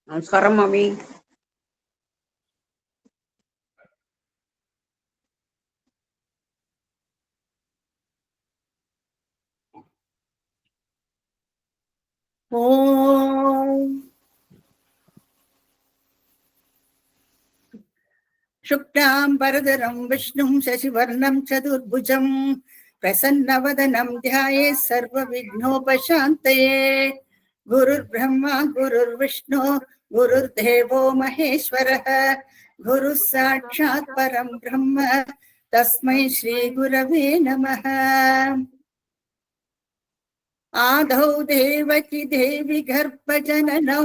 நமஸ்காரம் மாமி. ஓம் சுக்லாம் பரதரம் விஷ்ணும் சசிவர்ணம் சதுர்புஜம் பிரசன்னவதனம் த்யாயே சர்வ விக்னோபசாந்தயே. குருர் பிரம்மா குருர் விஷ்ணு குருர் தேவோ மகேஸ்வரः குரு சாட்சாத் பரம் பிரம்ம தஸ்மை ஸ்ரீ குரவே நமः. ஆதௌ தேவகி தேவி கர்ப்பஜனனோ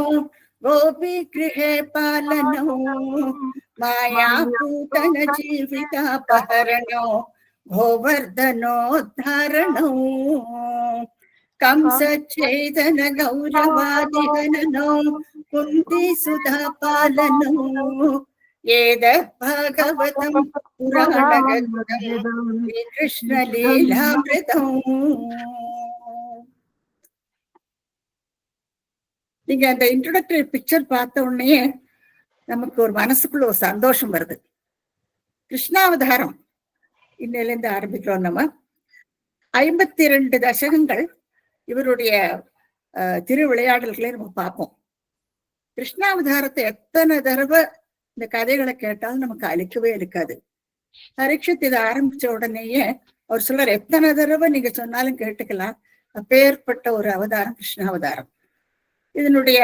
கோபி கிருஹே பாலனோ மாயாபூதன ஜீவிதாபஹரணோ கோவர்தனோத்தாரணோ கம்சச்சேதன கௌரவாதிகனனோ குந்தி சுதா பாலனோ ஏத பாகவதம் புராணகதம் ஸ்ரீகிருஷ்ண லீலாமிருதம். நீங்க அந்த இன்ட்ரோடக்டரி பிக்சர் பார்த்த உடனே நமக்கு ஒரு மனசுக்குள்ள ஒரு சந்தோஷம் வருது. கிருஷ்ணாவதாரம் இன்னையில இருந்து ஆரம்பிக்கிறோம். நம்ம 52 தசகங்கள் இவருடைய திருவிளையாடல்களை நம்ம பார்ப்போம். கிருஷ்ணாவதாரத்தை எத்தனை தடவை இந்த கதைகளை கேட்டாலும் நமக்கு அழிக்கவே இருக்காது. பரீட்சித் இதை ஆரம்பிச்ச உடனேயே அவர் சொல்றார், எத்தனை தடவை நீங்க சொன்னாலும் கேட்டுக்கலாம், அப்பேற்பட்ட ஒரு அவதாரம் கிருஷ்ணாவதாரம். இதனுடைய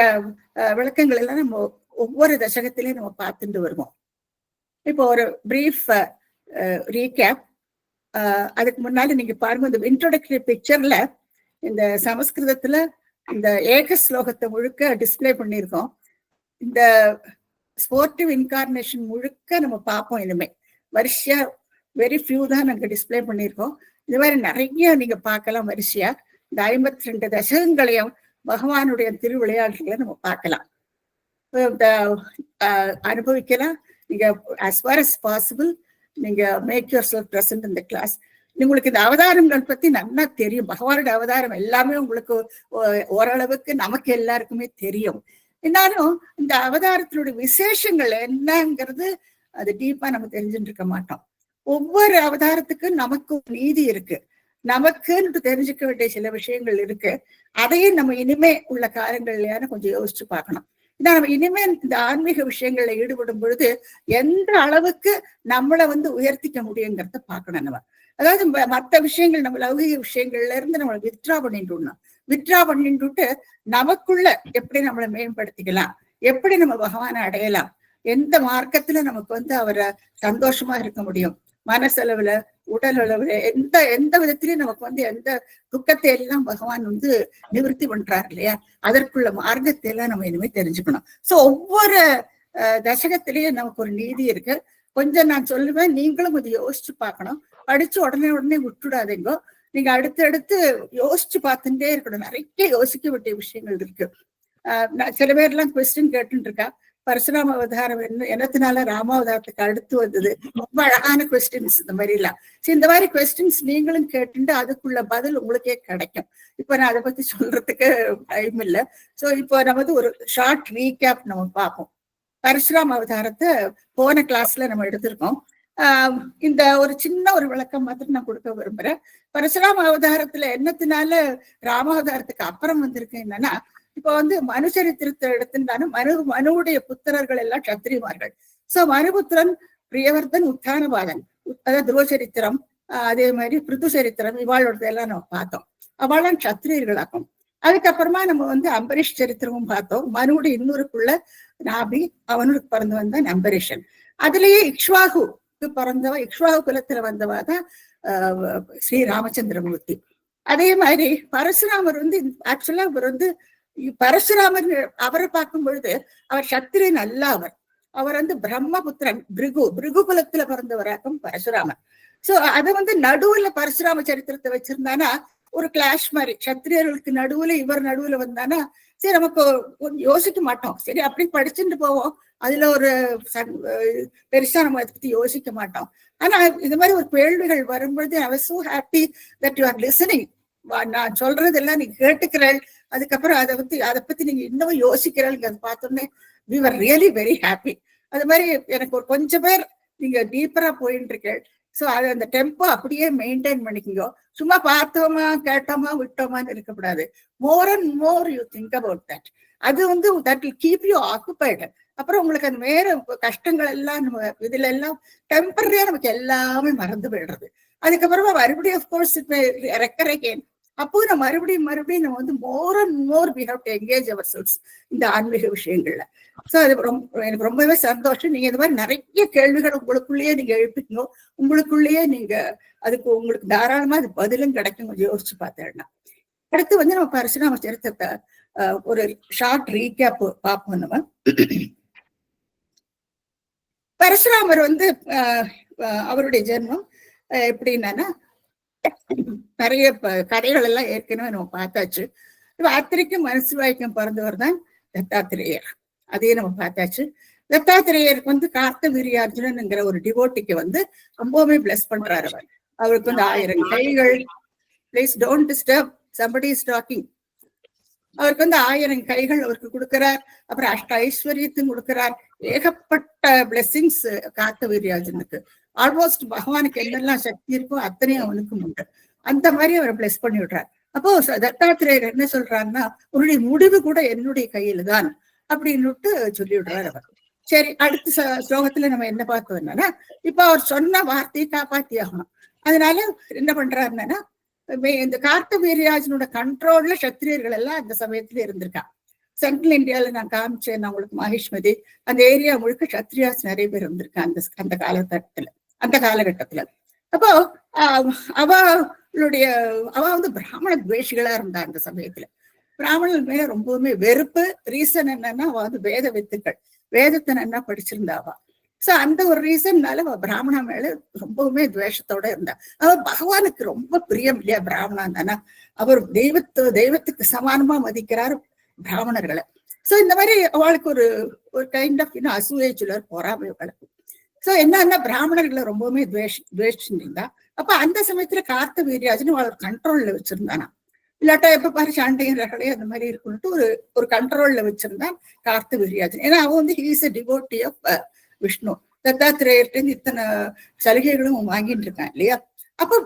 விளக்கங்கள் எல்லாம் நம்ம ஒவ்வொரு தசகத்திலையும் நம்ம பார்த்துட்டு வருவோம். இப்போ ஒரு பிரீஃப் ரீகேப். அதுக்கு முன்னாடி நீங்க பாருங்க, இந்த இன்ட்ரோடக்டரி பிக்சர்ல இந்த சமஸ்கிருதத்துல இந்த ஏக ஸ்லோகத்தை முழுக்க டிஸ்பிளே பண்ணியிருக்கோம். இந்த ஸ்போர்ட்டிவ் இன்கார்னேஷன் முழுக்க நம்ம பார்ப்போம். இனிமே வரிசையா வெரி ஃபியூ தான் நாங்க டிஸ்பிளே பண்ணியிருக்கோம். இந்த மாதிரி நிறைய நீங்க பார்க்கலாம் வரிசையா. இந்த 52 தசகங்களையும் பகவானுடைய திருவிளையாடல்களை நம்ம பார்க்கலாம், அனுபவிக்கலாம். நீங்க as far as possible நீங்க மேக் யுவர் செல்ஃப் பிரசன்ட் இந்த கிளாஸ். உங்களுக்கு இந்த அவதாரங்கள் பத்தி நல்லா தெரியும். பகவானுடைய அவதாரம் எல்லாமே உங்களுக்கு ஓரளவுக்கு நமக்கு எல்லாருக்குமே தெரியும். இருந்தாலும் இந்த அவதாரத்தினுடைய விசேஷங்கள் என்னங்கிறது அது டீப்பா நம்ம தெரிஞ்சுட்டு இருக்க மாட்டோம். ஒவ்வொரு அவதாரத்துக்கும் நமக்கு நீதி இருக்கு, நமக்குன்னு தெரிஞ்சுக்க வேண்டிய சில விஷயங்கள் இருக்கு. அதையும் நம்ம இனிமே உள்ள காலங்கள்லயான கொஞ்சம் யோசிச்சு பார்க்கணும். ஏன்னா நம்ம இனிமே இந்த ஆன்மீக விஷயங்கள்ல ஈடுபடும் பொழுது எந்த அளவுக்கு நம்மளை உயர்த்திக்க முடியுங்கிறத பார்க்கணும். நம்ம அதாவது மற்ற விஷயங்கள், நம்ம லௌகிக விஷயங்கள்ல இருந்து நம்மளை வித்ரா பண்ணிட்டு நமக்குள்ள எப்படி நம்மளை மேம்படுத்திக்கலாம், எப்படி நம்ம பகவானை அடையலாம், எந்த மார்க்கத்துல நமக்கு அவரை சந்தோஷமா இருக்க முடியும், மனசளவுல உடல் அளவுல எந்த விதத்திலயும் நமக்கு எந்த துக்கத்தை எல்லாம் பகவான் நிவர்த்தி பண்றாரு இல்லையா, அதற்குள்ள மார்க்கத்தை எல்லாம் நம்ம இனிமே தெரிஞ்சுக்கணும். சோ ஒவ்வொரு தசகத்திலயும் நமக்கு ஒரு நீதி இருக்கு. கொஞ்சம் நான் சொல்லுவேன், நீங்களும் கொஞ்சம் யோசிச்சு பார்க்கணும். படிச்சு உடனே விட்டுடாதீங்க. நீங்க அடுத்தடுத்து யோசிச்சு பார்த்துட்டே இருக்கணும். நிறைய யோசிக்க வேண்டிய விஷயங்கள் இருக்கு. சில பேர் எல்லாம் கொஸ்டின் கேட்டுட்டு இருக்கா, பரசுராம அவதாரம் என்னத்தினால ராமாவதாரத்துக்கு அடுத்து வந்தது. ரொம்ப அழகான கொஸ்டின்ஸ் இந்த மாதிரி எல்லாம். இந்த மாதிரி கொஸ்டின்ஸ் நீங்களும் கேட்டுட்டு அதுக்குள்ள பதில் உங்களுக்கே கிடைக்கும். இப்ப நான் அதை பத்தி சொல்றதுக்கு டைம் இல்லை. சோ இப்போ நம்ம ஒரு ஷார்ட் ரீகேப் நம்ம பார்ப்போம். பரசுராம அவதாரத்தை போன கிளாஸ்ல நம்ம எடுத்திருக்கோம். இந்த ஒரு சின்ன ஒரு விளக்கம் மாத்திரம் நான் கொடுக்க விரும்புறேன். பரசுராம அவதாரத்துல என்னத்தினால ராமாவதாரத்துக்கு அப்புறம் வந்திருக்கு என்னன்னா, இப்ப மனு சரித்திரத்தை எடுத்துட்டாலும் மனுவுடைய புத்திரர்கள் எல்லாம் சத்திரிமார்கள். சோ மனுபுத்திரன், பிரியவர்தன், உத்தானபாதன், அதாவது துருவ சரித்திரம், அதே மாதிரி பிருத்து சரித்திரம், இவாளோட எல்லாம் நம்ம பார்த்தோம். அவளாம் சத்திரியர்களாக்கும். அதுக்கப்புறமா நம்ம அம்பரீஷ் சரித்திரமும் பார்த்தோம். மனுவுடைய இன்னொருக்குள்ள நாபி, அவனுக்கு பிறந்து வந்த அம்பரீஷன். அதுலயே இக்ஷ்வாகுக்கு பிறந்தவ, இக்ஷ்வாகு குலத்துல வந்தவாதான் ஸ்ரீ ராமச்சந்திரமூர்த்தி. அதே மாதிரி பரசுராமர் ஆக்சுவலா இவர் பரசுராமர் அவரை பார்க்கும் பொழுது அவர் சத்திரியன் அல்ல. அவர் பிரம்மபுத்திரன், பிருகு குலத்துல பிறந்தவராக்கும் பரசுராமர். சோ அதை நடுவுல பரசுராம சரித்திரத்தை வச்சிருந்தானா ஒரு கிளாஷ் மாதிரி, சத்திரியர்களுக்கு நடுவுல இவர் நடுவுல வந்தானா சரி நமக்கு யோசிக்க மாட்டோம். சரி அப்படி படிச்சுட்டு போவோம், அதுல ஒரு பெருசா நம்ம அதை பத்தி யோசிக்க மாட்டோம். ஆனா இந்த மாதிரி ஒரு கேள்விகள் வரும்பொழுது I was so happy that you are listening. நான் சொல்றதெல்லாம் நீங்க கேட்டுக்கிறேன், அதுக்கப்புறம் அதை பத்தி நீங்க இன்னும் யோசிக்கிறேன் பார்த்தோன்னே we were really very happy. அது மாதிரி எனக்கு ஒரு கொஞ்சம் பேர் நீங்க டீப்பரா போயிட்டு இருக்கேன். ஸோ அது அந்த டெம்போ அப்படியே மெயின்டைன் பண்ணிக்கோ. சும்மா பார்த்தோமா கேட்டோமா விட்டோமான்னு இருக்கக்கூடாது. More and more you think about that. அது that will keep you occupied. அப்புறம் உங்களுக்கு அந்த வேற கஷ்டங்கள் எல்லாம் நம்ம இதுல எல்லாம் டெம்பரரியா நமக்கு எல்லாமே மறந்து போயிடுறது. அதுக்கப்புறமா மறுபடியும் அஃப்கோர்ஸ் ரெக்கரைக்கேன். அப்போ நம்ம மறுபடியும் நம்ம more and more we have to engage ourselves இந்த ஆன்மீக விஷயங்கள்ல. ஸோ அது எனக்கு ரொம்பவே சந்தோஷம். நீங்க இந்த மாதிரி நிறைய கேள்விகள் உங்களுக்குள்ளேயே நீங்க எழுப்பிக்கணும். உங்களுக்குள்ளேயே நீங்க அதுக்கு உங்களுக்கு தாராளமா அது பதிலும் கிடைக்கும். கொஞ்சம் யோசிச்சு பார்த்தேன்னா அடுத்து நம்ம பரசுராம சரித்திரத்தை ஒரு ஷார்ட் ரீகேப் பார்ப்போம். நம்ம பரசுராமர் அவருடைய ஜென்மம் எப்படின்னா நிறைய கதைகள் எல்லாம் ஏற்கனவே நம்ம பார்த்தாச்சு. அத்திரிக்கும் மனசு வாய்க்கும் பிறந்தவர் தான் தத்தாத்திரேயர். அதையும் நம்ம பார்த்தாச்சு. தத்தாத்திரேயருக்கு கார்த்த வீரியார்ஜுனன்ங்கிற ஒரு டிவோட்டிக்கு ரொம்பவுமே பிளஸ் பண்றாரு. அவருக்கு 1000 கைகள். Please don't disturb, somebody is talking. அவருக்கு 1000 கைகள் அவருக்கு கொடுக்கிறார். அப்புறம் அஷ்ட ஐஸ்வர்யத்தையும் கொடுக்கிறார். ஏகப்பட்ட பிளெஸிங்ஸ் கார்த்த வீரியார்ஜுனுக்கு. ஆல்மோஸ்ட் பகவானுக்கு என்னெல்லாம் சக்தி இருக்கோ அத்தனையும் அவனுக்கு உண்டு. அந்த மாதிரி அவரை பிளஸ் பண்ணி விடுறார். அப்போ தத்தாத்திரேயர் என்ன சொல்றாருன்னா, உன்னுடைய முடிவு கூட என்னுடைய கையில தான் அப்படின்னு சொல்லி விடுறாரு அவர். சரி, அடுத்த ஸ்லோகத்துல நம்ம என்ன பார்த்தோம்னா, இப்ப அவர் சொன்ன வார்த்தையை காப்பாத்தி ஆகணும். அதனால என்ன பண்றாருன்னா, இந்த கார்த்த வீரியார்ஜுனோட கண்ட்ரோல்ல சத்திரியர்கள் எல்லாம் அந்த சமயத்துல இருந்திருக்காங்க. சென்ட்ரல் இந்தியாவில நான் காமிச்சேன் உங்களுக்கு மகேஷ்மதி. அந்த ஏரியா முழுக்க சத்ரியாஸ் நிறைய பேர் இருந்திருக்காங்க அந்த காலகட்டத்துல. அப்போ அவ பிராமண துவேஷிகளா இருந்தா அந்த சமயத்துல. பிராமணர்கள் மேல ரொம்பவுமே வெறுப்பு. ரீசன் என்னன்னா, அவ வேத வித்துக்கள், வேதத்தை நல்லா படிச்சிருந்தாவா. சோ அந்த ஒரு ரீசன்னால அவ பிராமண மேல ரொம்பவுமே துவேஷத்தோட இருந்தா. அவ பகவானுக்கு ரொம்ப பிரியம் இல்லையா பிராமணன் தானே. அவர் தெய்வத்துக்கு சமானமா மதிக்கிறாரு பிராமணர்களை. சோ இந்த மாதிரி அவளுக்கு ஒரு கைண்ட் ஆஃப் அசூயை சிலர் பொறாமை வளர்ப்பு. சோ என்னன்னா பிராமணர்களை ரொம்பவுமே துவேஷிருந்தா. அப்ப அந்த சமயத்துல கார்த்த வீரியார்ஜுன் அவளோட கண்ட்ரோல்ல வச்சிருந்தானா. இல்லாட்டா எப்ப பாரு சாண்டையும் ரகலையும் அந்த மாதிரி இருக்குன்ட்டு ஒரு கண்ட்ரோல்ல வச்சிருந்தான் கார்த்த வீரியார்ஜுன். ஏன்னா அவன் he's a devotee of Vishnu. தத்தாத்திரேயர்கிட்ட இத்தனை சலுகைகளும் வாங்கிட்டு இருக்கான் இல்லையா. அப்ப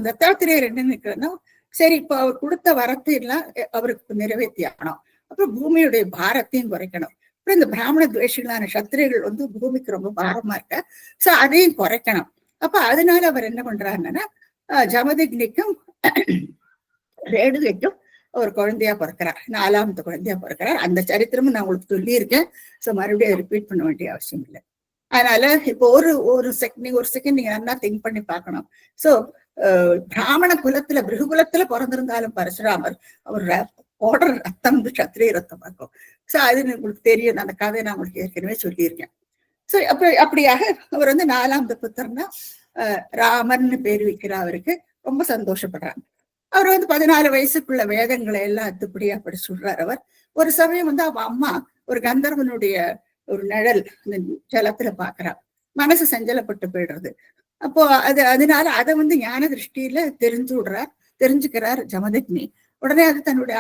தத்தாத்திரேயர் என்ன நினைக்கிறேன்னா, சரி இப்ப அவர் கொடுத்த வரத்தை எல்லாம் அவருக்கு நிறைவேற்றி ஆகணும். அப்புறம் பூமியுடைய பாரத்தையும் குறைக்கணும். அப்புறம் இந்த பிராமண துவேஷிகளான சத்திரிகள் பூமிக்கு ரொம்ப பாரமா இருக்க. சோ அதையும் குறைக்கணும். அப்ப அதனால அவர் என்ன பண்றாருன்னா, ஜமதக்னிக்கும் ரேணுகைக்கும் ஒரு குழந்தையா பிறக்கிறார். 4வது குழந்தையா பிறக்கிறார். அந்த சரித்திரமும் நான் உங்களுக்கு சொல்லியிருக்கேன். சோ மறுபடியும் ரிப்பீட் பண்ண வேண்டிய அவசியம் இல்லை. அதனால இப்போ ஒரு செகண்ட் நீங்க நல்லா திங்க் பண்ணி பார்க்கணும். சோ பிராமண குலத்துல பிருகுகுலத்துல பிறந்திருந்தாலும் பரசுராமர் அவர் ஓடுற ரத்தம் சத்திரிய ரத்தம் இருக்கும். சோ அது உங்களுக்கு தெரியும். அந்த கதையை நான் உங்களுக்கு ஏற்கனவே சொல்லியிருக்கேன். சோ அப்படியாக அவர் 4வது புத்திரனா ராமர்னு பேர் வைக்கிற அவருக்கு ரொம்ப சந்தோஷப்படுறாங்க. அவர் 14 வயசுக்குள்ள வேதங்களை எல்லாம் அத்துப்படியா படிச்சு விடுறாரு. அவர் ஒரு சமயம் அவ அம்மா ஒரு கந்தர்வனுடைய ஒரு நிழல் அந்த ஜலத்துல பாக்குறான். மனசு சஞ்சலப்பட்டு போயிடுறது. அப்போ அதனால அதை ஞான திருஷ்டியில தெரிஞ்சுக்கிறார் ஜமதக்னி. உடனே அது தன்னுடைய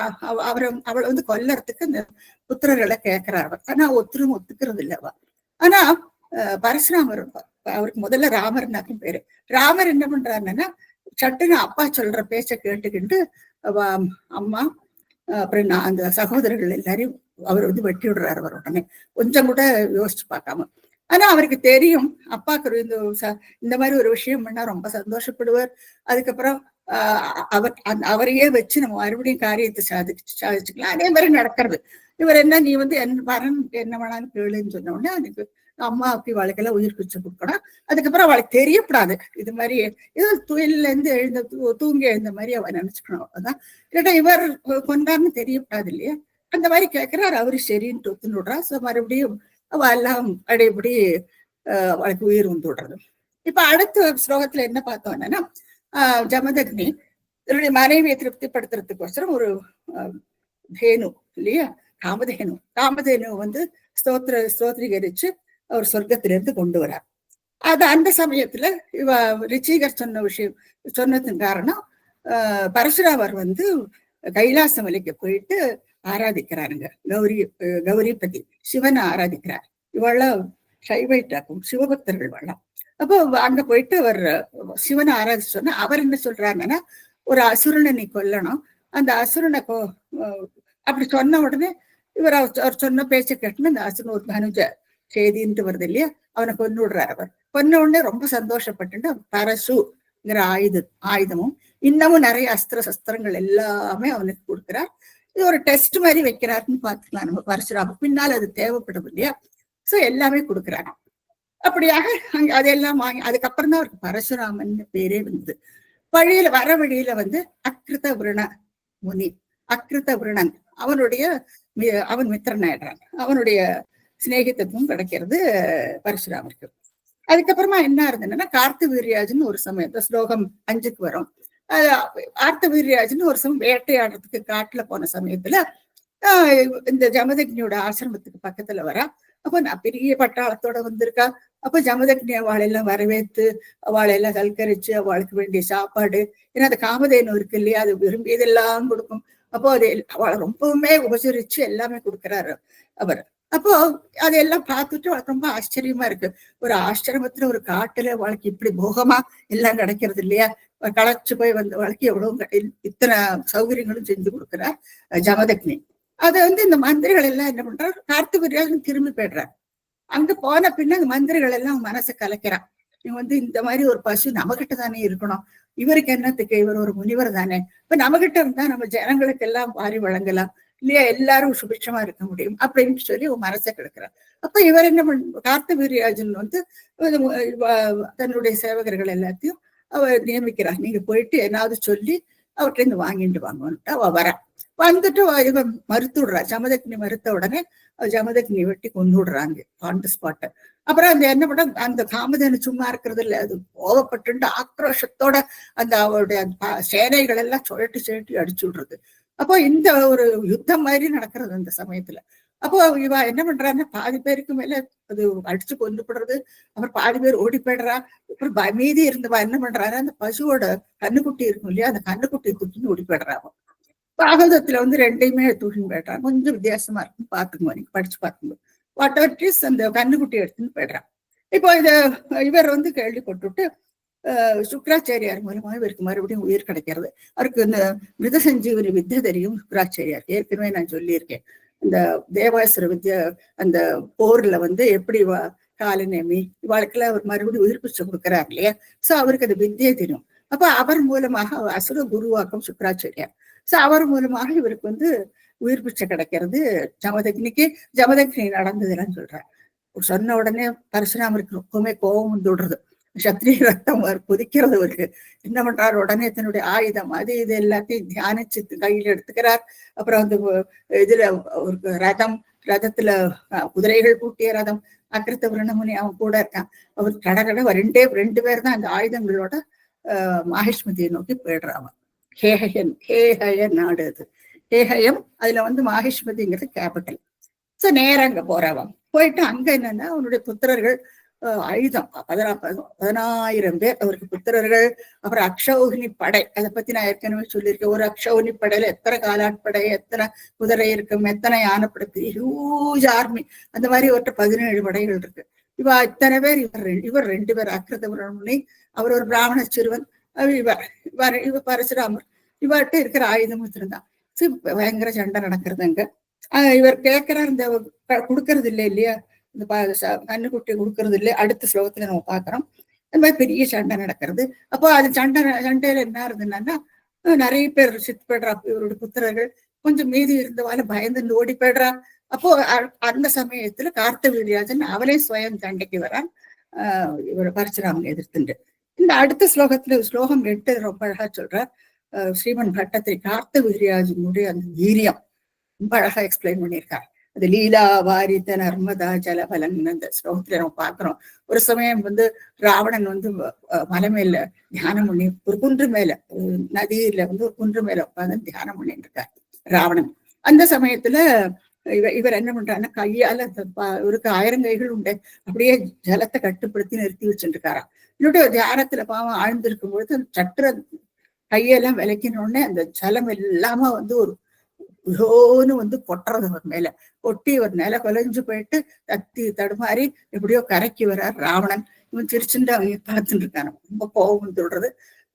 அவளை கொல்லறதுக்கு அந்த புத்திரர்களை கேட்கிறார். ஆனா ஒத்துரும் ஒத்துக்கிறது இல்லவா. ஆனா பரசுராமர் அவருக்கு முதல்ல ராமர்னாக்கும் பேரு. ராமர் என்ன பண்றாருன்னா, சட்டுன்னு அப்பா சொல்ற பேச்ச கேட்டுக்கிட்டு அம்மா அப்புறம் நான் அந்த சகோதரர்கள் எல்லாரையும் அவர் வெட்டி விடுறாரு. அவர் உடனே கொஞ்சம் கூட யோசிச்சு பார்க்காம. ஆனா அவருக்கு தெரியும் அப்பாக்கு இந்த மாதிரி ஒரு விஷயம் பண்ணா ரொம்ப சந்தோஷப்படுவார். அதுக்கப்புறம் அவரையே வச்சு நம்ம மறுபடியும் காரியத்தை சாதிச்சுக்கலாம். அதே மாதிரி நடக்கிறது. இவர் என்ன, நீ வரன் என்ன வேணாலும் கேளுன்னு சொன்ன உடனே அதுக்கு அம்மா அப்படி வாழ்க்கையில உயிர் பிச்சை கொடுக்கணும். அதுக்கப்புறம் அவளுக்கு தெரியப்படாது இது மாதிரி ஏதோ துயில இருந்து தூங்கி எழுந்த மாதிரி அவ நினைச்சுக்கணும். அதான் இல்லாட்டா இவர் கொண்டாருன்னு தெரியப்படாது இல்லையா. அந்த மாதிரி கேட்கிறாரு. அவரு சரின்னு ஒத்துன்னு விடுறா. சோ மறுபடியும் அவ எல்லாம் அடையபடி அவளுக்கு உயிர் விடுறது. இப்ப அடுத்த ஸ்லோகத்துல என்ன பார்த்தோம்னா, ஜமதக்னி தன்னுடைய மனைவியை திருப்திப்படுத்துறதுக்கோசரம் ஒரு தேனு இல்லையா, காமதேனு ஸ்தோத்திரிகரிச்சு அவர் சொர்க்கத்திலிருந்து கொண்டு வரார். அது அந்த சமயத்துல இவ ரிச்சிகர் சொன்னதுக்கு காரணம் பரசுராமர் வந்து கைலாச மலைக்கு போயிட்டு ஆராதிக்கிறாருங்க. கௌரிபதி சிவனை ஆராதிக்கிறார். இவெல்லாம் சைவைட்டாக்கும் சிவபக்தர்கள் வாழலாம். அப்போ அங்க போயிட்டு அவர் சிவனை ஆராதிச்சு சொன்னா அவர் என்ன சொல்றாங்கன்னா, ஒரு அசுரனை நீ கொல்லணும், அந்த அசுரனை அப்படி சொன்ன உடனே இவர் அவர் சொன்ன பேச்சை கேட்டுன்னு அந்த அசுரன் ஒரு தனுஜ செய்தின்ட்டு வருது இல்லையா, அவனை கொண்டு விடுறாரு. அவர் கொன்ன உடனே ரொம்ப சந்தோஷப்பட்டு பரசுங்கிற ஆயுதமும் இன்னமும் நிறைய அஸ்திர சஸ்திரங்கள் எல்லாமே அவனுக்கு கொடுக்கிறார். இது ஒரு டெஸ்ட் மாதிரி வைக்கிறாருன்னு பாத்துக்கலாம் நம்ம பரசுராம. பின்னால் அது தேவைப்படும் இல்லையா, சோ எல்லாமே கொடுக்குறாங்க. அப்படியாக அதெல்லாம் வாங்கி அதுக்கப்புறம் தான் அவருக்கு பரசுராமன் பேரே வந்தது. வழியில வந்து அக்கிருத விரண முனி, அக்கிருத விரணன் அவன் மித்திரன் ஆயிடுறான். அவனுடைய சிநேகித்துவம் கிடைக்கிறது பரசுராமருக்கு. அதுக்கப்புறமா என்ன இருந்ததுன்னா, கார்த்தவீர்யாஜன் ஒரு சமயம் ஸ்லோகம் 5க்கு வரும். கார்த்தவீர்யாஜன் ஒரு சமயம் வேட்டையாடுறதுக்கு காட்டுல போன சமயத்துல இந்த ஜமதக்னியோட ஆசிரமத்துக்கு பக்கத்துல வரா. அப்போ நான் பெரிய பட்டாளத்தோட வந்திருக்கா. அப்ப ஜமதக்னி அவளெல்லாம் வரவேற்று அவளெல்லாம் சல்கரிச்சு அவளுக்கு வேண்டிய சாப்பாடு, ஏன்னா அந்த காமதேனு இருக்கு இல்லையா, அது விரும்பியதெல்லாம் கொடுக்கும். அப்போ அது அவளை ரொம்பவுமே உபசரிச்சு எல்லாமே கொடுக்குறாரு அவர். அப்போ அதையெல்லாம் பார்த்துட்டு அவளுக்கு ரொம்ப ஆச்சரியமா இருக்கு. ஒரு ஆசிரமத்துல ஒரு காட்டுல அவளுக்கு இப்படி போகமா எல்லாம் கிடைக்கிறது இல்லையா, களைச்சு போய் வந்த வாழ்க்கை எவ்வளவு இத்தனை சௌகரியங்களும் செஞ்சு கொடுக்குறார் ஜமதக்னி. அதை வந்து இந்த மந்திரிகள் எல்லாம் என்ன பண்றாரு, கார்த்திவீர்யாஜன் திரும்பி போயிடுறார். அங்க போன பின்ன அந்த மந்திரிகள் எல்லாம் மனசை கலைக்கிறான். இவங்க வந்து இந்த மாதிரி ஒரு பசு நம்மகிட்ட தானே இருக்கணும், இவருக்கு என்னத்துக்கு, இவர் ஒரு முனிவர் தானே, இப்ப நம்மகிட்ட இருந்தா நம்ம ஜனங்களுக்கு எல்லாம் வாரி வழங்கலாம் இல்லையா, எல்லாரும் சுபிட்சமா இருக்க முடியும் அப்படின்னு சொல்லி மனசை கெடுக்கிறார். அப்ப இவர் என்ன கார்த்திவீர்யாஜன் வந்து தன்னுடைய சேவகர்கள் எல்லாத்தையும் அவர் நியமிக்கிறார். நீங்க போயிட்டு என்னாவது சொல்லி அவர்கிட்ட இருந்து வாங்கிட்டு வாங்கன்ட்டு அவ வர வந்துட்டு இவன் மறுத்து விடுறா. ஜமதக்னி மறுத்த உடனே ஜமதக்னி வெட்டி கொண்டு விடுறாங்க ஆன் தி ஸ்பாட். அப்புறம் அந்த என்ன பண்ண, அந்த காமதேனு சும்மா இருக்கிறது இல்லை, அது கோவப்பட்டு ஆக்ரோஷத்தோட அந்த அவருடைய சேனைகள் எல்லாம் சுழட்டி அடிச்சு விடுறது. அப்போ இந்த ஒரு யுத்தம் மாதிரி நடக்கிறது அந்த சமயத்துல. அப்போ இவ என்ன பண்றான்னா, பாதி பேருக்கு மேல அது அடிச்சு கொண்டு போடுறது, அப்புறம் பாதி பேர் ஓடி போயிடுறா. அப்புறம் மீதி இருந்தவா என்ன பண்றாரு, அந்த பசுவோட கண்ணுக்குட்டி இருக்கும் இல்லையா, அந்த கண்ணுக்குட்டியை தூக்கின்னு ஓடி போயிடுறாங்க. பாகவதத்துல வந்து ரெண்டையுமே தூக்கின்னு போயிடுறான். கொஞ்சம் வித்தியாசமா இருக்கும், பாத்துக்குவோம் நீங்க படிச்சு பார்க்கும்போது. வாட் எவர் இஸ் அந்த கண்ணுக்குட்டி எடுத்துன்னு போயிடுறான். இப்போ இவர் வந்து கேள்விப்பட்டுட்டு சுக்ராச்சாரியார் மூலமா இவருக்கு மறுபடியும் உயிர் கிடைக்கிறது. அவருக்கு இந்த மிருத சஞ்சீவனி வித்தை தெரியும் சுக்ராச்சாரியார். ஏற்கனவே நான் சொல்லியிருக்கேன், இந்த தேவாசுர வித்யா அந்த போர்ல வந்து எப்படி காலநேமி இவாளுக்கெல்லாம் அவர் மறுபடியும் உயிர்ப்பிச்சு கொடுக்குறாரு இல்லையா, சோ அவருக்கு அது வித்தியை தெரியும். அப்ப அவர் மூலமாக அசுர குருவாக்கம் சுக்ராச்சாரியார். சோ அவர் மூலமாக இவருக்கு வந்து உயிர் பிச்சை கிடைக்கிறது. ஜமதக்னி நடந்ததுன்னு சொல்றாரு. சொன்ன உடனே பரசுராமருக்கு ரொம்பவுமே கோபம் வந்து விடுறது. சத்திரிய ரத்தம் கொதிக்கிறது அவருக்கு. என்ன பண்றாரு, உடனே தன்னுடைய ஆயுதம் அது இது எல்லாத்தையும் தியானிச்சு கையில எடுத்துக்கிறார். அப்புறம் வந்து இதுல ஒரு ரதத்துல குதிரைகள் பூட்டிய ரதம், அக்கிருத்த விரணமுனி அவன் கூட இருக்கான். அவர் கடகட ரெண்டு பேர் தான் அந்த ஆயுதங்களோட மாஹேஷ்மதியை நோக்கி போயிடுறான். ஹேஹய நாடு அது, ஹேஹயம். அதுல வந்து மாஹேஷ்மதிங்கிறது கேபிட்டல். சோ நேரம் அங்க போறவன் போயிட்டு அங்க என்னன்னா அவனுடைய புத்திரர்கள் ஆயுதம் 10,000 பேர் அவருக்கு புத்திரர்கள். அப்புறம் அக்ஷௌகினி படை, அதை பத்தி நான் ஏற்கனவே சொல்லியிருக்கேன். ஒரு அக்ஷௌகினி படையில எத்தனை காலாட்படை, எத்தனை குதிரை இருக்கும், எத்தனை யானைப்படை, ஹியூஜ் ஆர்மி. அந்த மாதிரி ஒருத்த 17 படைகள் இருக்கு. இத்தனை பேர் இவர் 2 பேர் அக்கிருத விரணமுனி, அவர் ஒரு பிராமண சிறுவன், இவர் பரசுராமர். இவர்கிட்ட இருக்கிற ஆயுதம் வச்சிருந்தான். பயங்கர சண்டை நடக்கிறது அங்க. இவர் கேட்கிறார், இந்த கொடுக்கறது இல்லை இல்லையா, இந்த கண்ணுக்குட்டி கொடுக்கறது இல்லை. அடுத்த ஸ்லோகத்துல நம்ம பாக்குறோம் இந்த மாதிரி பெரிய சண்டை நடக்கிறது. அப்போ அது சண்டையில என்ன இருந்ததுன்னா, நிறைய பேர் சித்து போயிடுறா. இவருடைய புத்திரர்கள் கொஞ்சம் மீதி இருந்தவால பயந்து ஓடி போயிடுறா. அப்போ அந்த சமயத்துல கார்த்தவீர்யாஜன் அவளே சுயம் சண்டைக்கு வரான் இவர் பரசுராமனை எதிர்த்துண்டு. இந்த அடுத்த ஸ்லோகத்துல ஸ்லோகம் 8 ரொம்ப அழகா சொல்றார் ஸ்ரீமன் பட்டத்திரி. கார்த்தவீர்யாஜனுடைய அந்த வீரியம் ரொம்ப அழகா எக்ஸ்பிளைன் பண்ணியிருக்காரு. அது லீலா வாரித நர்மதா ஜலபலன் அந்த ஸ்லோகத்துல நம்ம பாக்குறோம். ஒரு சமயம் வந்து ராவணன் வந்து மலை மேல தியானம் பண்ணி, ஒரு குன்று மேல நதியில வந்து ஒரு குன்று மேல உட்காந்து தியானம் பண்ணிட்டு இருக்காரு ராவணன். அந்த சமயத்துல இவர் என்ன பண்றாருன்னா, கையால இவருக்கு 1000 கைகள் உண்டு, அப்படியே ஜலத்தை கட்டுப்படுத்தி நிறுத்தி வச்சுட்டு இருக்காராம். இன்னொரு தியானத்துல பாவம் ஆழ்ந்திருக்கும் பொழுது சற்று கையெல்லாம் விளக்கினோடனே அந்த ஜலம் இல்லாம வந்து ஒரு யோன்னு வந்து கொட்டுறது அவர் மேல கொட்டி ஒரு நில கொலைஞ்சு போயிட்டு தத்தி தடுமாறி எப்படியோ கரைக்கு வர்றார் ராவணன். இவன் சிரிச்சுட்டு அவங்க பார்த்துட்டு இருக்காங்க. ரொம்ப கோபம் சொல்றது.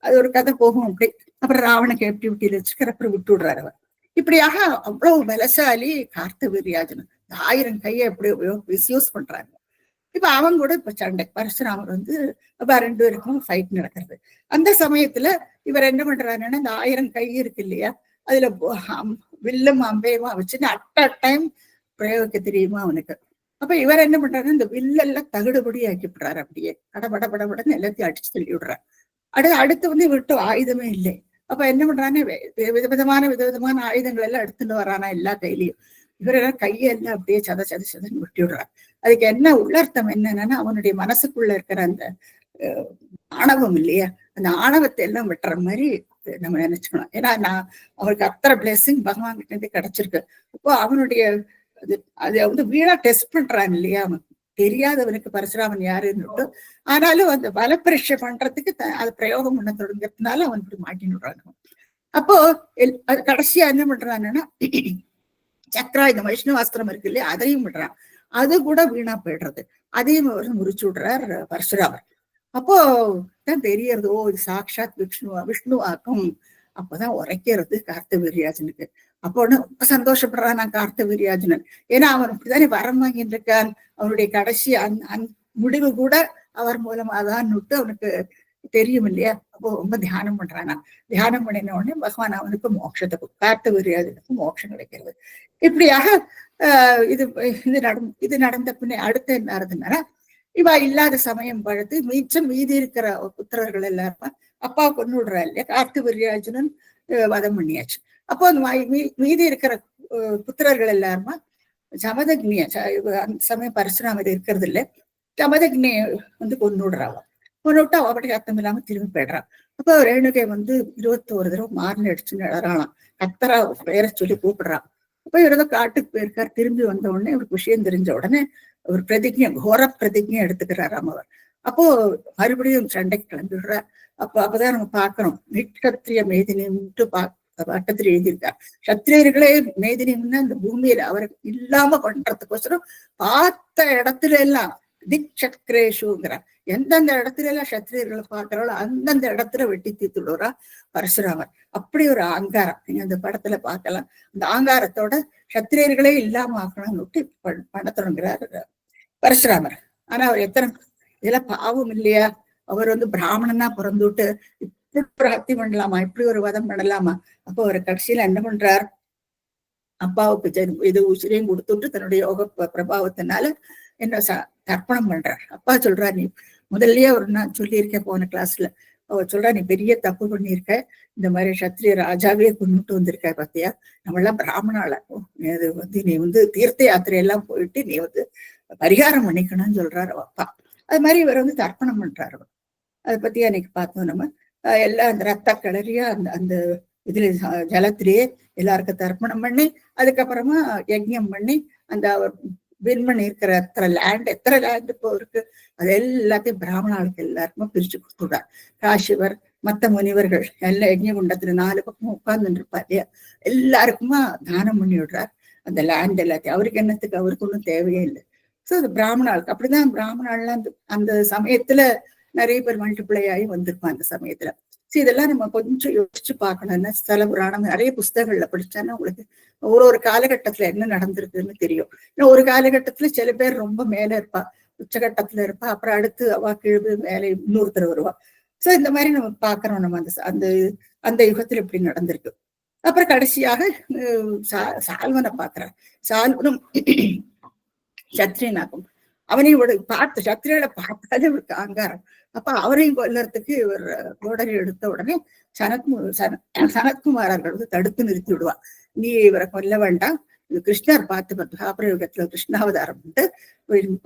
அது ஒரு கதை போகும் அப்படி. அப்புறம் ராவண கேப்டிவிட்டியில வச்சுக்கிற அப்புறம் விட்டு விடுறாரு அவர். இப்படியாக அவ்வளவு பலசாலி கார்த்தவீர்யாஜனன். 1000 கையை எப்படி மிஸ்யூஸ் பண்றாங்க. இப்ப அவங்க கூட இப்ப சண்டை பரசுராமர் வந்து அப்ப 2 பேருக்கும் ஃபைட் நடக்கிறது. அந்த சமயத்துல இவர் என்ன பண்றாருன்னா, இந்த 1000 கை இருக்கு இல்லையா, அதுல வில்லும் அம்பையுமா வச்சுன்னு அட் டைம் பிரயோகிக்க தெரியுமா அவனுக்கு. அப்ப இவர் என்ன பண்றாரு, இந்த வில்லெல்லாம் தகுடுபடி ஆக்கிவிடுறாரு. அப்படியே கடபடன்னு எல்லாத்தையும் அடிச்சு தள்ளி விடுறாரு. அடுத்து வந்து இவர்கிட்ட ஆயுதமே இல்லை. அப்ப என்ன பண்றானே, விதவிதமான ஆயுதங்கள் எல்லாம் எடுத்துட்டு வரானா எல்லா கையிலையும். இவரெல்லாம் கையெல்லாம் அப்படியே சதன்னு விட்டி விடுறாரு. அதுக்கு என்ன உள்ளர்த்தம் என்னன்னா, அவனுடைய மனசுக்குள்ள இருக்கிற அந்த ஆணவம் இல்லையா, அந்த ஆணவத்தை எல்லாம் விட்டுற மாதிரி நம்ம நினைச்சுக்கணும். ஏன்னா அவருக்கு அத்தனை பிளெஸிங் பகவான் கிட்ட இருந்து கிடைச்சிருக்கு. அப்போ அவனுடைய அதை வந்து வீணா டெஸ்ட் பண்றான் இல்லையா, அவன் தெரியாதவனுக்கு பரசுராமன் யாருன்னு. ஆனாலும் அந்த பலப்பரீட்சை பண்றதுக்கு அது பிரயோகம் பண்ண தொடங்கிறதுனால அவன் இப்படி மாட்டின்னு விடுறாங்க. அப்போ அது கடைசியா என்ன பண்றான்னா, சக்கராயுதம் வைஷ்ணவாஸ்திரம் இருக்கு இல்லையா, அதையும் விடுறான். அது கூட வீணா போயிடுறது. அதையும் முறிச்சு விடுறார் பரசுராமர். அப்போ தான் தெரியறது, ஓ இது சாட்சாத் விஷ்ணுவாக்கும். அப்பதான் உரைக்கிறது கார்த்தவீர்யாஜனுக்கு. அப்போ ரொம்ப சந்தோஷப்படுறான் நான் கார்த்தவீர்யாஜனன். ஏன்னா அவன் இப்படித்தானே வரம் வாங்கிட்டு இருக்கான். அவனுடைய கடைசி முடிவு கூட அவர் மூலமா தான் அவனுக்கு தெரியும் இல்லையா. அப்போ ரொம்ப தியானம் பண்றானா. தியானம் பண்ணின உடனே பகவான் அவனுக்கு மோட்சத்தை, கார்த்தவீர்யாஜனுக்கு மோட்சம் கிடைக்கிறது. இப்படியாக இது நடந்த பின்ன அடுத்த என்ன ஆகுதுன்னா, இவ இல்லாத சமயம் பழுத்து மீதி இருக்கிற புத்திரர்கள் எல்லாரும் அப்பா கொண்டு விடுறா இல்லையா, கார்த்தவீர்யாஜனன் வதம் பண்ணியாச்சு. அப்போ மீதி இருக்கிற புத்திரர்கள் எல்லாருமா சமதக்னிய, அந்த சமயம் பரசுராமர் இருக்கிறது இல்லை, சமதக்னிய வந்து கொண்டு விடுறாவா. கொண்டு விட்டு அவ அப்படி அர்த்தம் இல்லாம திரும்பி போயிடுறான். அப்போ ரேணுகை வந்து 21 தடவை மார்னு அடிச்சு நடறாளாம். கத்தரா பேரை சொல்லி கூப்பிடுறான். அப்ப இவர் ஏதோ காட்டுக்கு போயிருக்காரு. திரும்பி வந்த உடனே இவருக்கு விஷயம் தெரிஞ்ச உடனே ஒரு பிரதிஜை, கோர பிரதிஜை எடுத்துக்கிறாராம் அவர். அப்போ மறுபடியும் சண்டைக்கு கிளம்பிடுறார். அப்பதான் நம்ம பாக்குறோம், நிட்சத்திரிய மேதினின்ட்டு பட்டத்தில் எழுதியிருக்கார். சத்திரியர்களே மேதினின்னா இந்த பூமியில அவரை இல்லாம பண்றதுக்கோசரம் பார்த்த இடத்துல எல்லாம் திக் சக்கரேஷுங்கிறார். எந்தெந்த இடத்துல எல்லாம் சத்திரியர்களை பார்க்கிறாளோ அந்தந்த இடத்துல வெட்டி தீர்த்துடுறா பரசுராமர். அப்படி ஒரு அகங்காரம் நீங்க அந்த படத்துல பார்க்கலாம். அந்த அகங்காரத்தோட சத்திரியர்களே இல்லாம ஆக்கணும்னு பண்ண தொடங்குறாரு பரசுராமர். ஆனா அவர் இதெல்லாம் பாவம் இல்லையா, அவர் வந்து பிராமணனா பிறந்துட்டு இப்படி ஒரு ஹத்தி பண்ணலாமா, இப்படி ஒரு வதம் பண்ணலாமா. அப்போ அவர் கடைசியில என்ன பண்றார், அப்பாவுக்கு இது உசிரையும் கொடுத்துட்டு தன்னுடைய யோக பிரபாவத்தினால என்ன தர்ப்பணம் பண்றார். அப்பா சொல்றார், நீ முதல்லயே ஒரு நான் சொல்லியிருக்கேன் போன கிளாஸ்ல, அவர் சொல்றா நீ பெரிய தப்பு பண்ணியிருக்க, இந்த மாதிரி சத்திரிய ராஜாவே கொண்டுட்டு வந்திருக்க பாத்தியா, நம்மளாம் பிராமணால அது வந்து நீ வந்து தீர்த்த யாத்திரையெல்லாம் போயிட்டு நீ வந்து பரிகாரம் பண்ணிக்கணும்னு சொல்றாரு அப்பா. அது மாதிரி இவர் வந்து தர்ப்பணம் பண்றாரு. அதை பத்தி அன்னைக்கு பார்த்தோம் நம்ம. எல்லாம் அந்த ரத்த கிளறியா அந்த இதுல ஜலத்திலேயே எல்லாருக்கும் தர்ப்பணம் பண்ணி அதுக்கப்புறமா யஜ்யம் பண்ணி அந்த அவர் வின் பண்ணி இருக்கிற எத்தனை லேண்ட் இப்போ இருக்கு அது எல்லாத்தையும் பிராமணாளுக்கு எல்லாருக்குமே பிரிச்சு கொடுத்துடுறார். காசிவர் மத்த முனிவர்கள் எல்லாம் யஜ்ய குண்டத்துல 4 பக்கமும் உட்கார்ந்துட்டு இருப்பாரு, எல்லாருக்குமா தானம் பண்ணி விடுறார் அந்த லேண்ட் எல்லாத்தையும். அவருக்கு என்னத்துக்கு, அவருக்கு ஒன்றும் தேவையே இல்லை. ஸோ அது பிராமணாளுக்கு. அப்படிதான் பிராமணாலாம் அந்த சமயத்துல நிறைய பேர் மல்டிப்ளை ஆகி வந்திருப்பான் அந்த சமயத்துல. ஸோ இதெல்லாம் நம்ம கொஞ்சம் யோசிச்சு பார்க்கணும்னா, ஸ்தல புராணம் நிறைய புஸ்தகங்கள்ல படிச்சான்னா உங்களுக்கு ஒரு காலகட்டத்துல என்ன நடந்திருக்குன்னு தெரியும். ஏன்னா ஒரு காலகட்டத்துல சில பேர் ரொம்ப மேல இருப்பா, உச்சகட்டத்துல இருப்பா, அப்புறம் அடுத்து அவா கீழ் மேலே இன்னொருத்தர் வருவா. சோ இந்த மாதிரி நம்ம பாக்குறோம். நம்ம அந்த அந்த யுகத்துல இப்படி நடந்திருக்கு. அப்புறம் கடைசியாக சால்வனை பாக்குறார். சால்வனும் சத்ரியனாகும். அவனையும் பார்த்து சத்திரிகளை பார்த்தாலே இவருக்கு அங்காரம். அப்ப அவரையும் கொல்லறதுக்கு இவர் கோடரி எடுத்த உடனே சனத்குமாரர்கள் வந்து தடுத்து நிறுத்தி விடுவா. நீ இவரை கொல்ல வேண்டாம், இது கிருஷ்ணர் பார்த்து துவாபர யுகத்துல கிருஷ்ணாவதாரம்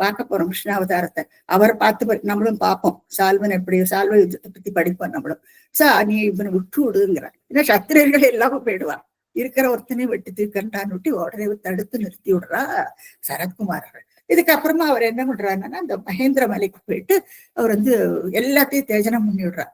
பார்க்க போறோம். கிருஷ்ணாவதாரத்தை அவர் பார்த்து நம்மளும் பார்ப்போம். சால்வன் எப்படி சால்வ யுத்தத்தை பத்தி படிப்போம் நம்மளும். நீ இவனை விட்டு விடுங்கிறார். ஏன்னா சத்திரியர்கள் எல்லாமே போயிடுவா, இருக்கிற ஒருத்தனையும் வெட்டி தீர்க்கண்டான்னு விட்டு உடனே தடுத்து நிறுத்தி விடுறா சரத்குமாரர்கள். இதுக்கப்புறமா அவர் என்ன பண்றாருன்னா, அந்த மகேந்திர மலைக்கு போயிட்டு அவர் வந்து எல்லாத்தையும் தேஜனம் பண்ணி விடுறார்.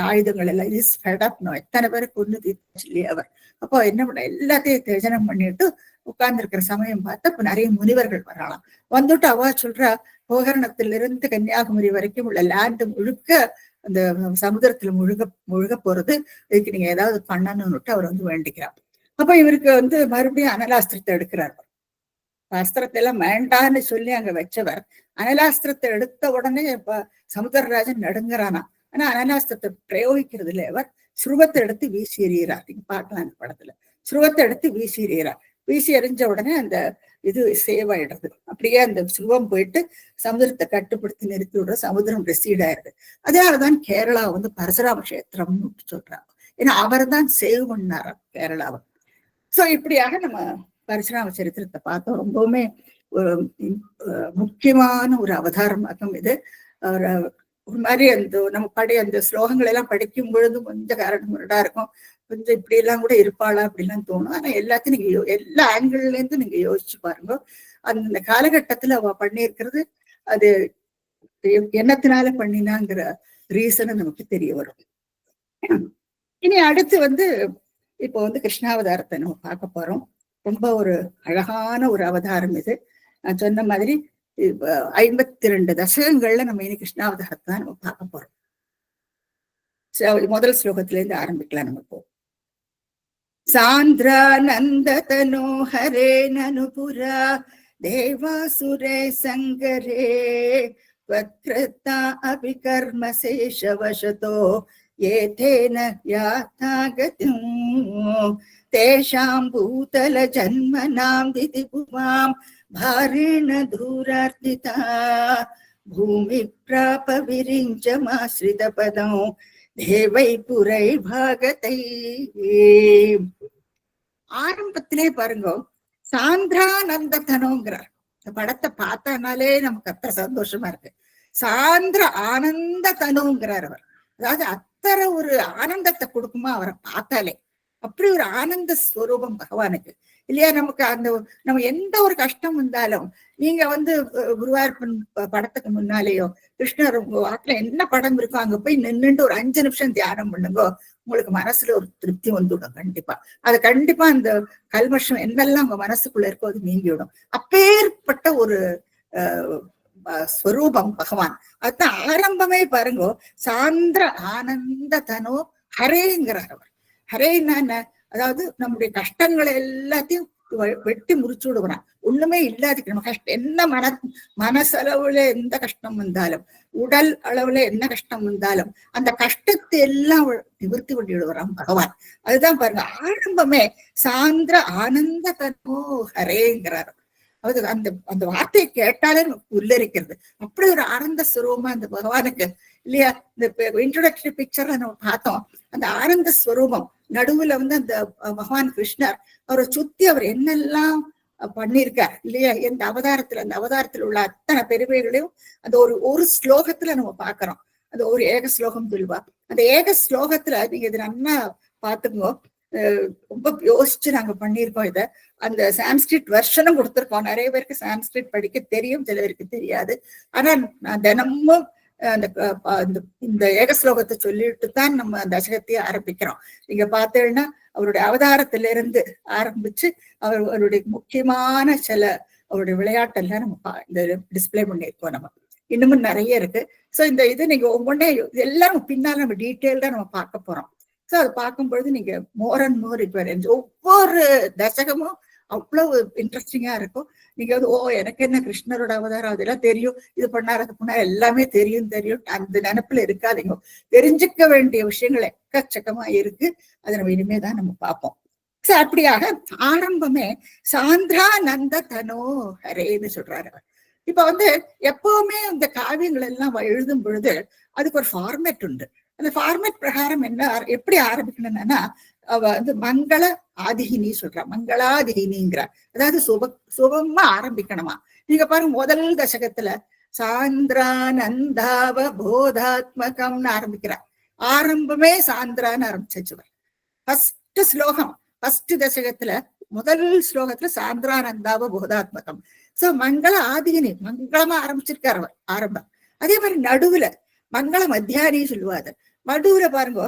ஆயுதங்கள் எல்லாம் இஸ் ஃபெடப்னோ எத்தனை பேரை கொண்டு தீர்த்து இல்லையா அவர். அப்போ என்ன பண்ண எல்லாத்தையும் தேஜனம் பண்ணிட்டு உட்கார்ந்து இருக்கிற சமயம் பார்த்து அப்ப நிறைய முனிவர்கள் வரலாம். வந்துட்டு அவ சொல்றா, கோகர்ணத்திலிருந்து கன்னியாகுமரி வரைக்கும் உள்ள லேண்ட் முழுக்க அந்த சமுதிரத்துல முழுக போறது, இதுக்கு நீங்க ஏதாவது பண்ணணும்னுட்டு அவர் வந்து வேண்டிக்கிறார். அப்ப இவருக்கு வந்து மறுபடியும் அனலாஸ்திரத்தை எடுக்கிறார். அஸ்திரத்தை எல்லாம் வேண்டான்னு சொல்லி அங்க வச்சவர் அனலாஸ்திரத்தை எடுத்த உடனே இப்ப சமுத்திரராஜன் நடுங்குறானா. ஆனா அனலாஸ்திரத்தை பிரயோகிக்கிறது இல்லை, அவர் சுருவத்தை எடுத்து வீசி எறிகிறார். நீங்க பார்க்கலாம் அந்த படத்துல. சுருவத்தை எடுத்து வீசி எறிகிறார். வீசி எறிஞ்ச உடனே அந்த இது சேவ் ஆயிடுறது. அப்படியே அந்த சுருவம் போயிட்டு சமுதிரத்தை கட்டுப்படுத்தி நிறுத்தி விடுற, சமுதிரம் ரெசீட் ஆயிடுது. அதனாலதான் கேரளா வந்து பரசுராம கஷேத்திரம்னு சொல்றாங்க. ஏன்னா அவர் தான் சேவ் பண்ணார் கேரளாவை. சோ இப்படியாக நம்ம பரசுராம சரித்திரத்தை பார்த்தோம். ரொம்பவுமே ஒரு முக்கியமான ஒரு அவதாரமாகும் இது. ஒரு மாதிரி அந்த நம்ம அந்த ஸ்லோகங்கள் எல்லாம் படிக்கும் பொழுது கொஞ்சம் கரடுமுரடா இருக்கும், கொஞ்சம் இப்படி எல்லாம் கூட இருப்பாளா அப்படிலாம் தோணும். ஆனா எல்லாத்தையும் நீங்க எல்லா ஆங்கிள் இருந்து நீங்க யோசிச்சு பாருங்க. அந்த காலகட்டத்துல அவ பண்ணியிருக்கிறது அது என்னத்தினால பண்ணினாங்கிற ரீசனை நமக்கு தெரிய வரும். இனி அடுத்து வந்து இப்போ வந்து கிருஷ்ணாவதாரத்தை நம்ம பார்க்க போறோம். ரொம்ப ஒரு அழகான ஒரு அவதாரம் இது. நான் சொன்ன மாதிரி 52 தசகங்கள்ல நம்ம இனி கிருஷ்ணாவதாரத்தை தான் நம்ம பார்க்க போறோம். முதல் ஸ்லோகத்துல இருந்து ஆரம்பிக்கலாம். நம்ம போ சாந்திரானந்த தனோஹரே நனுபுரா தேவாசுரே சங்கரே வக்ரதா அபிகர்ம சேஷவசதோ ஏதேன யாத்தாகதிம் தேஷாம் பூதல ஜன்மனாம் திதிபுவாம் பாரேண தூரார்த்திதா பூமி பிராப விரிஞ்சமாஸ்ரித பதம் தேவை புரை பாகத்தை. ஆரம்பத்திலே பாருங்க, சாந்திரானந்த தனோங்கிறார். இந்த படத்தை பார்த்தானாலே நமக்கு அத்தனை சந்தோஷமா இருக்கு. சாந்திர ஆனந்த தனுங்கிறார் அவர். அதாவது அத்தனை ஒரு ஆனந்தத்தை கொடுக்குமா அவரை பார்த்தாலே. அப்படி ஒரு ஆனந்த ஸ்வரூபம் பகவானுக்கு இல்லையா. நமக்கு அந்த நம்ம எந்த ஒரு கஷ்டம் வந்தாலும் நீங்க வந்து குருவாயூரப்பன் படத்துக்கு முன்னாலேயோ கிருஷ்ணர் வாக்குல என்ன படம் இருக்கோ அங்க போய் நின்றுட்டு ஒரு 5 நிமிஷம் தியானம் பண்ணுங்க, உங்களுக்கு மனசுல ஒரு திருப்தி வந்துவிடும் கண்டிப்பா. அது கண்டிப்பா அந்த கல்மஷம் என்னெல்லாம் உங்க மனசுக்குள்ள இருக்கோ அது நீங்கிவிடும். அப்பேற்பட்ட ஒரு ஸ்வரூபம் பகவான். அதுதான் ஆரம்பமே பாருங்க, சாந்திர ஆனந்த தனோ ஹரேங்கிறார் அவர். ஹரேன்னா அதாவது நம்முடைய கஷ்டங்களை எல்லாத்தையும் வெட்டி முறிச்சு விடுவான். ஒண்ணுமே இல்லாத நம்ம கஷ்டம் என்ன மனசளவுல எந்த கஷ்டம் வந்தாலும், உடல் அளவுல என்ன கஷ்டம் வந்தாலும் அந்த கஷ்டத்தை எல்லாம் நிவர்த்தி பண்ணி விடுவான் பகவான். அதுதான் பாருங்க, ஆரம்பமே சாந்திர ஆனந்த தனோ ஹரேங்கிறார். அது அந்த அந்த வார்த்தையை கேட்டாலே உல்லரிக்கிறது. அப்படி ஒரு ஆனந்த ஸ்வரூபமா அந்த பகவானுக்கு இல்லையா. இந்த இன்ட்ரோடக்டரி பிக்சர்ல நம்ம பார்த்தோம், அந்த ஆனந்த ஸ்வரூபம் நடுவுல வந்து அந்த பகவான் கிருஷ்ணர் அவரை சுத்தி அவர் என்னெல்லாம் பண்ணியிருக்கார் இல்லையா. அந்த அவதாரத்துல உள்ள அத்தனை பெருமைகளையும் அந்த ஒரு ஸ்லோகத்துல நம்ம பாக்குறோம். அந்த ஒரு ஏக ஸ்லோகம் சொல்லுவா. அந்த ஏக ஸ்லோகத்துல நீங்க இது நல்லா பாத்துக்கோ. ரொம்ப யோசிச்சு நாங்க பண்ணியிருக்கோம் இதை. அந்த சான்ஸ்கிரிட் வெர்ஷனும் கொடுத்துருக்கோம். நிறைய பேருக்கு சான்ஸ்கிரிட் படிக்க தெரியும், சில பேருக்கு தெரியாது. ஆனா நான் தினமும் இந்த ஏக ஸ்லோகத்தை சொல்லிட்டு தான் நம்ம தசகத்தையே ஆரம்பிக்கிறோம். நீங்க பார்த்தீங்கன்னா அவருடைய அவதாரத்திலிருந்து ஆரம்பிச்சு அவருடைய முக்கியமான சில அவருடைய விளையாட்டெல்லாம் நம்ம இந்த டிஸ்பிளே பண்ணியிருக்கோம். நம்ம இன்னமும் நிறைய இருக்கு. சோ இந்த இது நீங்க ஒவ்வொன்றே எல்லாரும் பின்னால நம்ம டீட்டெயில்டா நம்ம பார்க்க போறோம். சோ அதை பார்க்கும் பொழுது நீங்க மோர் அண்ட் மோர் இட் ஒவ்வொரு தசகமும் அவ்வளவு இன்ட்ரெஸ்டிங்கா இருக்கும். நீங்க வந்து எனக்கு என்ன கிருஷ்ணரோட அவதாரம் அதெல்லாம் தெரியும், இது பண்ணாரு அது பண்ணாரு எல்லாமே தெரியும் அந்த நினைப்புல இருக்காதீங்க. தெரிஞ்சுக்க வேண்டிய விஷயங்கள் எக்கச்சக்கமா இருக்கு. அதை நம்ம இனிமேதான் நம்ம பார்ப்போம். சோ அப்படியாக ஆரம்பமே சாந்திரானந்த தனோ ஹரேன்னு சொல்றாரு. இப்ப வந்து எப்பவுமே இந்த காவியங்கள் எல்லாம் எழுதும் பொழுது அதுக்கு ஒரு ஃபார்மேட் உண்டு. அந்த ஃபார்மேட் பிரகாரம் என்ன எப்படி ஆரம்பிக்கணும்னா அவ வந்து மங்கள ஆதிகினி சொல்றா, மங்களாதிகினிங்கிற, அதாவது சுபமா ஆரம்பிக்கணுமா. நீங்க பாருங்க முதல் தசகத்துல சாந்திரானந்தாவ போதாத்மகம்னு ஆரம்பிக்கிறார். ஆரம்பமே சாந்திரான்னு ஆரம்பிச்சுவர். ஃபர்ஸ்ட் ஸ்லோகம் ஃபர்ஸ்ட் தசகத்துல முதல் ஸ்லோகத்துல சாந்திரானந்தாவ போதாத்மகம். சோ மங்கள ஆதிகினி மங்களமா ஆரம்பிச்சிருக்காரு அவர் ஆரம்பம். அதே மாதிரி நடுவுல மங்கள மத்தியானி சொல்லுவாரு. மடுவுல பாருங்க,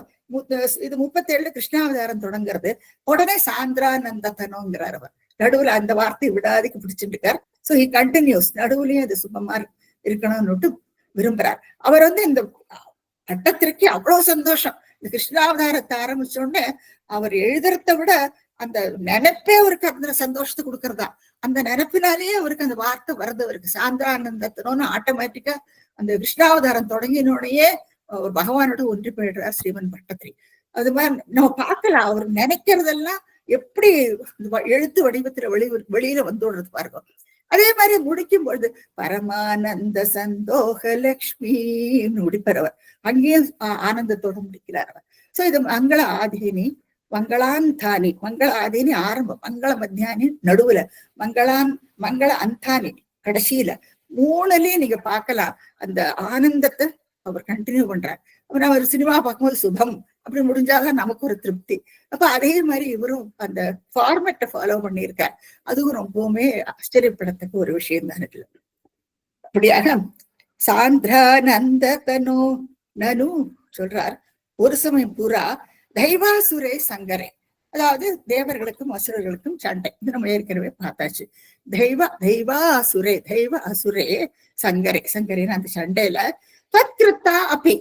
இது 37 கிருஷ்ணாவதாரம் தொடங்குறது. உடனே சாந்திரானந்தத்தனோங்கிறார் அவர். நடுவுல அந்த வார்த்தை விடாதிக்கு பிடிச்சிட்டு இருக்கார். சோ ஹி கண்டினியூஸ், நடுவுலயும் அது சுபமா இருக்கணும்னு விரும்புறார். அவர் இந்த பட்டத்திற்கு அவ்வளவு சந்தோஷம். இந்த கிருஷ்ணாவதாரத்தை ஆரம்பிச்ச உடனே அவர் எழுதுறத விட அந்த நினைப்பே அவருக்கு அந்த சந்தோஷத்தை கொடுக்கறதா. அந்த நினைப்பினாலேயே அவருக்கு அந்த வார்த்தை வருது. அவருக்கு சாந்திரானந்தத்தனோன்னு ஆட்டோமேட்டிக்கா அந்த கிருஷ்ணாவதாரம் தொடங்கினோடனே ஒரு பகவானோட ஒன்றி போயிடுறார் ஸ்ரீமன் பட்டத்திரி. அது மாதிரி நம்ம பார்க்கலாம், அவர் நினைக்கிறதெல்லாம் எப்படி எழுத்து வடிவத்துல வெளியில வந்துடுறது பாருங்க. அதே மாதிரி முடிக்கும் பொழுது பரமானந்த சந்தோக லக்ஷ்மின்னு முடிப்பறவர், அங்கேயும் ஆனந்தத்தோட முடிக்கிறார் அவர். சோ இது மங்கள ஆதினி, மங்களாந்தானி. மங்கள ஆதினி ஆரம்பம், மங்கள மத்தியானி நடுவுல, மங்கள அந்தானி கடைசியில. மூணுலயும் நீங்க பார்க்கலாம் அந்த ஆனந்தத்தை அவர் கண்டினியூ பண்றார். அப்புறம் அவர் சினிமா பார்க்கும்போது சுபம் அப்படி முடிஞ்சாதான் நமக்கு ஒரு திருப்தி. அப்ப அதே மாதிரி இவரும் அந்த ஃபார்மேட்டை ஃபாலோ பண்ணியிருக்கார். அதுவும் ரொம்பவுமே ஆச்சரியப்படத்தக்க ஒரு விஷயம் தான். அப்படியாக சாந்திரானந்த தனோ நனு சொல்றார். ஒரு சமயம் பூரா தெய்வாசுரே சங்கரே, அதாவது தேவர்களுக்கும் அசுரர்களுக்கும் சண்டை. இது நம்ம ஏற்கனவே பார்த்தாச்சு. தெய்வாசுரே, தெய்வ அசுரே சங்கரே, சங்கரேன்னு அந்த சண்டையில துவத்கிருத்தா அப்பி,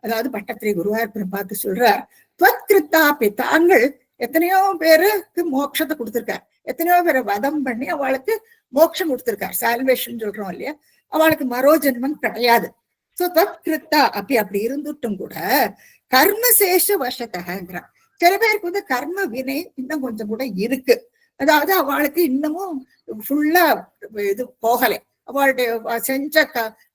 அதாவது பட்டத்திரி குருவாயூரப்பன் பார்த்து சொல்றார், துவத்கிருத்தா அப்பி, தாங்கள் எத்தனையோ பேருக்கு மோட்சத்தை கொடுத்திருக்கார், எத்தனையோ பேரை வதம் பண்ணி அவளுக்கு மோட்சம் கொடுத்திருக்கார், சால்வேஷன் சொல்றோம் இல்லையா, அவளுக்கு மரோஜன்மம் கிடையாது. சோ துவத்கிருத்தா அப்பி, அப்படி இருந்துட்டும் கூட கர்மசேஷ வசத்தகங்கிறார். சில பேருக்கு கர்ம வினை இன்னும் கொஞ்சம் கூட இருக்கு. அதாவது அவளுக்கு இன்னமும் ஃபுல்லா இது போகலை. அவளுடைய செஞ்ச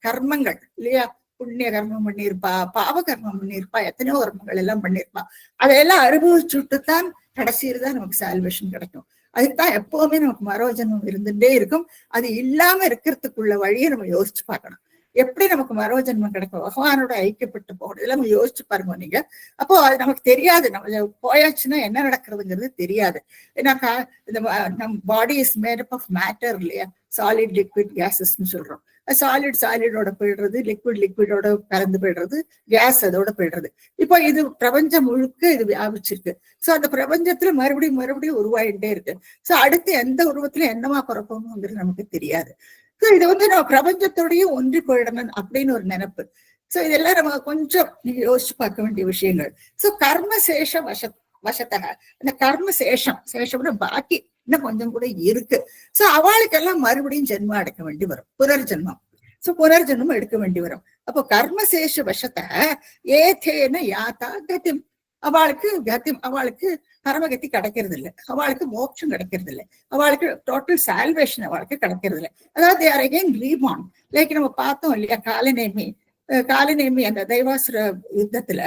கர்மங்கள் இல்லையா, புண்ணிய கர்மம் பண்ணியிருப்பா, பாவ கர்மம் பண்ணியிருப்பா, எத்தனையோ கர்மங்கள் எல்லாம் பண்ணியிருப்பா. அதையெல்லாம் அனுபவிச்சுட்டுத்தான் கடைசியில தான் நமக்கு சால்வேஷன் கிடைக்கும். அதுக்குதான் எப்பவுமே நமக்கு மரோஜன்மம் இருந்துட்டே இருக்கும். அது இல்லாம இருக்கிறதுக்குள்ள வழியை நம்ம யோசிச்சு பார்க்கணும். எப்படி நமக்கு மரோஜன்மம் கிடைக்கும், பகவானோட ஐக்கியப்பட்டு போகணும், இதெல்லாம் நம்ம யோசிச்சு பாருங்க நீங்க. அப்போ அது நமக்கு தெரியாது, நம்ம போயாச்சுன்னா என்ன நடக்கிறதுங்கிறது தெரியாது. ஏன்னா நம் body is made up of matter இல்லையா, சாலிட் லிக்விட் கேசஸ்ன்னு சொல்றோம். சாலிட் சாலிடோட போயிடுறது, லிக்விட் லிக்விடோட கலந்து போயிடுறது, கேஸ் அதோட போயிடுறது. இப்போ இது பிரபஞ்சம் முழுக்க இது வியாபிச்சிருக்கு. சோ அந்த பிரபஞ்சத்துல மறுபடியும் மறுபடியும் உருவாயிட்டே இருக்கு. சோ அடுத்து எந்த உருவத்துல என்னமா பிறப்போம்ங்கிறது நமக்கு தெரியாது. இது நம்ம பிரபஞ்சத்தோடையும் ஒன்றி போயிடணும் அப்படின்னு ஒரு நினைப்பு. சோ இதெல்லாம் நம்ம கொஞ்சம் நீங்க யோசிச்சு பார்க்க வேண்டிய விஷயங்கள். சோ கர்மசேஷ வசத்தக, அந்த கர்மசேஷம்னா பாக்கி இன்னும் கொஞ்சம் கூட இருக்கு. சோ அவளுக்கெல்லாம் மறுபடியும் ஜென்மம் எடுக்க வேண்டி வரும், புனர்ஜென்மம். சோ புனர்ஜென்மம் எடுக்க வேண்டி வரும். அப்போ கர்மசேஷ வசத்தக ஏதேன யாத்தா கதிம், அவளுக்கு கத்தியம், அவளுக்கு பரமகத்தி கிடைக்கிறது இல்லை, அவளுக்கு மோட்சம் கிடைக்கிறது இல்லை, அவளுக்கு டோட்டல் சால்வேஷன் அவளுக்கு கிடைக்கிறது இல்லை. அதாவது they are again reborn. Like நம்ம பார்த்தோம் இல்லையா, காலநேமி அந்த தெய்வாசுர யுத்தத்துல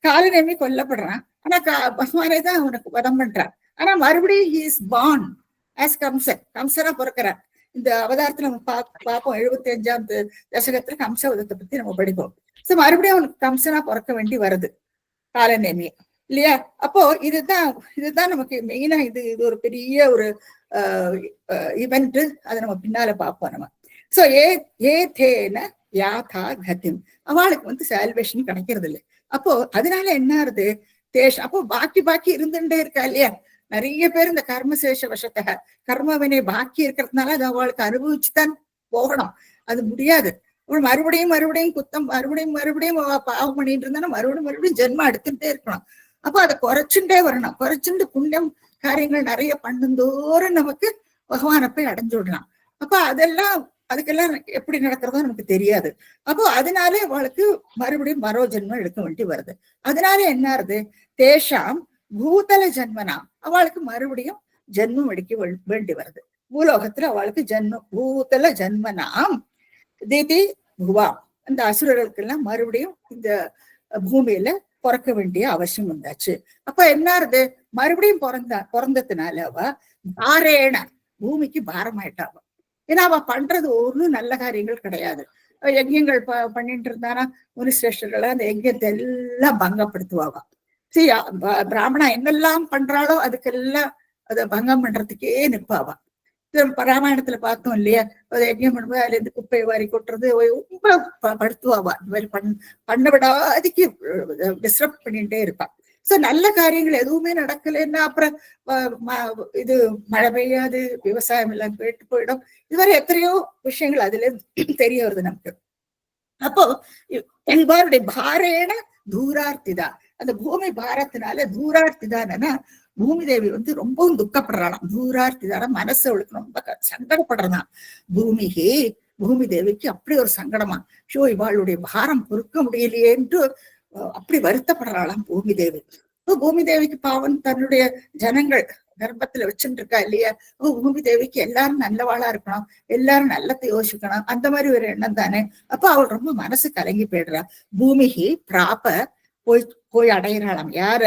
காலநேமி கொல்லப்படுறான். ஆனா பகவானே தான் அவனுக்கு வதம் பண்றான். ஆனா மறுபடியும் he is born as கம்சனா பிறக்கிறார். இந்த அவதாரத்துல நம்ம பார்ப்போம், 75ஆம் தசகத்துல கம்சவதத்தை பத்தி நம்ம படிப்போம். சோ மறுபடியும் அவனுக்கு கம்சனா பிறக்க வேண்டி வருது காலநேமி இல்லையா. அப்போ இதுதான் நமக்கு மெயினா இது ஒரு பெரிய ஒரு இவெண்ட். அதை நம்ம பின்னால பார்ப்போம் நம்ம. சோ ஏதேன யாதா கதிம், அவளுக்கு சால்வேஷன் கிடைக்கிறது இல்லை. அப்போ அதனால என்ன ஆறுது, அப்போ பாக்கி இருந்துட்டே இருக்கா இல்லையா. நிறைய பேர் இந்த கர்மசேஷ வசத்தக கர்மவினை பாக்கி இருக்கிறதுனால அது அவளுக்கு அனுபவிச்சுதான் போகணும். அது முடியாது. மறுபடியும் குத்தம், மறுபடியும் பாவம் பண்ணிட்டு இருந்தா மறுபடியும் ஜென்மம் எடுத்துட்டே இருக்கணும். அப்போ அதை குறைச்சுட்டே வரணும். குறைச்சுட்டு புண்ணியம் காரியங்கள் நிறைய பண்ணுந்தோறும் நமக்கு பகவானை போய் அடைஞ்சு விடலாம். அப்போ அதுக்கெல்லாம் எப்படி நடக்கிறதோ நமக்கு தெரியாது. அப்போ அதனாலே அவளுக்கு மறுபடியும் மரோஜென்மம் எடுக்க வேண்டி வருது. அதனால என்ன ஆறுது, தேஷாம் பூதல ஜென்மனா, அவளுக்கு மறுபடியும் ஜென்மம் எடுக்க வேண்டி வருது. பூலோகத்துல அவளுக்கு பூதல ஜென்மனாம் திதி புவா, அந்த அசுரர்களுக்கு எல்லாம் மறுபடியும் இந்த பூமியில பிறக்க வேண்டிய அவசியம் வந்தாச்சு. அப்ப என்ன ஆறுது, மறுபடியும் பிறந்ததுனால அவ பாரேன பூமிக்கு பாரமாயிட்டாவ. ஏன்னா அவ பண்றது ஒன்றும் நல்ல காரியங்கள் கிடையாது. யஜ்யங்கள் பண்ணிட்டு இருந்தானா முனிசிரேஷ்டர்களை அந்த யஜ்யத்தை எல்லாம் பங்கப்படுத்துவாவா. சரி, பிராமணா என்னெல்லாம் பண்றாளோ அதுக்கெல்லாம் அதை பங்கம் பண்றதுக்கே நிற்பாவா. ராமாயணத்துல பார்த்தோம் இல்லையா, யஜ்யம் பண்ணும்போது அதுல இருந்து குப்பையை வாரி கொட்டுறது ரொம்ப படுத்துவாவா, இந்த மாதிரி பண்ண விடாதிக்கு டிஸ்டர்ப் பண்ணிட்டே இருப்பா. சோ நல்ல காரியங்கள் எதுவுமே நடக்கலைன்னா அப்புறம் இது மழை பெய்யாது, விவசாயம் எல்லாம் கேட்டு போயிடும். இதுவரை எத்தனையோ விஷயங்கள் அதுல தெரிய வருது நமக்கு. அப்போ இவருடைய பாரேன தூரார்த்திதா, அந்த பூமி பாரத்தினால தூரார்த்திதானா பூமி தேவி ரொம்பவும் துக்கப்படுறாளாம். தூரார்த்திதான மனசு அவளுக்கு ரொம்ப சங்கடப்படுறதான். பூமி தேவிக்கு அப்படி ஒரு சங்கடமா, ஷோ இவாளுடைய பாரம் பொறுக்க முடியலையே என்று அப்படி வருத்தப்படுறாளாம் பூமி தேவி. பூமி தேவிக்கு பாவம் தன்னுடைய ஜனங்கள் கர்ப்பத்துல வச்சுட்டு இருக்கா இல்லையா, பூமி தேவிக்கு எல்லாரும் நல்லவாளா இருக்கணும், எல்லாரும் நல்லத்தை யோசிக்கணும், அந்த மாதிரி ஒரு எண்ணம் தானே. அப்ப அவள் ரொம்ப மனசு கலங்கி போயிடுறா. பூமிக்கு பிராப்ப போய் அடையிறாளாம். யார?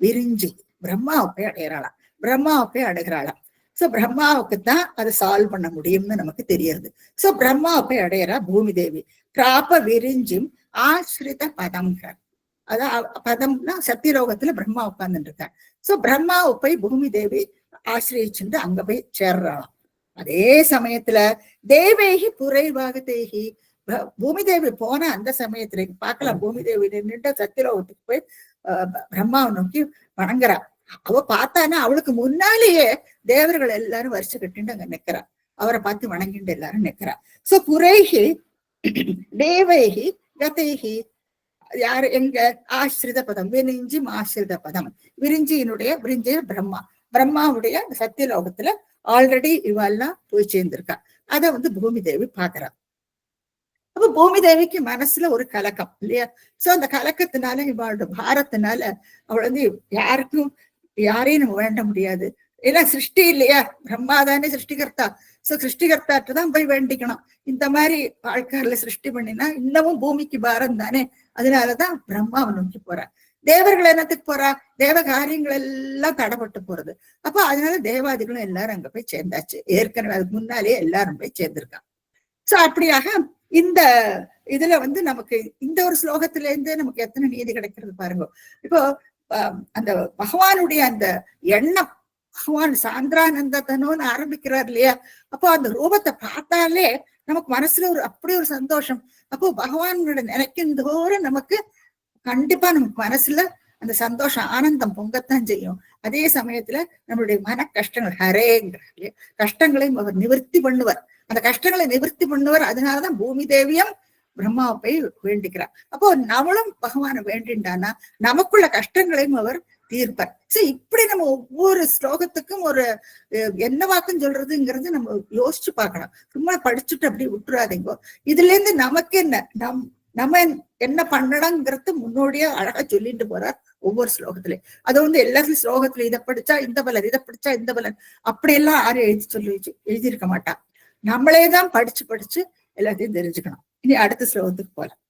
விரிஞ்சி பிரம்மாவை போய் அடையிறாளாம், பிரம்மாவை போய் அடைகிறாளாம். சோ பிரம்மாவுக்கு தான் அதை சால்வ் பண்ண முடியும்னு நமக்கு தெரியுது. சோ பிரம்மாவை போய் அடையிறா பூமி தேவி. பிராப்ப விரிஞ்சும் ஆசிரித பதம்ங்கிறார். அதான் பதம்னா சத்தியலோகத்துல பிரம்மா உட்கார்ந்துட்டு இருக்கார். சோ பிரம்மாவை போய் பூமி தேவி ஆசிரியிச்சுட்டு அங்க போய் சேர்றாளாம். அதே சமயத்துல தேவேகி புரைவாக தேகி, பூமி தேவி போன அந்த சமயத்துல பார்க்கலாம், பூமி தேவி நின்றுட்டு சத்தியலோகத்துக்கு போய் பிரம்மாவை நோக்கி வணங்குறா. அவ பார்த்தானா அவளுக்கு முன்னாலேயே தேவர்கள் எல்லாரும் வருஷம் கட்டிட்டு அங்க நிக்கிறா, அவரை பார்த்து வணங்கிட்டு எல்லாரும் நிக்கிறா. சோ புரைகி தேவைகி கதைகி, யாரு? எங்க? ஆசிரித பதம், விரிஞ்சி ஆசிரித பதம். விரிஞ்சிய பிரம்மாவுடைய சத்தியலோகத்துல ஆல்ரெடி இவெல்லாம் போய் சேர்ந்திருக்கா. அத பூமி தேவி பாக்குறா. அப்ப பூமி தேவிக்கு மனசுல ஒரு கலக்கம் இல்லையா. சோ அந்த கலக்கத்தினால, இவளோட பாரத்தினால அவள் யாரையும் நம்ம வேண்ட முடியாது. ஏன்னா சிருஷ்டி இல்லையா, பிரம்மாதானே சிருஷ்டிகர்த்தா. சோ சிருஷ்டிகர்த்தாட்டுதான் போய் வேண்டிக்கணும். இந்த மாதிரி வாழ்க்கையில சிருஷ்டி பண்ணினா இன்னமும் பூமிக்கு பாரம் தானே. அதனாலதான் பிரம்மாவை நோக்கி போறா. தேவர்கள் என்னத்துக்கு போறா? தேவ காரியங்கள் எல்லாம் தடைப்பட்டு போறது. அப்ப அதனால தேவாதிகளும் எல்லாரும் அங்க போய் சேர்ந்தாச்சு. ஏற்கனவே அதுக்கு முன்னாலேயே எல்லாரும் போய் சேர்ந்திருக்கான். சோ அப்படியாக இந்த இதுல நமக்கு இந்த ஒரு ஸ்லோகத்துல இருந்து நமக்கு எத்தனை நீதி கிடைக்கிறது பாருங்க. இப்போ அந்த பகவானுடைய அந்த எண்ணம், பகவான் சாந்திரானந்தனோன்னு ஆரம்பிக்கிறார் இல்லையா. அப்போ அந்த ரூபத்தை பார்த்தாலே நமக்கு மனசுல அப்படி ஒரு சந்தோஷம். அப்போ பகவானோட நினைக்கின்றதோறும் நமக்கு கண்டிப்பா நமக்கு மனசுல அந்த சந்தோஷம், ஆனந்தம் பொங்கத்தான் செய்யும். அதே சமயத்துல நம்மளுடைய மன கஷ்டங்கள் ஹரேங்கிற கஷ்டங்களையும் அவர் நிவர்த்தி பண்ணுவார். அந்த கஷ்டங்களை நிவர்த்தி பண்ணுவார். அதனாலதான் பூமி தேவியும் பிரம்மாவை போய் வேண்டிக்கிறார். அப்போ நம்மளும் பகவானை வேண்டின்றானா நமக்குள்ள கஷ்டங்களையும் அவர் தீர்ப்பார். சரி, இப்படி நம்ம ஒவ்வொரு ஸ்லோகத்துக்கும் ஒரு என்ன வாக்குன்னு சொல்றதுங்கிறது நம்ம யோசிச்சு பார்க்கணும். சும்மா படிச்சுட்டு அப்படி விட்டுறாதீங்க. இதுல இருந்து நமக்கு என்ன, நம்ம என்ன பண்ணணுங்கிறது முன்னோடியா அழகா சொல்லிட்டு போறார் ஒவ்வொரு ஸ்லோகத்திலையும். அது எல்லாரும் ஸ்லோகத்துல இதை படிச்சா இந்த பலன், இதை படிச்சா இந்த பலன் அப்படியெல்லாம் யாரும் எழுதியிருக்க மாட்டா. நம்மளேதான் படிச்சு எல்லாத்தையும் தெரிஞ்சுக்கணும். இனி அடுத்த ஸ்லோகத்துக்கு போலாம்.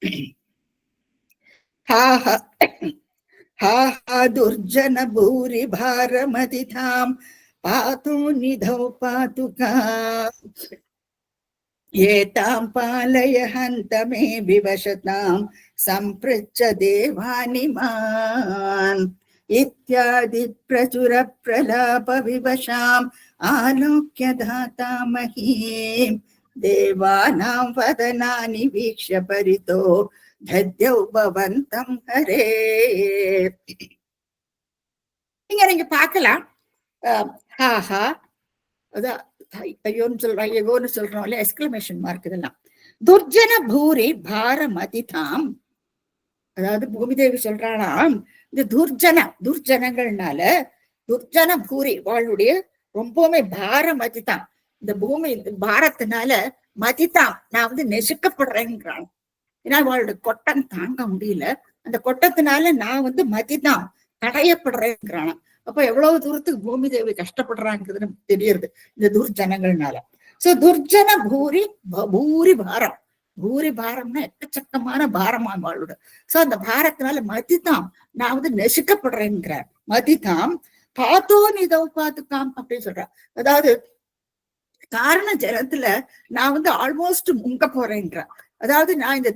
துர்ஜன பூரி பாரமதிதாம் பாது நிதௌ பாதுகா ஏதாம் பாலய ஹந்தமே விவசதாம் சம்பிருச்ச தேவானி மான் இத்யாதி பிரசுர பிரலாப விவசாம் ஆலோக்ய தாதாமஹீம் தேவானாம் வதனானி வீக்ஷ்ய பரிதோ தத்யௌ பவந்தம் ஹரே. இங்க நீங்க பார்க்கலாம், ஹாஹா அதான் ஐயோன்னு சொல்றோம், ஐயோன்னு சொல்றோம் இல்லையா, எக்ஸ்கிளமேஷன் மார்க். இதெல்லாம் துர்ஜன பூரி பாரமதிதாம், அதாவது பூமி தேவி சொல்றாளாம், இந்த துர்ஜனங்கள்னால துர்ஜன பூரி வாளுடைய ரொம்பவுமே பாரமதிதான், இந்த பூமி பாரத்தினால மதிதான் நான் நெசுக்கப்படுறேங்கிறான். ஏன்னா அவளுடைய கொட்டம் தாங்க முடியல, அந்த கொட்டத்தினால நான் மதிதான் தடையப்படுறேங்கிறான். அப்ப எவ்வளவு தூரத்துக்கு பூமி தேவி கஷ்டப்படுறாங்கிறது நமக்கு தெரியுது இந்த துர்ஜனங்கள்னால. சோ துர்ஜன பூரி பாரம், பூரி பாரம்னா எக்கச்சக்கமான பாரமா வாழோட. சோ அந்த பாரத்தினால மதிதான் நான் நெசுக்கப்படுறேங்கிறார். மதிதாம் பாத்தோ நிதோ பாத்துக்காம் அப்படின்னு சொல்ற. அதாவது காரண ஜலத்துல நான் ஆல்மோஸ்ட் முங்க போறேங்கிற. அதாவது நான் இந்த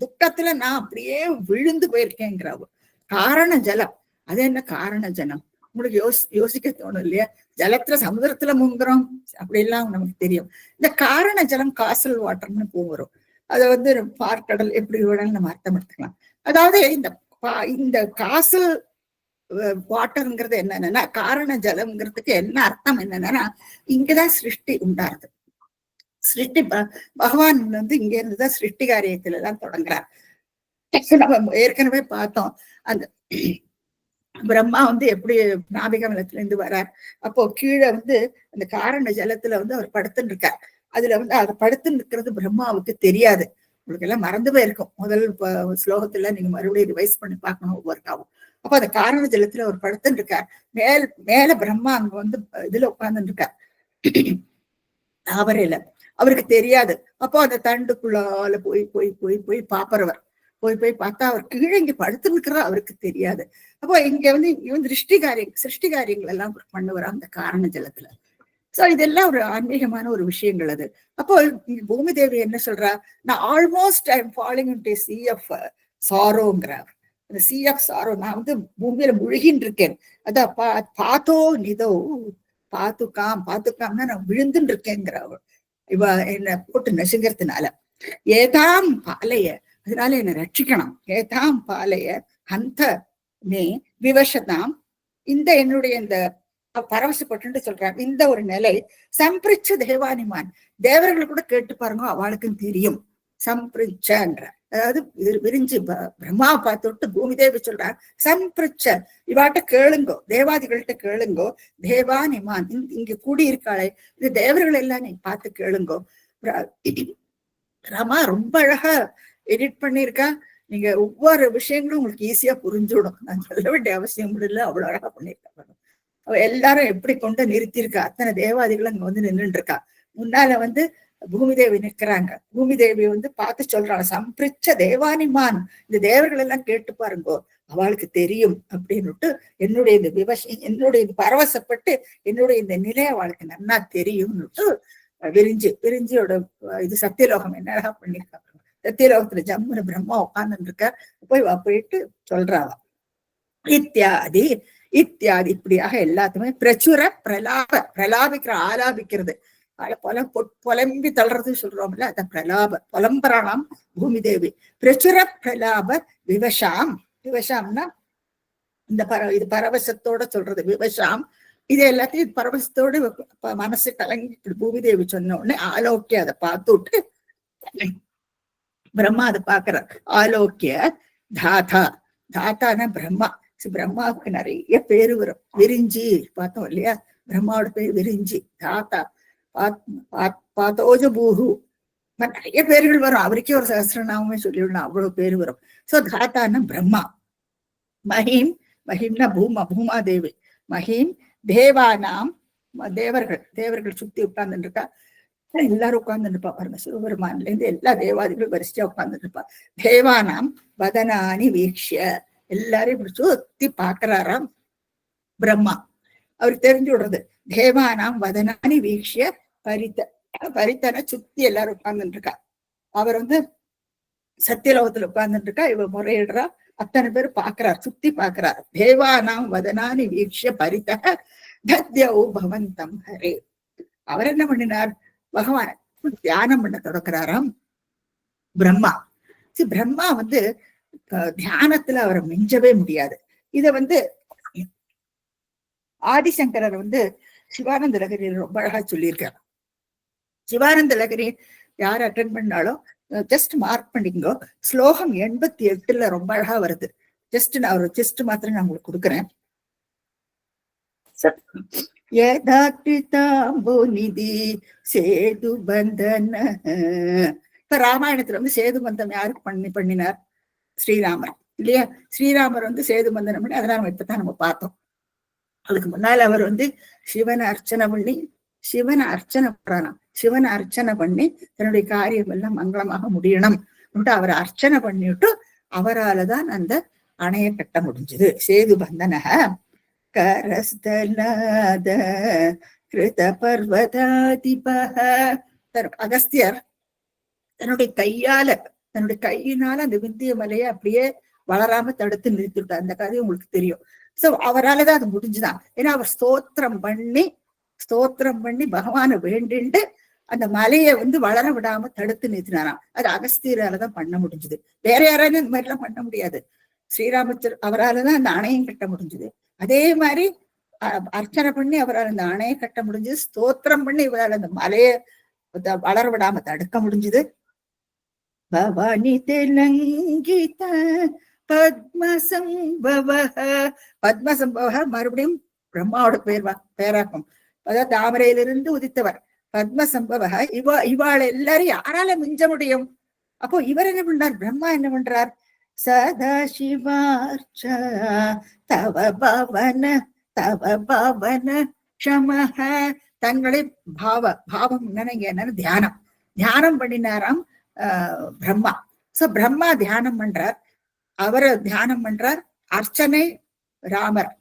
துக்கத்துல நான் அப்படியே விழுந்து போயிருக்கேங்கிறாவோ. காரண ஜலம், அது என்ன காரண ஜலம்? உங்களுக்கு யோசிக்க தோணும் இல்லையா? ஜலத்துல சமுதிரத்துல முங்குறோம் அப்படிலாம் நமக்கு தெரியும். இந்த காரண ஜலம் காசல் வாட்டர்னு வரும். அதை வந்து பார்க்கடல் எப்படி வேணாலும் நம்ம அர்த்தம் எடுத்துக்கலாம். அதாவது இந்த காசல் வாட்டர்ங்கிறது என்னன்னா, காரண ஜலம்ங்கிறதுக்கு என்ன அர்த்தம் என்னன்னா, இங்கதான் சிருஷ்டி உண்டாருது. சிருஷ்டி பகவான் வந்து இங்க இருந்துதான் சிருஷ்டி காரியத்துல எல்லாம் தொடங்குறார். நம்ம ஏற்கனவே பார்த்தோம், அந்த பிரம்மா வந்து எப்படி நாபிகமலத்துல இருந்து வர்றார். அப்போ கீழே வந்து அந்த காரண ஜலத்துல வந்து அவர் படுத்துன்னு இருக்கார். அதுல வந்து அதை படுத்துன்னு இருக்கிறது பிரம்மாவுக்கு தெரியாது. உங்களுக்கு எல்லாம் மறந்து போயிருக்கும். முதல் ஸ்லோகத்துல நீங்க மறுபடியும் ரிவைஸ் பண்ணி பார்க்கணும் ஒவ்வொருக்காவும். அப்ப அந்த காரண ஜலத்துல அவர் படுத்துன்னு இருக்கார். மேல பிரம்மா அங்க வந்து இதுல உட்கார்ந்துட்டு இருக்கார், தாவரையில. அவருக்கு தெரியாது. அப்போ அந்த தண்டுக்குள்ளால போய் போய் போய் போய் பாப்பறவர் போய் பார்த்தா அவர் கீழே இங்க படுத்து இருக்கிறதா அவருக்கு தெரியாது. அப்போ இங்க வந்து இவன் சிருஷ்டி காரியங்கள் எல்லாம் பண்ணுவார் அந்த காரண ஜலத்துல. சோ இதெல்லாம் ஒரு ஆன்மீகமான ஒரு விஷயங்கள் அது. அப்போ பூமி தேவி என்ன சொல்றா, நான் almost I am falling into a sea of sorrowங்கிறார். அந்த sea of sorrow, நான் வந்து பூமியில முழுகின்னு இருக்கேன். அதான் பாத்தோ நிதோ பாத்துக்காம்னா நான் விழுந்துன்னு இருக்கேங்கிறாள். இவ என்ன போட்டு நசுங்கிறதுனால. ஏதாம் பாலைய, அதனால என்ன ரட்சிக்கணும். ஏதாம் பாலைய அந்த மே விவசதாம், இந்த என்னுடைய இந்த பரவசப்பட்டு சொல்றாங்க. இந்த ஒரு நிலை சம்பிரிச்ச தேவானிமான், தேவர்கள் கூட கேட்டு பாருங்க, அவளுக்கும் தெரியும். சம்பிரிச்சன்ற, அதாவது விரிஞ்சு பிரம்மாவை பார்த்துட்டு பூமி தேவி சொல்றாங்க, சம்பிரிச்ச இவாட்ட கேளுங்கோ, தேவாதிகள்கிட்ட கேளுங்கோ, தேவானிமான் இங்க கூடி இருக்காளே இந்த தேவர்கள் எல்லாம் நீங்க பார்த்து கேளுங்கோ. ரமா ரொம்ப அழகா எடிட் பண்ணிருக்கா. நீங்க ஒவ்வொரு விஷயங்களும் உங்களுக்கு ஈஸியா புரிஞ்சுடும். நான் சொல்ல வேண்டிய அவசியம் இல்லை, அவ்வளவு அழகா பண்ணிருக்கா. அவ எல்லாரும் எப்படி கொண்டு நிறுத்திருக்கா. அத்தனை தேவாதிகளும் அங்க வந்து நின்றுட்டு இருக்கா. முன்னால வந்து பூமி தேவி நிற்கிறாங்க. பூமி தேவி வந்து பார்த்து சொல்றாங்க, சம்பிரிச்ச தேவானிமான், இந்த தேவர்கள் எல்லாம் கேட்டு பாருங்கோ, அவளுக்கு தெரியும் அப்படின்னுட்டு, என்னுடைய இந்த என்னுடைய இந்த பரவசப்பட்டு என்னுடைய இந்த நிலை அவளுக்கு நன்னா தெரியும்னுட்டு விரிஞ்சியோட இது சத்தியலோகம் என்னடா பண்ணிருக்காங்க. சத்தியலோகத்துல ஜம்முன பிரம்மா உட்கார்ந்து இருக்க, போயிட்டு சொல்றாவ இத்தியாதி இப்படியாக எல்லாத்துமே பிரச்சுர பிரலாபிக்கிற ஆலாபிக்கிறது, புலம்பி தள்ளுறது சொல்றோம்ல, அத புலம்பரானாம் பூமி தேவி. பிரச்சுர பிரலாப விவசாம்னா இந்த இது பரவசத்தோட சொல்றது விவசாம். இது எல்லாத்தையும் பரவசத்தோடு மனசு கலங்கி பூமி தேவி சொன்ன உடனே ஆலோக்கிய அதை பார்த்துட்டு பிரம்மா அதை பாக்குறார். ஆலோக்கிய தாத்தான பிரம்மா. பிரம்மாவுக்கு நிறைய பேரு வரும். விரிஞ்சி பார்த்தோம் இல்லையா, பிரம்மாவோட பேர் விரிஞ்சி. தாத்தா பாத்தோஜ பூஹு, நிறைய பேர்கள் வரும். அவருக்கே ஒரு சஹஸ்ரநாமமே சொல்லிவிடணும், அவ்வளவு பேரு வரும். சோ தாத்தான பிரம்மா. மஹிம்னா பூமா தேவி. மஹிம் தேவானாம், தேவர்கள் சுத்தி உட்கார்ந்துட்டு இருக்கா. எல்லாரும் உட்கார்ந்துட்டு இருப்பா பாருங்க. சிவபெருமான்ல இருந்து எல்லா தேவாதிகளும் வரிசையா உட்கார்ந்துட்டு இருப்பா. தேவானாம் வதனானி வீக்ஷிய, எல்லாரையும் இப்படி சுத்தி பாக்குறாராம் பிரம்மா. அவருக்கு தெரிஞ்சு விடுறது. தேவானாம் வதனானி வீக்ஷிய பரித்தன சுத்தி எல்லாரும் உட்கார்ந்துட்டு இருக்கா. அவர் வந்து சத்தியலோகத்துல உட்கார்ந்துட்டு இருக்கா. இவ முறையிடுறா. அத்தனை பேர் பாக்குறார், சுத்தி பாக்குறார். தேவானாம் வதனானி வீக்ஷிய பரித்தக தத்யௌ பவந்தம் ஹரே. அவர் என்ன பண்ணினார், பகவான தியானம் பண்ண தொடக்கிறாராம் பிரம்மா. பிரம்மா வந்து தியானத்துல அவரை மிஞ்சவே முடியாது. இத வந்து ஆதிசங்கரர் வந்து சிவானந்த லகரி ரொம்ப அழகா சொல்லியிருக்காரு. சிவானந்த லகரி யார் அட்டன் பண்ணாலும் ஜஸ்ட் மார்க் பண்ணிக்கோ. ஸ்லோகம் 88 ரொம்ப அழகா வருது. நான் ஒரு ஜஸ்ட் மாத்திரம் நான் உங்களுக்கு கொடுக்குறேன். நிதி சேது பந்தன. இப்ப ராமாயணத்துல வந்து சேது பந்தம் யாருக்கு பண்ணினார், ஸ்ரீராமர் இல்லையா. ஸ்ரீராமர் வந்து சேது பந்தனம் பண்ணி, அதெல்லாம் நம்ம இப்பதான் நம்ம பார்த்தோம். அதுக்கு முன்னால அவர் வந்து சிவனை அர்ச்சனை பண்ணி தன்னுடைய காரியம் எல்லாம் மங்களமாக முடியணும் அவரை அர்ச்சனை பண்ணிவிட்டு அவரால்தான் அந்த அணையை கட்ட முடிஞ்சது. சேது பந்தனக கரஸ்தலாத கிருத பர்வதாதிபஹ. அகஸ்தியர் தன்னுடைய கையினால அந்த விந்திய மலையை அப்படியே வளராம தடுத்து நிறுத்திவிட்டார். அந்த கதை உங்களுக்கு தெரியும். சோ அவராலதான் அது முடிஞ்சுதான். ஏன்னா அவர் ஸ்தோத்திரம் பண்ணி ஸ்தோத்திரம் பண்ணி பகவானை வேண்டிண்டு அந்த மலையை வளர விடாம தடுத்து நிறுத்தினாராம். அது அகஸ்தியராலதான் பண்ண முடிஞ்சது. வேற யாராலும் இந்த மாதிரி எல்லாம் பண்ண முடியாது. ஸ்ரீராமச்சர் அவரால்தான் அந்த அணையம் கட்ட முடிஞ்சது. அதே மாதிரி அர்ச்சனை பண்ணி அவரால் அந்த அணையை கட்ட முடிஞ்சது. ஸ்தோத்திரம் பண்ணி இவரால் அந்த மலையை வளர விடாம தடுக்க முடிஞ்சது. பவானி தெலங்கித பத்மசம்பவ, பத்மசம்பவ மறுபடியும் பிரம்மாவோட பேராக்கம். அதாவது தாமரையிலிருந்து உதித்தவர் பத்மசம்பவ. இவாள் எல்லாரும் யாரால மிஞ்ச முடியும்? அப்போ இவர் என்ன பண்றார்? பிரம்மா என்ன பண்றார்? சதாசிவார்ச்ச தவ பவன தவ பவன க்ஷமஹ. தங்களை பாவம் என்னன்னு தியானம் பண்ணினாராம் பிரம்மா. சோ பிரம்மா தியானம் பண்றார், அவரை தியானம் பண்றார். அர்ச்சனை ராமர்,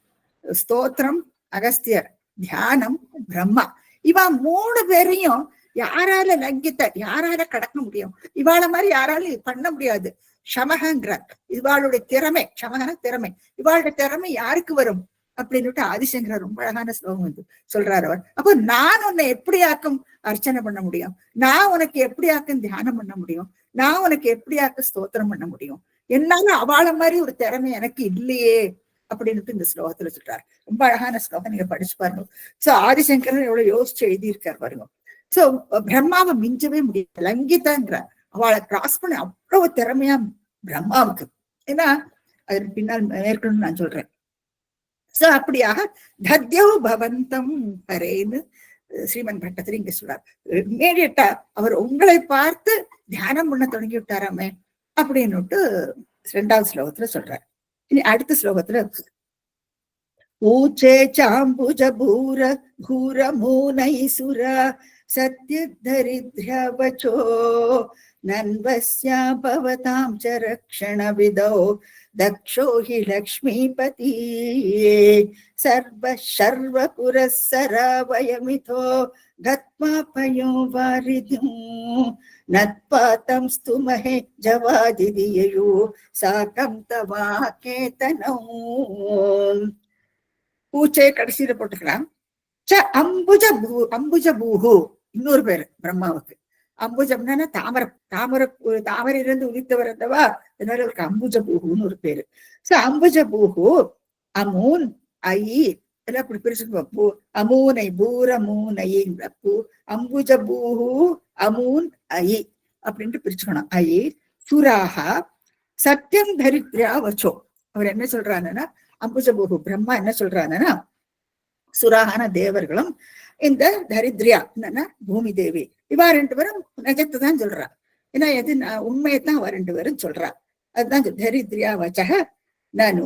ஸ்தோத்திரம் அகஸ்தியர், தியானம் பிரம்மா. இவ 3 பேரையும் யாரால யாரால கடக்க முடியும்? இவாள மாதிரி யாராலும் பண்ண முடியாது. ஷமகங்கிறார், இவாளுடைய திறமை. ஷமகன திறமை. இவாளுடைய திறமை யாருக்கு வரும் அப்படின்னுட்டு ஆதிசங்கரர் ரொம்ப அழகான ஸ்லோகம் சொல்றாரு அவர். அப்போ நான் உன்னை எப்படி ஆக்கும் அர்ச்சனை பண்ண முடியும்? நான் உனக்கு எப்படி ஆக்கும் தியானம் பண்ண முடியும்? நான் உனக்கு எப்படி ஆக்க ஸ்தோத்திரம் பண்ண முடியும்? என்னால அவளை மாதிரி ஒரு திறமை எனக்கு இல்லையே அப்படின்னுட்டு இந்த ஸ்லோகத்துல சொல்றாரு. ரொம்ப அழகான ஸ்லோகம், நீங்க படிச்சு பாருங்க. சோ ஆதிசங்கரர் எவ்வளவு யோசிச்சு எழுதியிருக்காரு பாருங்க. சோ பிரம்மாவை மிஞ்சவே முடியாது. லங்கிதாங்கிற அவளை கிராஸ் பண்ண அவ்வளவு திறமையா பிரம்மாவுக்கு. ஏன்னா அதற்கு பின்னால் மேற்கொண்டு நான் சொல்றேன். சோ அப்படியாக தத்யோ பவந்தம் ஹரேன்னு ஸ்ரீமன் பட்டத்திரி இங்க சொல்றார். இம்மீடியட்டா அவர் உங்களை பார்த்து தியானம் பண்ண தொடங்கி விட்டாராமே அப்படின்னுட்டு 2வது ஸ்லோகத்துல சொல்றார். இனி அடுத்த ஸ்லோகத்துல ஊச்சே சாம்புஜ பூர பூர மூனைசுர சத்ய தரித்ரவச்சோ நன்வஸ்யா பவதாம் ச ரக்ஷண விதோ தக்ஷோ ஹி லக்ஷ்மீபதி சர்வ புரஸ்ஸர வயமிதோ கத்மாபயோ வாரிதும் நத்பாதம் ஸ்துமஹே ஜவாதிதியு சாகம் தவா கேதனோ. பூச்சை கடைசியில போட்டுக்கலாம். அம்புஜ பூஹு இன்னொரு பேரு பிரம்மாவுக்கு. அம்புஜம்னா தாமரையிலிருந்து உதித்தவர் அல்லவா, அதனால அவருக்கு அம்புஜ பூஹுன்னு ஒரு பேரு. சோ அம்புஜ பூஹு அமூன் ஐ எல்லாம் அப்படி பிரிச்சு அமூனை பூர மூனை பூ அம்புஜ பூஹு அமூன் ஐ அப்படின்ட்டு பிரிச்சுக்கணும். ஐ சுராஹா சத்தியம் தரித்ரா வச்சோ. அவர் என்ன சொல்றாங்கன்னா, அம்புஜ பூஹு பிரம்மா என்ன சொல்றாங்கன்னா, சுராகான தேவர்களும் இந்த தரித்ரியா என்னன்னா பூமி தேவி, இவா 2 பேரும் நஜத்தை தான் சொல்றா. ஏன்னா எது உண்மையத்தான் அவ 2 பேரும் சொல்றா. அதுதான் தரித்ரியா வச்சக நானு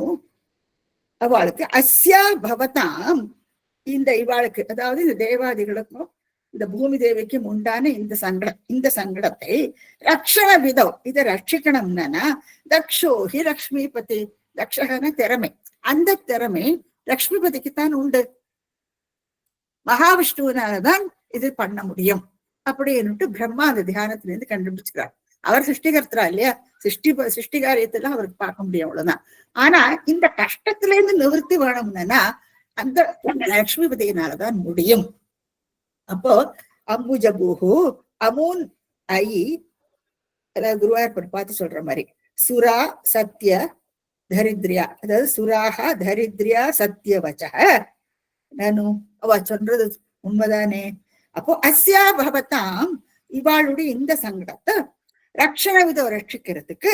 அவளுக்கு அஸ்யா பவதாம், இந்த இவாளுக்கு அதாவது இந்த தேவாதிகளுக்கும் இந்த பூமி தேவிக்கும் உண்டான இந்த சங்கடத்தை ரக்ஷண விதோ, இதை ரட்சிக்கணும்னா தக்ஷோஹி லக்ஷ்மிபதி, தக்ஷகன திறமை, அந்த திறமை லக்ஷ்மிபதிக்குத்தான் உண்டு. மகாவிஷ்ணுவினாலதான் இது பண்ண முடியும் அப்படின்னுட்டு பிரம்மா அந்த தியானத்திலிருந்து கண்டுபிடிச்சுக்கிறார். அவர் சிருஷ்டிகர்த்தரா இல்லையா, சிருஷ்டி காரியத்தெல்லாம் அவருக்கு பார்க்க முடியும், அவ்வளவுதான். ஆனா இந்த கஷ்டத்துல இருந்து நிவர்த்தி வேணும்னா அந்த லட்சுமிபதியினாலதான் முடியும். அப்போ அம்புஜ பூஹு அமூன் ஐ, அதாவது குருவாயூர் பார்த்து சொல்ற மாதிரி சுரா சத்ய தரித்ரியா, அதாவது சுராகா தரித்ரியா சத்ய வச்சக நானு அவ சொல்றது உண்மைதானே. அப்போ அஸ்யா பவதாம், இவாளுடைய இந்த சங்கடத்தை ரக்ஷண விதோ ரட்சிக்கிறதுக்கு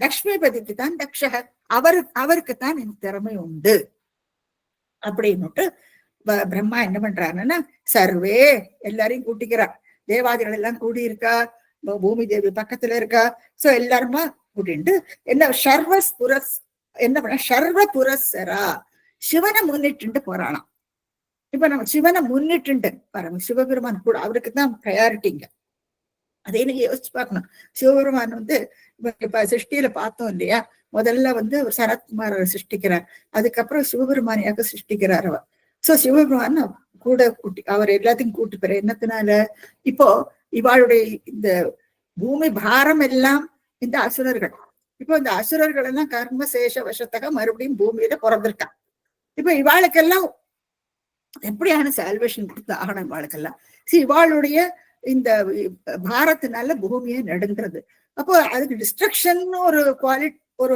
லக்ஷ்மிபதிக்கு தான் தக்ஷக, அவருக்குத்தான் இந்த திறமை உண்டு அப்படின்னுட்டு பிரம்மா என்ன பண்றாருன்னா, சர்வே எல்லாரையும் கூட்டிக்கிறார். தேவாதிகள் எல்லாம் கூடி இருக்கா, பூமி தேவி பக்கத்துல இருக்கா. சோ எல்லாருமா கூட்டிட்டு என்ன என்ன பண்ண சர்வ புரஸ்ஸரா, சிவனை முன்னிட்டு போறானாம். இப்ப நம்ம சிவனை முன்னிட்டு பாருங்க, சிவபெருமான் கூட அவருக்கு தான் ப்ரையாரிட்டிங்க. அதே நீங்க யோசிச்சு பார்க்கணும். சிவபெருமான் இப்ப சிருஷ்டியில பார்த்தோம் இல்லையா, முதல்ல ஒரு சரத்குமார் சிருஷ்டிக்கிறார், அதுக்கப்புறம் சிவபெருமானியாக சிருஷ்டிக்கிறார் அவர். சோ சிவபெருமான் கூட கூட்டி அவர் எல்லாத்தையும் கூட்டி பெற என்னத்தினால, இப்போ இவாளுடைய இந்த பூமி பாரம் எல்லாம் இந்த அசுரர்கள். இப்போ இந்த அசுரர்கள் எல்லாம் கர்ம சேஷ வசத்தக மறுபடியும் பூமியில பிறந்திருக்கான். இப்ப இவாளுக்கெல்லாம் எப்படியான சால்வேஷன் கொடுத்து ஆகணும் இவாளுக்கெல்லாம். இவாளுடைய இந்த பாரத்தினால பூமியை நடுங்கிறது. அப்போ அதுக்கு டிஸ்ட்ரக்ஷன் ஒரு குவாலிட்டி ஒரு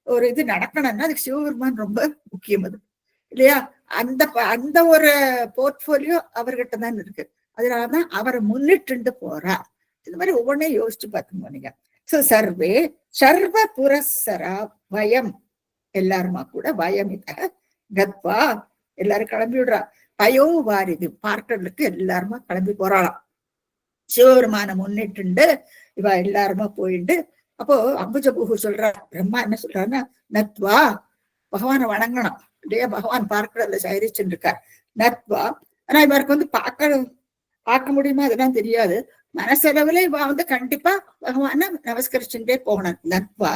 ஒரு இது நடக்கணும்னா அதுக்கு சிவபெருமான் ரொம்ப முக்கியம் அது இல்லையா? அந்த அந்த ஒரு போர்ட்போலியோ அவர்கிட்ட தான் இருக்கு. அதனாலதான் அவரை முன்னிட்டு போறா. இந்த மாதிரி ஒவ்வொன்றையும் யோசிச்சு பார்த்துங்க நீங்க. சோ சர்வே சர்வ புரஸ்ஸரா வயம், எல்லாருமா கூட வயமித கத்வா, எல்லாரும் கிளம்பி விடுறா. பயோ வாரிது பார்க்கறதுக்கு எல்லாருமா கிளம்பி போறாளாம். சிவபெருமான முன்னிட்டு இவ எல்லாருமா போயிட்டு, அப்போ அம்புஜபூஹு சொல்றா, பிரம்மா என்ன சொல்றாருன்னா, நத்வா, பகவானை வணங்கணும் இல்லையா? பகவான் பார்க்கறதுல சைரிச்சுட்டு இருக்கார். நத்வா, ஆனா இவருக்கு வந்து பார்க்க முடியுமா அதெல்லாம் தெரியாது. மனசளவுல இவ கண்டிப்பா பகவான நமஸ்கரிச்சுட்டே போகணும். நத்வா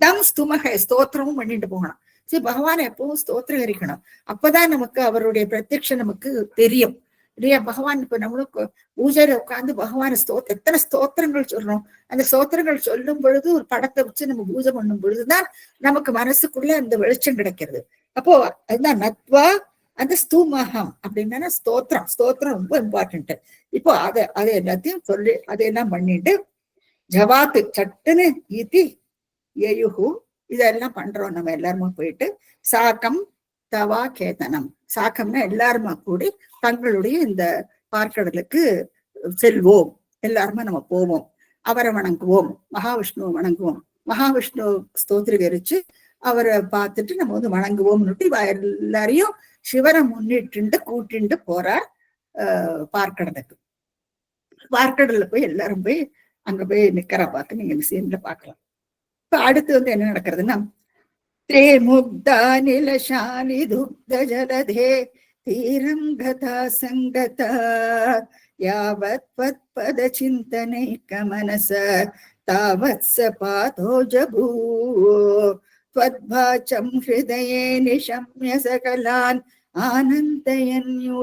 தம் ஸ்துமக, ஸ்தோத்திரமும் பண்ணிட்டு போகணும். சரி, பகவானை எப்பவும் ஸ்தோத்திரகரிக்கணும். அப்பதான் நமக்கு அவருடைய பிரத்யக்ஷம் நமக்கு தெரியும் இல்லையா? பகவான் இப்ப நம்மளுக்கு பூஜையில உட்கார்ந்து பகவான எத்தனை ஸ்தோத்திரங்கள் சொல்றோம். அந்த ஸ்தோத்திரங்கள் சொல்லும் பொழுது ஒரு படத்தை வச்சு நம்ம பூஜை பண்ணும் பொழுதுதான் நமக்கு மனசுக்குள்ள அந்த வெளிச்சம் கிடைக்கிறது. அப்போ அதுதான் நத்வா, அந்த ஸ்தூமகம் அப்படின்னா ஸ்தோத்திரம். ஸ்தோத்திரம் ரொம்ப இம்பார்ட்டன்ட். இப்போ அதை எல்லாத்தையும் சொல்லி அதையெல்லாம் பண்ணிட்டு ஜவாத்து சட்டுன்னு ஈத்தி ஏயுகு இதெல்லாம் பண்றோம் நம்ம எல்லாருமா போயிட்டு. சாக்கம் தவா கேதனம், சாக்கம்னா எல்லாருமா கூடி தங்களுடைய இந்த பார்க்கடலுக்கு செல்வோம். எல்லாருமா நம்ம போவோம், அவரை வணங்குவோம், மகாவிஷ்ணுவை வணங்குவோம். மகாவிஷ்ணு ஸ்தோத்திரிகரிச்சு அவரை பார்த்துட்டு நம்ம வணங்குவோம்னுட்டு எல்லாரையும் சிவனை முன்னிட்டு கூட்டிட்டு போறார் பார்க்கடலுக்கு. பார்க்கடல்ல போய் எல்லாரும் போய் அங்க போய் நிக்கிறா பார்த்து நீங்க இந்த சீன்ல பாக்கலாம். இப்ப அடுத்து என்ன நடக்கிறதுன்னா, தே முக்தா நிலசாலி துக்த ஜலதே தீரம் கதா சங்கதா யாவத் பத்பத சிந்தனைக மனச தாவத் ச பாதோ ஜபூ त्वद्भाचं हृदये निशम्य सकलान् आनन्दयन्यूचिमान्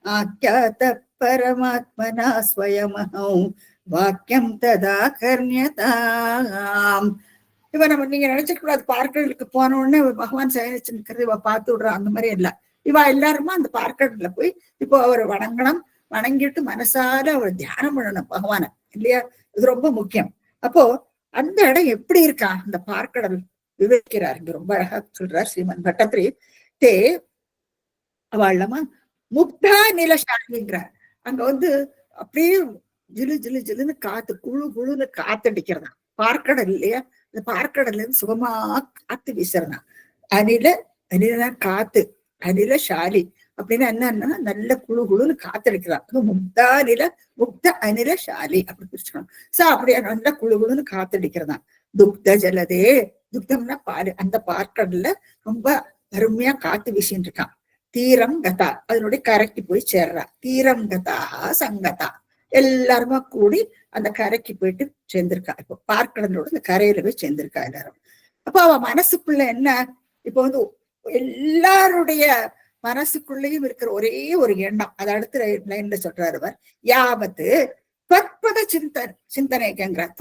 आख्यातः परमात्मना स्वयमहौ வாக்கியம் ததா கர்ணியதாம். இவ நம்ம நீங்க நினைச்சிக்க கூடாது பார்க்கடலுக்கு போன உடனே பகவான் சயனிச்சு நிக்கிறது இவ பார்த்து விடுறா, அந்த மாதிரி இல்ல. இவ எல்லாருமா அந்த பார்க்கடல்ல போய் இப்போ அவரை வணங்கணும், வணங்கிட்டு மனசால அவர் தியானம் பண்ணணும் பகவான இல்லையா? இது ரொம்ப முக்கியம். அப்போ அந்த இடம் எப்படி இருக்கா அந்த பார்க்கடல் விவரிக்கிறார் இங்க, ரொம்ப அழகா சொல்றார் ஸ்ரீமன் பட்டத்திரி. தே அவள்லமா முக்தா நிலசாலிங்கிறார். அங்க அப்படியே ஜிலு ஜிலு ஜிலுன்னு காத்து, குழு குழுன்னு காத்தடிக்கிறதா பார்க்கடல் இல்லையா? இந்த பார்க்கடல்ல இருந்து சுகமா காத்து வீசுறதா. அனில காத்து, அனில ஷாலி அப்படின்னா என்னன்னா நல்ல குழு குழுன்னு காத்தடிக்கிறான். முக்தா நில முக்த அனில ஷாலி அப்படி பிரிச்சுக்கணும். சோ அப்படியே நல்ல குழு குழுன்னு காத்தடிக்கிறதான். துக்த ஜலதே, துக்தம்னா பாரு, அந்த பார்க்கடல்ல ரொம்ப அருமையா காத்து வீசின்னு இருக்கான். தீரம் கதா, அதனுடைய கரைக்கு போய் சேர்றா. தீரம் கதா சங்கதா, எல்லாருமா கூடி அந்த கரைக்கு போயிட்டு சேர்ந்திருக்கா. இப்போ பார்க்கடலோட இந்த கரையில போய் சேர்ந்திருக்கா எல்லாரும். அப்போ அவ மனசுக்குள்ள என்ன, இப்போ எல்லாருடைய மனசுக்குள்ளேயும் இருக்கிற ஒரே ஒரு எண்ணம், அது அடுத்த லைன்ல சொல்றாரு அவர், யாவத்து பற்பத சிந்தனைங்கிறார்.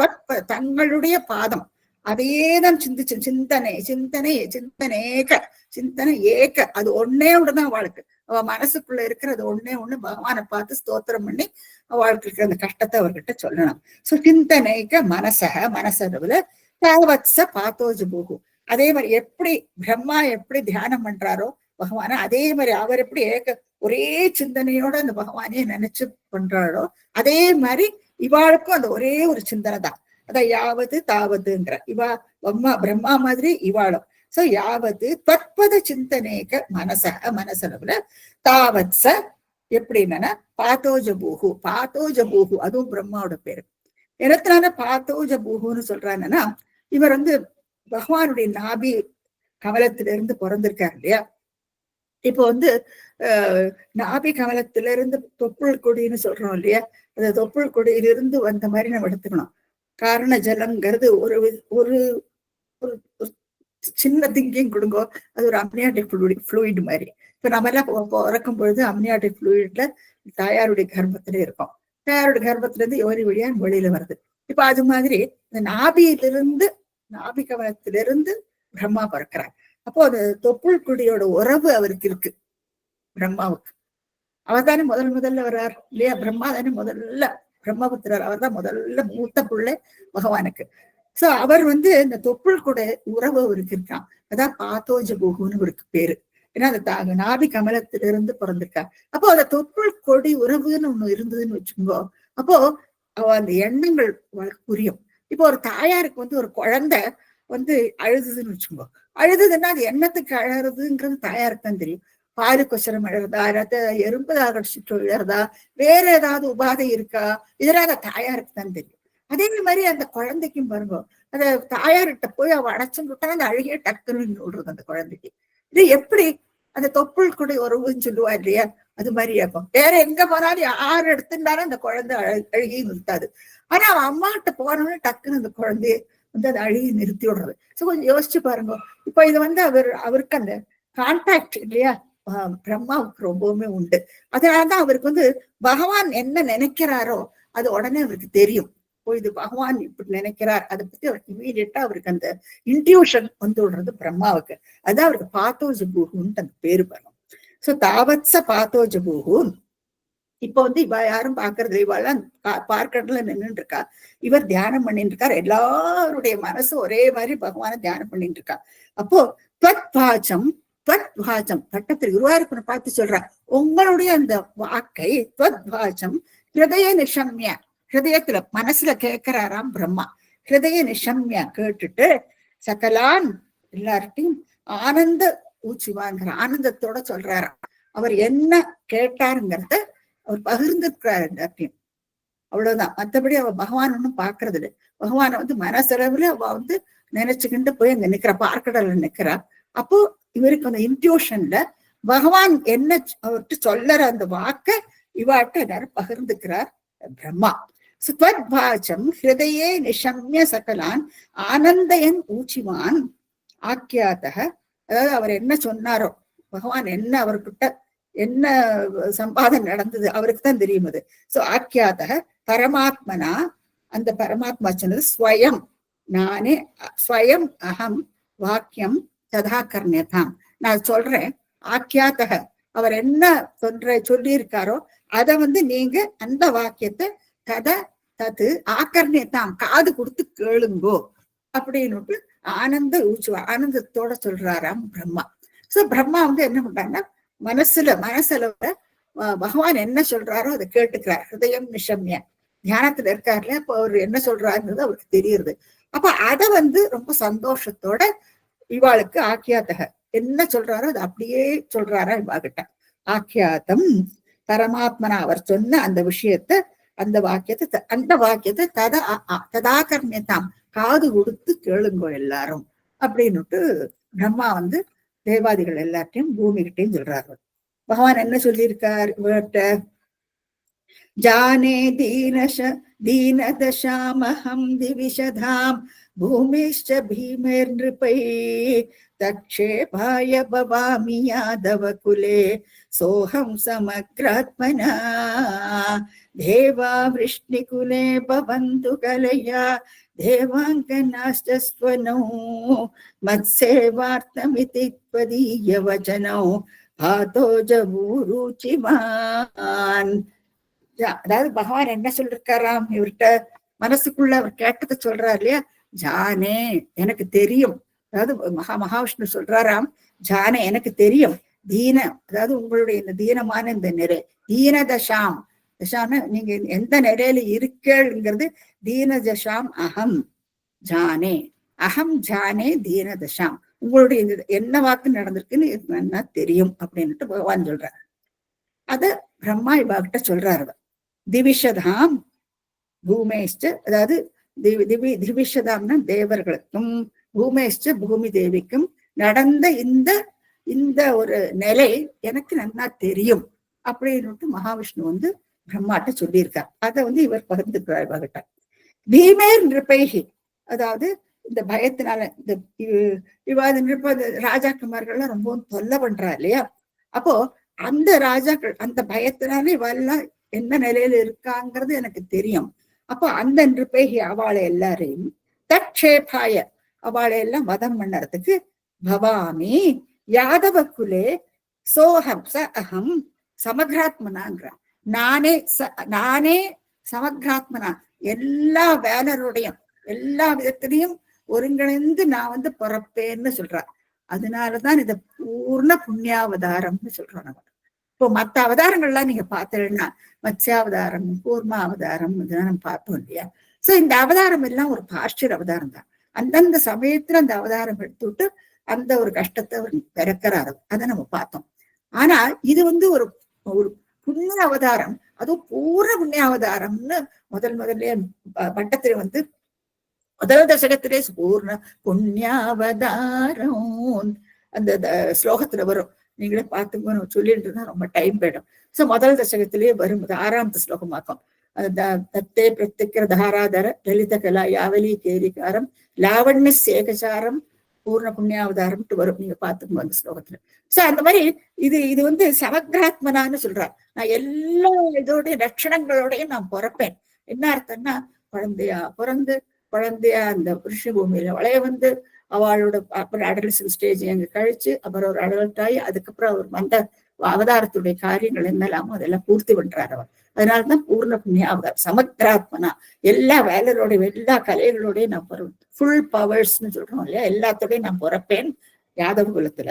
தங்களுடைய பாதம் அதையேதான் சிந்திச்சு, சிந்தனை சிந்தனை சிந்தனேக சிந்தனை ஏக, அது ஒன்னே ஒண்ணுதான் அவளுக்கு. அவ மனசுக்குள்ள இருக்கிறது ஒன்னே ஒண்ணு, பகவானை பார்த்து ஸ்தோத்திரம் பண்ணி அவளுக்கு இருக்கிற அந்த கஷ்டத்தை அவர்கிட்ட சொல்லணும். சோ சிந்தனைக்க மனசக, மனசளவுல தாவத்ச பாத்தோஜ போகு. அதே மாதிரி எப்படி பிரம்மா எப்படி தியானம் பண்றாரோ பகவான, அதே மாதிரி அவர் எப்படி ஒரே சிந்தனையோட அந்த பகவானையே நினைச்சு பண்றாளோ அதே மாதிரி இவாளுக்கும் அந்த ஒரே ஒரு சிந்தனை தான். அதான் யாவது தாவதுங்கிற இவா பிரம்மா மாதிரி இவாளும். சோ யாவது தற்பத சிந்தனேக மனசக, மனசளவுல தாவத்ச எப்படின்னா பாத்தோஜபூகு, பாத்தோஜபூகு அதுவும் பிரம்மாவோட பேரு. எனத்தினால பாத்தோஜபூகுன்னு சொல்றாங்கன்னா, இவர் பகவானுடைய நாபி கமலத்திலிருந்து பிறந்திருக்காரு இல்லையா? இப்போ நாபி கமலத்திலிருந்து தொப்புள் கொடின்னு சொல்றோம் இல்லையா? அந்த தொப்புள் கொடியிலிருந்து வந்த மாதிரி நம்ம எடுத்துக்கணும். காரண ஜலங்கிறது ஒரு ஒரு சின்ன திங்கிங் கொடுங்கோ, அது ஒரு அம்னியாட்டிக் ஃப்ளூயிட் மாதிரி. இப்ப நம்ம எல்லாம் பிறக்கும் பொழுது அம்னியாட்டிக் ஃப்ளூயிட்ல தாயாருடைய கர்ப்பத்துல இருக்கும். தாயாருடைய கர்ப்பத்துல இருந்து யோனி வழியா வெளியில வருது. இப்ப அது மாதிரி இந்த நாபி கமலத்திலிருந்து பிரம்மா பிறக்கிறார். அப்போ அந்த தொப்புள் கொடியோட உறவு அவருக்கு இருக்கு பிரம்மாவுக்கு. அவர் தானே முதல்ல வர்றார் இல்லையா? பிரம்மா தானே முதல்ல பிரம்மபுத்திரர். அவர் தான் முதல்ல மூத்த பிள்ளை பகவானுக்கு. சோ அவர் இந்த தொப்புள் கூட உறவு அவருக்கு இருக்கான். அதான் பாத்தோஜபூகுன்னு ஒரு பேரு. ஏன்னா அந்த நாபி கமலத்திலிருந்து பிறந்திருக்கா. அப்போ அந்த தொப்புள் கொடி உறவுன்னு ஒண்ணு இருந்ததுன்னு வச்சுக்கோ, அப்போ அந்த எண்ணங்கள் புரியும். இப்போ ஒரு தாயாருக்கு ஒரு குழந்தை அழுதுன்னு வச்சுக்கோ, அழுதுன்னா அது எண்ணத்துக்கு அழறதுங்கிறது தாயாருக்கு தான் தெரியும். பாலு கொசரம் அழறதா, எறும்புதாக கடிச்சிட்டு விழறதா, வேற ஏதாவது உபாதை இருக்கா, இதெல்லாம் அந்த தாயாருக்கு தான் தெரியும். அதே மாதிரி அந்த குழந்தைக்கும் பாருங்க, அந்த தாயார்கிட்ட போய் அவ அடைச்சுன்னு விட்டா அந்த அழுகிய டக்குன்னு விடுறது அந்த குழந்தைக்கு. இது எப்படி அந்த தொப்புள் கூட உறவுன்னு சொல்லுவா இல்லையா? அது மாதிரி இருக்கும். வேற எங்க போனாலும் யார் எடுத்துட்டாலும் அந்த குழந்தை அழுகி நிறுத்தாது. ஆனா அவன் அம்மாகிட்ட போனோன்னு டக்குன்னு அந்த குழந்தைய அதை அழுகி நிறுத்தி விடுறது. சோ கொஞ்சம் யோசிச்சு பாருங்க. இப்ப இது அவருக்கு அந்த கான்டாக்ட் இல்லையா பிரம்மாவுக்கு ரொம்பவுமே உண்டு. அதனாலதான் அவருக்கு பகவான் என்ன நினைக்கிறாரோ அது உடனே அவருக்கு தெரியும். இது பகவான் இப்படி நினைக்கிறார், அதை பத்தி அவருக்கு இமீடியட்டா அவருக்கு அந்த இன்ட்யூஷன் விடுறது பிரம்மாவுக்கு. அதான் அவருக்கு பாத்தோஜபூகுன்னு அந்த பேரு வரும். சோ தாவத்ச பாத்தோஜபூகு. இப்ப இவ யாரும் பாக்குறது, இவெல்லாம் பார்க்கறதுல நின்றுட்டு இருக்கா. இவர் தியானம் பண்ணிட்டு இருக்கார். எல்லாருடைய மனசு ஒரே மாதிரி பகவான தியானம் பண்ணிட்டு இருக்கா. அப்போ துவத்வாச்சம் பட்டத்தில் குருவாயூரப்பனை பார்த்து சொல்ற, உங்களுடைய அந்த வாக்கை துவத்வாச்சம் ஹிருதய நிஷம்ய, ஹிருதயத்துல மனசுல கேட்கிறாராம் பிரம்மா. ஹிருதய நிஷம்ய கேட்டுட்டு சகலான் எல்லார்ட்டையும் ஆனந்த ஊச்சிவாங்கிற ஆனந்தத்தோட சொல்றாராம். அவர் என்ன கேட்டாருங்கிறத அவர் பகிர்ந்திருக்கிறார் எல்லாத்தையும். அவ்வளவுதான். மற்றபடி அவ பகவான் ஒண்ணும் பாக்குறது இல்லை. பகவான மனசளவுல அவ நினைச்சுக்கிட்டு போய் அங்க நிக்கிறா, பார்க்கடல நிக்கிறா. அப்போ இவருக்கு அந்த இன்ட்யூஷன்ல பகவான் என்ன அவர்கிட்ட சொல்லற அந்த வாக்க இவாட்ட எல்லாரும் பகிர்ந்துக்கிறார் பிரம்மா. சுத்வத்வாச்சம் ஹிருதயே நிஷம்ய சகலான் ஆனந்தயன் ஊச்சிவான் ஆக்கியாதக. அதாவது அவர் என்ன சொன்னாரோ, பகவான் என்ன அவர்கிட்ட என்ன சம்பாதம் நடந்தது அவருக்கு தான் தெரியும் அது. சோ ஆக்கியாதக பரமாத்மனா, அந்த பரமாத்மா சொன்னது ஸ்வயம், நானே, ஸ்வயம் அகம் வாக்கியம் ததா கர்ணியதாம், நான் சொல்றேன். ஆக்கியாத்தக, அவர் என்ன சொல்லி இருக்காரோ அதை நீங்க அந்த வாக்கியத்தை கத தது ஆக்கர்ணியத்தாம், காது கொடுத்து கேளுங்கோ அப்படின்னு ஆனந்தத்தோட சொல்றாராம் பிரம்மா. சோ பிரம்மா என்ன பண்றாங்கன்னா மனசளவுல பகவான் என்ன சொல்றாரோ அதை கேட்டுக்கிறார். ஹிருதயம் நிஷம்ய தியானத்துல இருக்காருல, அப்ப அவர் என்ன சொல்றாருன்றது அவருக்கு தெரியுது. அப்ப அதை ரொம்ப சந்தோஷத்தோட இவாளுக்கு ஆக்கியாத்தக என்ன சொல்றாரோ அது அப்படியே சொல்றாரா இவாகிட்ட. ஆக்கியாத்தம் பரமாத்மனா, அவர் சொன்ன அந்த விஷயத்த அந்த வாக்கியத்தை ததாகர்ணியத்தாம், காது கொடுத்து கேளுங்கோ எல்லாரும் அப்படின்னுட்டு பிரம்மா தேவாதிகள் எல்லாத்தையும் பூமிகிட்டையும் சொல்றாரு. பகவான் என்ன சொல்லியிருக்கார் இவர்கிட்ட? ஜானே தீனதசாமஹம் திவிஷதாம் பூமிஷ்ட பீமேர்நிருபை தக்ஷேபாய பவாமி யாதவ குலே சோஹம் சமக்ராத்மனா தேவா விஷ்ணிகுலே பவந்து கலயா தேவாங்கனாஸ்தஸ்வனோ மத்சேவார்த்தமிதி த்வதீய வசனோ பாதோஜபூருச்சிமான். அதாவது பகவான் என்ன சொல்லிருக்காராம் இவர்கிட்ட? மனசுக்குள்ள அவர் கேட்டதை சொல்றாரு இல்லையா? ஜானே, எனக்கு தெரியும். அதாவது மகாவிஷ்ணு சொல்றாராம், ஜானே எனக்கு தெரியும். தீன, அதாவது உங்களுடைய இந்த தீனமான இந்த நிலை, தீன தசாம், தசான நீங்க எந்த நிலையில இருக்கேங்கிறது தீன தசாம் அகம் ஜானே, அகம் ஜானே தீன தசாம், உங்களுடைய இந்த என்ன வாக்கு நடந்திருக்குன்னு என்ன தெரியும் அப்படின்னுட்டு பகவான் சொல்றார். அத பிரம்மா இவாகிட்ட சொல்றாரு. திவிஷதாம் பூமேஷ்ட, அதாவது திவிஷதாம்னா தேவர்களுக்கும், பூமேஷ்ட பூமி தேவிக்கும் நடந்த இந்த ஒரு நிலை எனக்கு நன்னா தெரியும் அப்படின்னு மகாவிஷ்ணு பிரம்மாட்ட சொல்லியிருக்கார். அதை இவர் பகிர்ந்துக்கிறார் இவர்கிட்ட. பீமேர் நிருபைகி, அதாவது இந்த பயத்தினால இந்த விவாத நிருப்ப ராஜாக்குமார்கள்லாம் ரொம்பவும் தொல்லை பண்றா இல்லையா? அப்போ அந்த ராஜாக்கள் அந்த பயத்தினால இவெல்லாம் என்ன நிலையில இருக்காங்கிறது எனக்கு தெரியும். அப்போ அந்த நிருபைகி அவளை எல்லாரையும் தட்சேபாய அவளை எல்லாம் வதம் பண்ணறதுக்கு பவாமி யாதவ குலே சோஹம் ச அகம் சமக்ராத்மனான்ற நானே சமக்ராத்மனா எல்லா வேலரோடையும் எல்லா விதத்திலையும் ஒருங்கிணைந்து நான் பிறப்பேன்னு சொல்றார். அதனாலதான் இத பூர்ண புண்ணியாவதாரம்னு சொல்றோம் நம்ம. இப்போ மத்த அவதாரங்கள்லாம் நீங்க பார்த்தீங்கன்னா மத்ஸ்யாவதாரம், கூர்மா அவதாரம் இதெல்லாம் நம்ம பார்த்தோம் இல்லையா? சோ இந்த அவதாரம் எல்லாம் ஒரு பாஸ்டர் அவதாரம் தான். அந்தந்த சமயத்துல அந்த அவதாரம் எடுத்துட்டு அந்த ஒரு கஷ்டத்தை அவர் பிறக்கிறாரு, அதை நம்ம பார்த்தோம். ஆனா இது ஒரு ஒரு புண்ணிய அவதாரம், அதுவும் பூர்ண புண்ணிய அவதாரம்னு முதல்ல பட்டத்திலே முதல் தசகத்திலே பூர்ண புண்ணியாவதாரம் அந்த ஸ்லோகத்துல வரும். நீங்களே பார்த்துக்கணும், சொல்லிட்டு இருந்தா ரொம்ப டைம் போயிடும். சோ முதல் தசகத்திலேயே வரும், 6வது ஸ்லோகமாக்கும். தத்தே பிரத்திக்கிற தாராதர லலித கலா யாவலி கேரிகாரம் லாவண்ய சேகசாரம் பூர்ண புண்ணியாவதாரம்ட்டு வரும். நீங்க பார்த்துக்கணும் அந்த ஸ்லோகத்துல. சோ அந்த மாதிரி இது சமக்ராத்மனான்னு சொல்றார். நான் எல்லா இதோடைய லட்சணங்களோடையும் நான் பிறப்பேன். என்ன அர்த்தம்னா, குழந்தையா அந்த புருஷ பூமியில வளைய அவளோட அப்புறம் அடல்ட் ஸ்டேஜ் எங்க கழிச்சு அப்புறம் ஒரு அடல்ட் ஆகி அதுக்கப்புறம் அவர் அவதாரத்துடைய காரியங்கள் என்னெல்லாமோ அதெல்லாம் பூர்த்தி பண்றாரு அவர். அதனாலதான் பூர்ண புண்ணிய அவதாரம். சமக்ராத்மனா எல்லா வேலரோடையும் எல்லா கலைகளோடையும் நான் ஃபுல் பவர்ஸ்ன்னு சொல்றோம் இல்லையா, எல்லாத்தோடையும் நான் பிறப்பேன் யாதவ குலத்துல.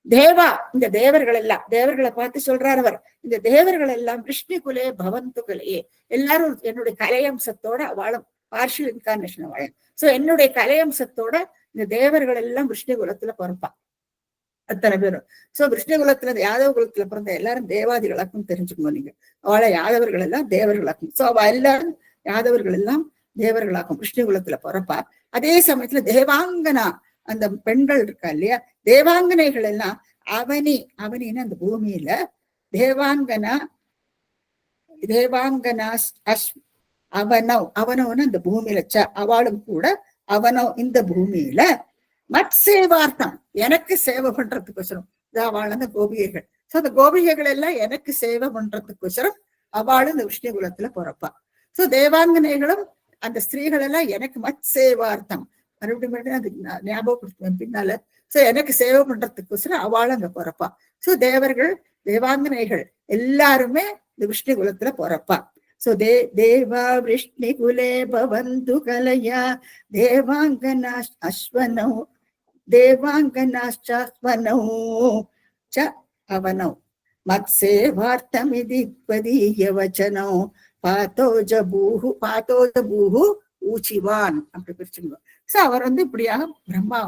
தேவா, இந்த தேவர்களை பார்த்து சொல்றார் அவர். இந்த தேவர்கள் எல்லாம் விஷ்ணு குலே பவந்து குலையே, எல்லாரும் என்னுடைய கலையம்சத்தோட வாழும், பார்ஷியல் இன்கார்னேஷன் வாழும். சோ என்னுடைய கலையம்சத்தோட இந்த தேவர்கள் எல்லாம் விஷ்ணு குலத்துல பிறப்பான் அத்தனை பேரும். சோ விஷ்ணு குலத்துல யாதவ குலத்துல பிறந்த எல்லாரும் தேவாதிகளாக்கும் தெரிஞ்சுக்கணும் நீங்க. அவளை யாதவர்கள் எல்லாம் தேவர்களாக்கும். சோ அவ எல்லாரும் யாதவர்கள் எல்லாம் தேவர்களாக்கும், விஷ்ணு குலத்துல பிறப்பா. அதே சமயத்துல தேவாங்கனா அந்த பெண்கள் இருக்கா இல்லையா, தேவாங்கனைகள் எல்லாம் அவனின்னு அந்த பூமியில தேவாங்கனா அவனோன்னு அந்த பூமியில அவளும் கூட அவனோ இந்த பூமியில மத்சேவார்த்தம் எனக்கு சேவை பண்றதுக்கோசரம் அவள் அந்த கோபிகைகள். சோ அந்த கோபிகைகள் எல்லாம் எனக்கு சேவை பண்றதுக்கோசரம் அவளும் இந்த விஷ்ணு குலத்துல பிறப்பா. சோ தேவாங்கனைகளும் அந்த ஸ்திரீகள் எல்லாம் எனக்கு மத்சேவார்த்தம் மறுபடியும் அது ஞாபகப்படுத்துவேன் பின்னால. சோ எனக்கு சேவை பண்றதுக்கோசரம் அவளும் அங்க பிறப்பா. சோ தேவாங்கனைகள் எல்லாருமே இந்த விஷ்ணு குலத்துல பிறப்பா. சோ தேவா விஷ்ணு குலே பவந்து கலையா தேவாங்கனாஸ்வனோ ச அவனோ மத்சேவார்த்தமிதி த்வதீய வசனோ பாத்தோஜ பூஹு ஊச்சிவான் அப்படி பிரிச்சுங்க. சோ அவர் இப்படியாக பிரம்மா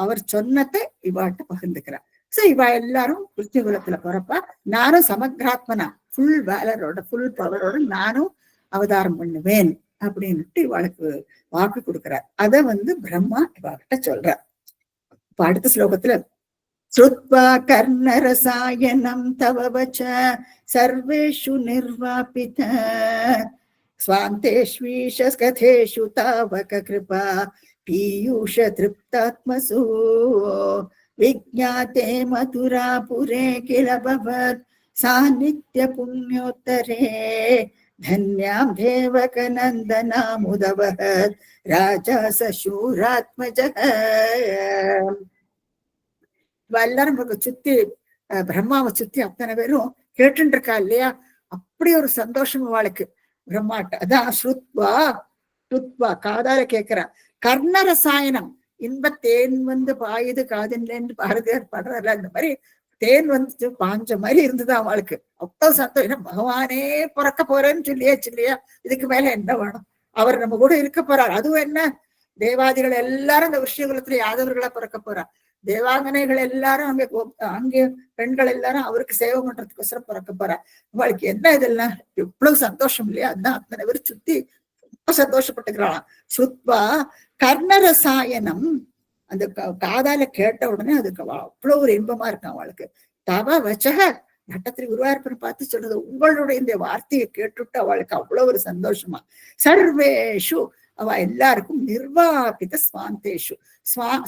அவர் சொன்னதை இவாட்ட பகிர்ந்துக்கிறார். சோ இவ எல்லாரும் விஷ்ணு குலத்துல பிறப்பா. நானும் சமக்ராத்மனா ஃபுல் வேலரோட ஃபுல் பவரோட நானும் அவதாரம் பண்ணுவேன் அப்படின்னுட்டு இவாளுக்கு வாக்கு கொடுக்கிறார். அத பிரம்மா இவாகிட்ட சொல்றார். இப்ப அடுத்த ஸ்லோகத்துல ஸ்ருத்வா கர்ணரசாயனம் தவவச்ச சர்வேஷு நிர்வாபித ஸ்வாந்தேஷ்வீஷ கதேஷு தாவக கிருபா பீயூஷ திருப்தாத்மசு விஜ்ஞாதே மதுராபுரே கில பவத் சாநித்ய புண்ணியோத்தரே தன்யாம் தேவக நந்தனாமுதவஹத் ராஜா சூராத்மஜக. எல்லாரும் சுத்தி பிரம்மாவை சுத்தி அத்தனை பேரும் கேட்டு இருக்கா இல்லையா, அப்படி ஒரு சந்தோஷம் அவளுக்கு பிரம்மாட்ட. அதான் ஸ்ருத்வா காதால கேட்கிறா. கர்ண ரசாயனம் இன்பத்தேன் பாயுது காதின்லேன்னு பாரதியார் பாடுறாரு. அந்த மாதிரி தேன் பாஞ்ச மாதிரி இருந்தது அவளுக்கு. அவ்வளவு சந்தோஷம். பகவானே பிறக்க போறேன்னு சொல்லியாச்சு இல்லையா, இதுக்கு மேல என்ன வேணும், அவர் நம்ம கூட இருக்க போறார். அதுவும் என்ன, தேவாதிகள் எல்லாரும் இந்த விஷ்ணு குலத்துல யாதவர்களா பிறக்க போறார். தேவாங்கனைகள் எல்லாரும் அங்கே பெண்கள் எல்லாரும் அவருக்கு சேவை பண்றதுக்கோசரம் பிறக்க போறார். அவளுக்கு என்ன இதெல்லாம் எவ்வளவு சந்தோஷம் இல்லையா. அதுதான் அத்தனை பேர் சுத்தி ரொம்ப சந்தோஷப்பட்டுக்கிறாளாம். சுத்வா கர்ணரசாயனம் அந்த காதால கேட்ட உடனே அதுக்கு அவ்வளவு ஒரு இன்பமா இருக்கும் அவளுக்கு. தவ வச்சக நட்டத்திரி குருவாயூரப்பனை பார்த்து சொல்றது, உங்களுடைய இந்த வார்த்தையை கேட்டுட்டு அவளுக்கு அவ்வளவு ஒரு சந்தோஷமா. சர்வேஷு அவ எல்லாருக்கும் நிர்வாபித ஸ்வாந்தேஷு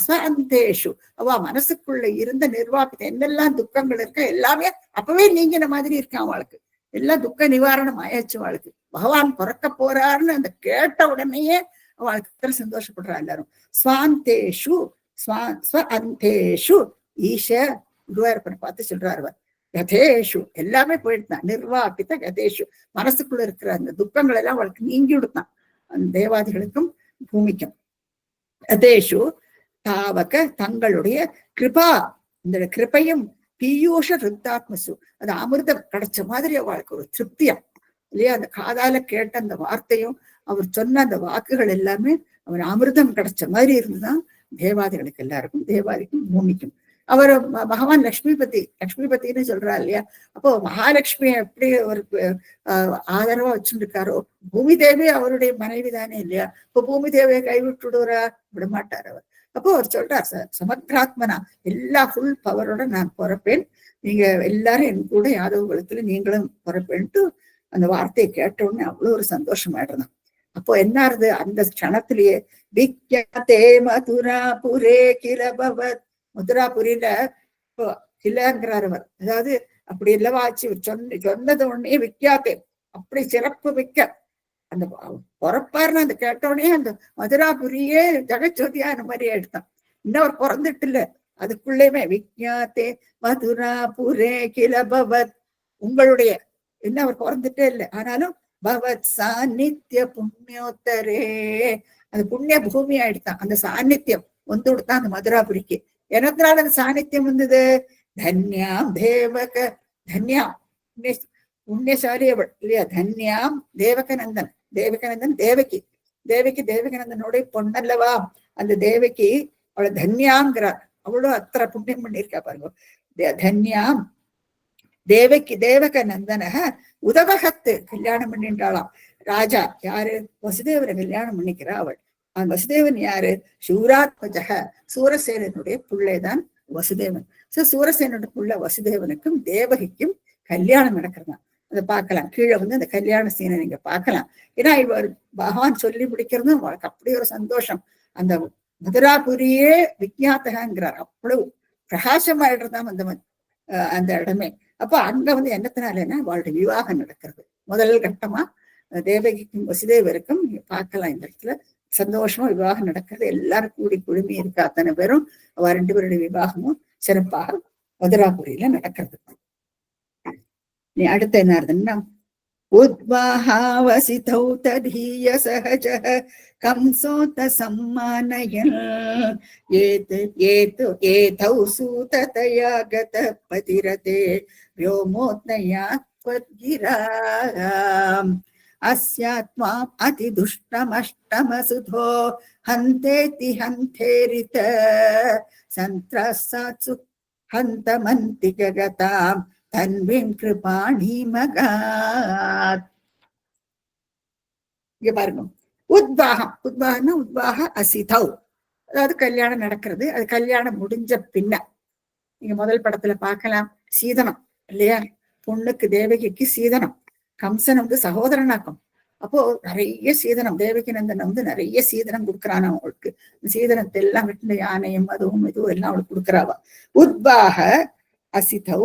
ஸ்வாந்தேஷு அவ மனசுக்குள்ள இருந்த நிர்வாபித என்னெல்லாம் துக்கங்கள் இருக்க எல்லாமே அப்பவே நீங்கின மாதிரி இருக்கான் அவளுக்கு. எல்லாம் துக்க நிவாரணம் ஆயாச்சு அவளுக்கு. பகவான் பிறக்க போறாருன்னு அந்த கேட்ட உடனேயே அவளுக்கு சந்தோஷப்படுறா எல்லாரும். ஸ்வாந்தேஷு ஸ்வாந்தேஷு ஈஷ குருவாயூரப்பனை பார்த்து சொல்றாரு அவர், கதேஷு எல்லாமே போயிடுதான், நிர்வாபித்த கதேஷு, மனசுக்குள்ள இருக்கிற அந்த துக்கங்கள் எல்லாம் அவளுக்கு நீங்கி விடுத்தான், அந்த தேவாதிகளுக்கும் பூமிக்கும். கதேஷு தாவக தங்களுடைய கிருபா, இந்த கிருபையும் பீயூஷ ருத்தாத்மசு, அது அமிர்தம் கிடைச்ச மாதிரி அவளுக்கு ஒரு திருப்தியா இல்லையா, அந்த காதால கேட்ட அந்த வார்த்தையும் அவர் சொன்ன அந்த வாக்குகள் எல்லாமே அவர் அமிர்தம் கிடைச்ச மாதிரி இருந்துதான் தேவாதிகளுக்கு எல்லாருக்கும், தேவாதிக்கும் பூமிக்கும். அவர் பகவான் லக்ஷ்மிபதினு சொல்றா இல்லையா, அப்போ மகாலட்சுமி எப்படி ஒரு ஆதரவா வச்சுருக்காரோ, பூமி தேவி அவருடைய மனைவி தானே இல்லையா, இப்போ பூமி தேவியை கைவிட்டுடுறா, விடமாட்டார் அவர். அப்போ அவர் சொல்றார், சமக்ராத்மனா, எல்லா ஃபுல் பவரோட நான் பிறப்பேன், நீங்க எல்லாரும் என் கூட யாதவ குலத்துல நீங்களும் பிறப்பேன்ட்டு அந்த வார்த்தையை கேட்ட உடனே அவ்வளவு ஒரு சந்தோஷமாயிடுறான். அப்போ என்ன ஆறுது, அந்த க்ஷணத்திலேயே விக்யாதே மதுராபுரே கிலபவத், மதுராபுரியில இப்போ கிலங்கிறார் அவர், அதாவது அப்படி இல்லவா ஆச்சு, சொன்னது உடனே விக்யாத்தே, அப்படி சிறப்பு மிக்க அந்த பிறப்பாருன்னு அந்த கேட்டோடனே அந்த மதுராபுரியே ஜெகஜோதியான மாதிரி ஆயிடுதான். இன்னும் அவர் பிறந்துட்டு இல்ல, அதுக்குள்ளேயுமே விக்யாத்தே மதுராபுரே கிலபவத், உங்களுடைய இன்னும் அவர் பிறந்துட்டே இல்லை, ஆனாலும் பவத் சாநித்திய புண்ணியோத்தரே, அந்த புண்ணிய பூமி ஆயிடுத்தான், அந்த சாநித்தியம் வந்து கொடுத்தான் அந்த மதுராபுரிக்கு. எனக்குனால அந்த சாநித்தியம் வந்தது, தன்யாம் தேவக, தன்யாம் புண்ணியசாலி அவள் இல்லையா, தன்யாம் தேவகநந்தன், தேவகநந்தன் தேவகி, தேவகநந்தனுடைய பொண்ணல்லவா அந்த தேவகி, அவளை தன்யாங்கிறார், அவளும் அத்தனை புண்ணியம் பண்ணியிருக்கா பாருங்க. தன்யாம் தேவகி தேவகநந்தன உதவகத்து கல்யாணம் பண்ணிட்டாளாம் ராஜா, யாரு, வசுதேவரை கல்யாணம் பண்ணிக்கிறா அவள். அந்த வசுதேவன் யாரு, சூராத்மஜக, சூரசேனனுடைய பிள்ளைதான் வசுதேவன். சூரசேனனுடைய பிள்ளை வசுதேவனுக்கும் தேவகிக்கும் கல்யாணம் நடக்கிறதான், அதை பார்க்கலாம். கீழே வந்து அந்த கல்யாண சீனை நீங்க பார்க்கலாம். ஏன்னா இவர் பகவான் சொல்லி முடிக்கிறதும் அவளுக்கு அப்படி ஒரு சந்தோஷம். அந்த மதுராபுரியே விக்ஞாத்தகங்கிறார், அவ்வளவு பிரகாசமாயிடுறதாம் அந்த இடமே. அப்ப அங்க வந்து என்னத்தினாலேன்னா அவளுடைய விவாகம் நடக்கிறது. முதல் கட்டமா தேவகிக்கும் வசுதேவருக்கும் பார்க்கலாம், இந்த இடத்துல சந்தோஷமா விவாகம் நடக்கிறது. எல்லாரும் கூடி குழுமி இருக்க அத்தனை பேரும் அவ ரெண்டு பேருடைய விவாகமும் சிறப்பாக மதுராபுரியில நடக்கிறது. நீ அடுத்த என்ன இருந்ததுன்னா, உத்வாஹாவசிதௌ ததீய சஹஜः கம்சோத சம்மானயன் ஏதௌ சூததயா கத பதிரதே व्योमोत्नया त्वद्गिराम् अस्यात्माम् अतिदुष्टमष्टमसुधो हन्तेति हन्तेरित सन्त्रस्सात्सु हन्तमन्ति जगताम् தன்விம் கிருபாணி மகாத். இங்க பாருங்க, உத்வாகம்னா உத்வாக அசிதௌ, அதாவது கல்யாணம் நடக்கிறது. அது கல்யாணம் முடிஞ்ச பின்ன நீங்க முதல் படத்துல பார்க்கலாம், சீதனம் இல்லையா, பொண்ணுக்கு தேவகிக்கு சீதனம், கம்சன் வந்து சகோதரனாக்கும். அப்போ நிறைய சீதனம், தேவகி நந்தன் வந்து நிறைய சீதனம் கொடுக்குறான் அவளுக்கு. சீதனத்தை எல்லாம் விட்டு யானையும் அதுவும் இதுவும் எல்லாம் அவளுக்கு கொடுக்குறாவா. உத்வாக அசிதௌ,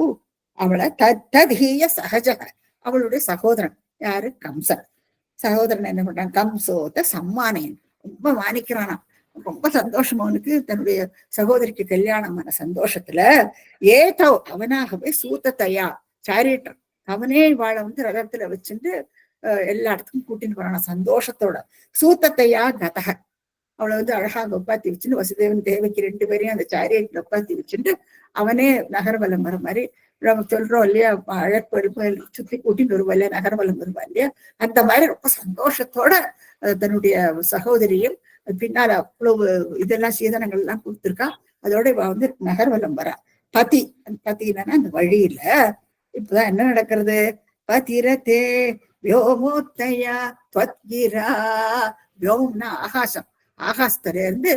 அவளை ததீய சகஜக, அவளுடைய சகோதரன் யாரு, கம்சன். சகோதரன் என்ன பண்றான், கம்சோத சம்மானயன், ரொம்ப மானிக்கிறானா, ரொம்ப சந்தோஷம் அவனுக்கு, தன்னுடைய சகோதரிக்கு கல்யாணமான சந்தோஷத்துல. ஏதோ அவனாகவே சூத்தத்தையா சாரியட்டர், அவனே வாழை வந்து ரதத்துல வச்சுட்டு எல்லா இடத்துக்கும் கூட்டின்னு போறானா சந்தோஷத்தோட. சூத்தத்தையா கதக, அவளை வந்து அழகாக ஒப்பாத்தி வச்சுட்டு வசுதேவன் தேவகி ரெண்டு பேரையும் அந்த சாரியட்ல ஒப்பாத்தி வச்சுட்டு அவனே நகர்வலம் வர மாதிரி நம்ம சொல்றோம் இல்லையா, அழைப்பு சுத்தி கூட்டின்னு வருவா இல்லையா, நகர்வலம் வருவா இல்லையா, அந்த மாதிரி ரொம்ப சந்தோஷத்தோட தன்னுடைய சகோதரியும் பின்னால அவ்வளவு இதெல்லாம் சீதனங்கள் எல்லாம் கொடுத்துருக்கா. அதோட இவ வந்து நகர்வலம் வரா. பதினா அந்த வழியில இப்பதான் என்ன நடக்கிறது, பதிரதே வியோமோத்தயா துவத்கிரா. வியோமம்னா ஆகாசம், ஆகாசத்துல இருந்து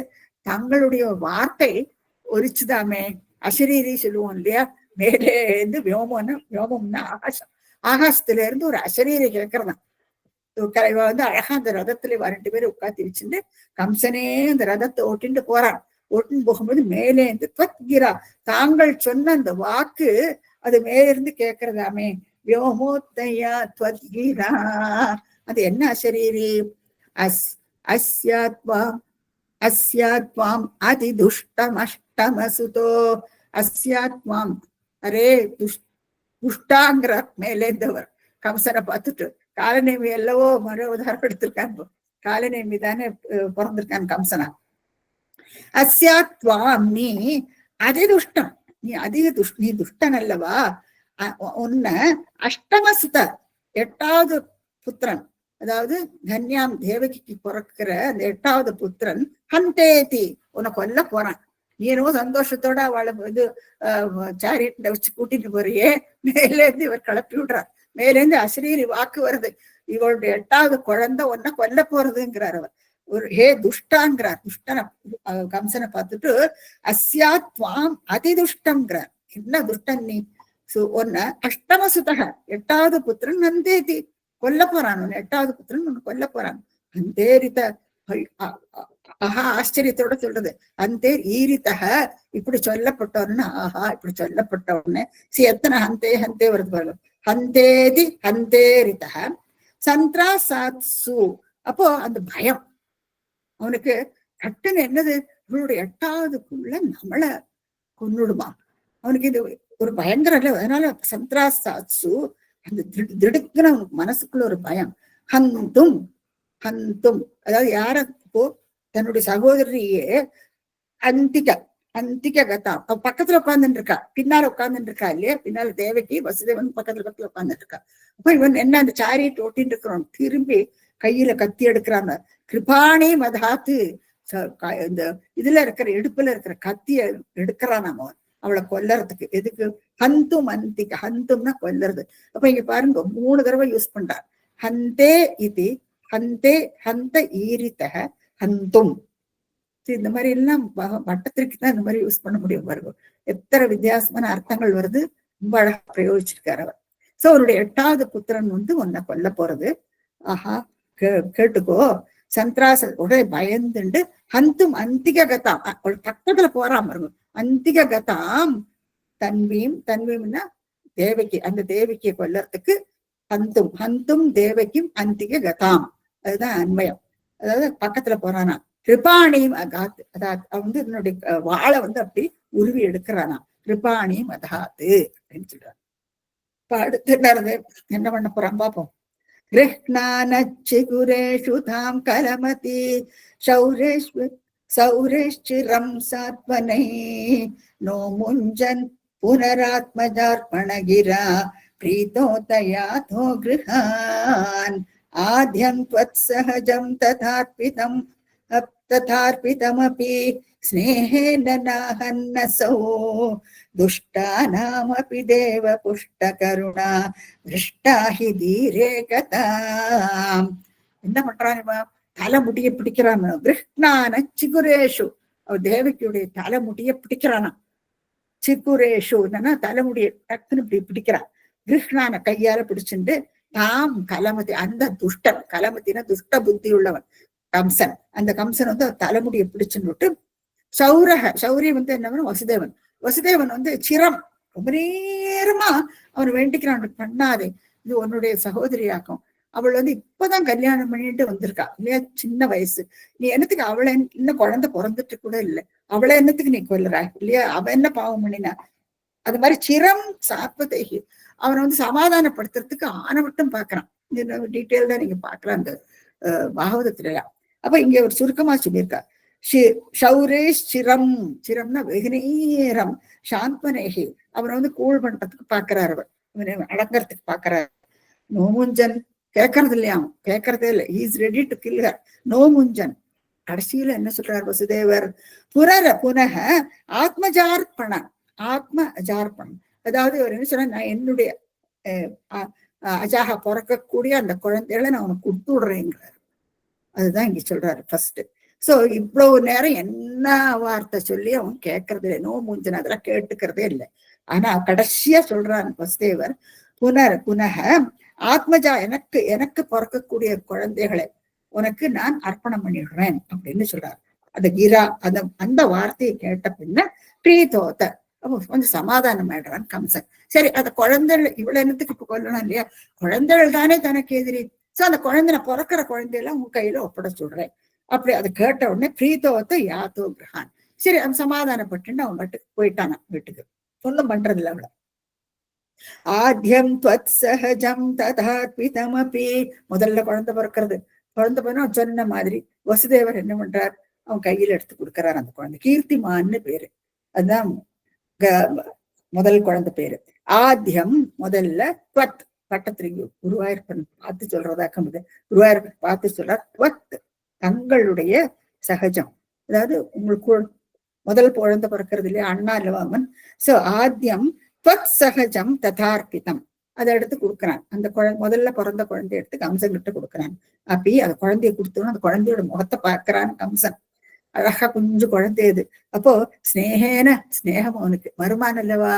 தங்களுடைய வார்த்தை ஒலிச்சுதாமே, அசரீரி சொல்லுவோம் இல்லையா, மேலே இருந்து வியோமம்னா ஆகாசம், ஆகாசத்துல இருந்து ஒரு அசரீரை கேட்கறதான். வந்து அழகா அந்த ரதத்துல ரெண்டு பேரும் உட்காத்தி வச்சுட்டு கம்சனே அந்த ரதத்தை ஓட்டிட்டு போறான். ஓட்டின்னு போகும்போது மேலே இருந்து துவத்கிரா, தாங்கள் சொன்ன அந்த வாக்கு அது மேல இருந்து கேட்கறதாமே. வியோமோத்தயா துவத்கிரா, அது என்ன அசரீரி, அஸ்யாத்வாம் அதிதுஷ்டமஷ்டமசுதோ, அஸ்யாத்மாம் அரே துஷ்டாங்கிற மேலேந்தவர் கம்சனை பார்த்துட்டு. காலநேமி எல்லவோ மறு உதாரணம் எடுத்திருக்காங்க. காலநேமி தானே பிறந்திருக்கான் கம்சனா. அஸ்யாத்வாம் நீ அதிதுஷ்டம், நீ நீ துஷ்டன் அல்லவா. உன்ன அஷ்டமசுத 8வது புத்திரன், அதாவது கன்யாம் தேவகிக்கு பிறக்கிற அந்த 8வது புத்திரன் ஹந்தேதி உன்னை கொல்ல போறான். நீ என்னவோ சந்தோஷத்தோட அவளை சாரியட்ல வச்சு கூட்டிட்டு போறியே, மேலேருந்து இவர் கிளப்பி விடுறார். மேலேருந்து அஸ்ரீரி வாக்கு வருது, இவளுடைய 8வது குழந்தை உன்னை கொல்ல போறதுங்கிறார் அவர். ஒரு ஹே துஷ்டாங்கிறார். துஷ்டனை கம்சனை பார்த்துட்டு அஸ்யாத்வாம் அதிதுஷ்டம்ங்கிறார். என்ன துஷ்டன் நீ, ஒன்ன அஷ்டமசுதக 8வது புத்திரன் நந்தேதி கொல்ல போறான். 8வது புத்திரன் ஒன்னு கொல்ல போறான். அந்தேரித ஆஹா ஆச்சரியத்தோட சொல்றது. அந்தேர் ஈரித்தக இப்படி சொல்லப்பட்டவன்னு, ஆஹா இப்படி சொல்லப்பட்டவன்னு எத்தனை ஹந்தே ஹந்தே வருது பாருங்க. ஹந்தேதி ஹந்தேரித்தக சந்திராசாத்சு. அப்போ அந்த பயம் அவனுக்கு கட்டுன்னு என்னது, இவளுடைய 8வதுக்குள்ள நம்மளை கொன்னுடுமா. அவனுக்கு இது ஒரு பயங்கர இல்லை. அதனால சந்திராசாத்சு அந்த திடுக்குன்னு அவனுக்கு மனசுக்குள்ள ஒரு பயம். ஹந்தும் ஹந்தும் அதாவது யார, இப்போ தன்னுடைய சகோதரியே அந்திக கதா அவ பக்கத்துல உட்கார்ந்துட்டு இருக்கா, பின்னால உட்கார்ந்துட்டு இருக்கா இல்லையா, பின்னால தேவகி வசுதேவன் பக்கத்துல உட்கார்ந்துட்டு இருக்கா. அப்ப இவன் என்ன அந்த சாரியட் ஓட்டின்னு இருக்கிறோம், திரும்பி கையில கத்தி எடுக்கிறாங்க. கிருபாணி மதாத்து இந்த இதுல இருக்கிற இடுப்புல இருக்கிற கத்திய எடுக்கிறான் அவன் அவளை கொல்லறதுக்கு. எதுக்கு, ஹந்தும் அந்திக, ஹந்தும்னா கொல்லறது. அப்ப இங்க பாருங்க 3 தடவை யூஸ் பண்றார். ஹந்தே இது ஹந்தே ஹந்த ஈரித்தக ஹந்தும். இந்த மாதிரி எல்லாம் வட்டத்திற்கு தான் இந்த மாதிரி யூஸ் பண்ண முடியும் பாருங்க. எத்தனை வித்தியாசமான அர்த்தங்கள் வருது, ரொம்ப அழகா பிரயோகிச்சிருக்காரு அவர். சோ அவருடைய 8வது புத்திரன் உன்னை கொல்ல போறது. ஆஹா கேட்டுக்கோ. சந்திராச உடனே பயந்துண்டு ஹந்தும் அந்திக கதாம் அவள் பக்கத்துல போறான் பாருங்க. அந்திக கதாம் தன்வீம்னா தேவகி, அந்த தேவகியை கொல்லறதுக்கு ஹந்தும் ஹந்தும் தேவகியும் அந்திக கதாம், அதுதான் அன்வயம். அதாவது பக்கத்துல போறானா. கிருபாணியும் அகாத்து, அதாவது என்னுடைய வாழை அப்படி உருவி எடுக்கிறானா. கிருபாணியும் அகாத்து அப்படின்னு சொல்றாரு. இப்ப அடுத்து என்ன பண்ண போறான் பாப்போம். கிருஷ்ணானச்சிகுரேஷு தாம் கலமதி சௌரேஷ்சிரம் சாத்வனை நோ முஞ்சன் புனராத்மஜார்ப்பணகிரா பிரீதோதயாதோ கிருஹான் ஆத்யம் த்வத்சஹஜம் ததார்ப்பிதமபி ஸ்நேஹேன நாஹன்னசோ துஷ்டானாமபி தேவ புஷ்ட கருணா திருஷ்டாஹி தீரே கதாம். என்ன பண்றான் இவன், தலைமுடிய பிடிக்கிறான். கிருஷ்ணான சிகுரேஷு, அவ தேவகியுடைய தலைமுடிய பிடிக்கிறானா. சிகுரேஷு என்னன்னா தலைமுடிய டக்குன்னு இப்படி பிடிக்கிறான். கிருஷ்ணான கையால பிடிச்சுட்டு தாம் கலமதி, அந்த துஷ்டன், கலமதினா துஷ்ட புத்தி உள்ளவன் கம்சன், அந்த கம்சன் தலைமுடிய பிடிச்சுட்டு சௌரிய என்ன வசுதேவன் சிரம் ரொம்ப நேரமா அவன் வேண்டிக்கிறான், பண்ணாதே, இது உன்னுடைய சகோதரியாக்கும், அவள் இப்பதான் கல்யாணம் பண்ணிட்டு வந்திருக்கா இல்லையா, சின்ன வயசு, நீ என்னத்துக்கு அவளை, இன்னும் குழந்தை பிறந்துட்டு கூட இல்லை, அவளை என்னத்துக்கு நீ கொல்லுற இல்லையா, அவ என்ன பாவம் பண்ணினா. அது மாதிரி சிரம் சாப்பதேகி, அவனை சமாதானப்படுத்துறதுக்கு ஆனவட்டம் பாக்குறான். டீட்டெயில்டா நீங்க பாக்கலாம் அந்த பாகவதத்துலயா. அப்ப இங்க ஒரு சுருக்கமா சொல்லியிருக்கா. ஷௌரேஷ் சிரம், சிரம்னா வெகு நேரம், சாந்தனேகி அவனை கூழ் பண்றதுக்கு பாக்குறாரு, அவனை அடங்கறதுக்கு பாக்குறாரு. நோமுஞ்சன் கேட்கறது இல்லையா, கேட்கறதே இல்லை, is ready to kill her. நோமுஞ்சன் கடைசியில என்ன சொல்றார் வசுதேவர், புனக ஆத்மஜார்ப்பணம், ஆத்ம அஜார்ப்பணம், அதாவது அவர் என்ன சொன்னா, நான் என்னுடைய அஜாக பிறக்கக்கூடிய அந்த குழந்தைகளை நான் அவனுக்கு கொடுத்து விடுறேங்கிறார். அதுதான் இங்க சொல்றாரு ஃபர்ஸ்ட். சோ இவ்வளவு நேரம் என்ன வார்த்தை சொல்லி அவன் கேட்கறது இல்லை, நோ மூஞ்சன் அதெல்லாம் கேட்டுக்கிறதே இல்லை. ஆனா கடைசியா சொல்றான் வசுதேவர், புனக ஆத்மஜா, எனக்கு பிறக்கக்கூடிய குழந்தைகளை உனக்கு நான் அர்ப்பணம் பண்ணிடுறேன் அப்படின்னு சொல்றாரு. அந்த கிரா அந்த வார்த்தையை கேட்ட பின்ன பிரீதோத, அப்போ கொஞ்சம் சமாதானம் ஆயிடுறான் கம்சன். சரி, அந்த குழந்தைகள் இவ்வளவு என்னத்துக்கு இப்ப கொல்லணும் இல்லையா, குழந்தைகள் தானே தனக்கு எதிரி. சோ அந்த குழந்தை, பிறக்கிற குழந்தையெல்லாம் உங்க கையில ஒப்பட சொல்றேன். அப்படி அதை கேட்ட உடனே பிரீதோத்த யாத்தோ கிரகான், சரி அவன் சமாதானப்பட்டு அவன் பாட்டுக்கு போயிட்டானா வீட்டுக்கு. ஒன்றும் பண்றது இல்லை அவளை. ஆத்யம் துவத் சஹஜம் ததாத்விதமபி. முதல்ல குழந்தை பிறக்கிறது. குழந்தை பிறகு சொன்ன மாதிரி வசுதேவர் என்ன பண்றார், அவன் கையில எடுத்து கொடுக்கிறார் அந்த குழந்தை. கீர்த்திமான்னு பேரு. அதுதான் முதல் குழந்தை பேரு. ஆத்யம் முதல்ல, துவத் பட்டத்திரிக்கு குருவாயூர்ப்பன் பார்த்து சொல்றதா கம்பது. குருவாயூர்ப்பன் பார்த்து சொல்றார், துவத் தங்களுடைய சகஜம். அதாவது உங்களுக்கு முதல் குழந்தை பிறக்கிறது இல்லையா, அண்ணா இல்லவாமன். சோ ஆத்யம் துவத் சகஜம் ததார்ப்பிதம், அதை எடுத்து கொடுக்குறான். அந்த முதல்ல பிறந்த குழந்தைய எடுத்து கம்சன் கிட்ட கொடுக்குறான். அப்படி அந்த குழந்தைய கொடுத்தோன்னு அந்த குழந்தையோட முகத்தை பார்க்கிறான் கம்சன். அழகா கொஞ்சம் குழந்தையது. அப்போ ஸ்னேகம் அவனுக்கு. மருமான் அல்லவா,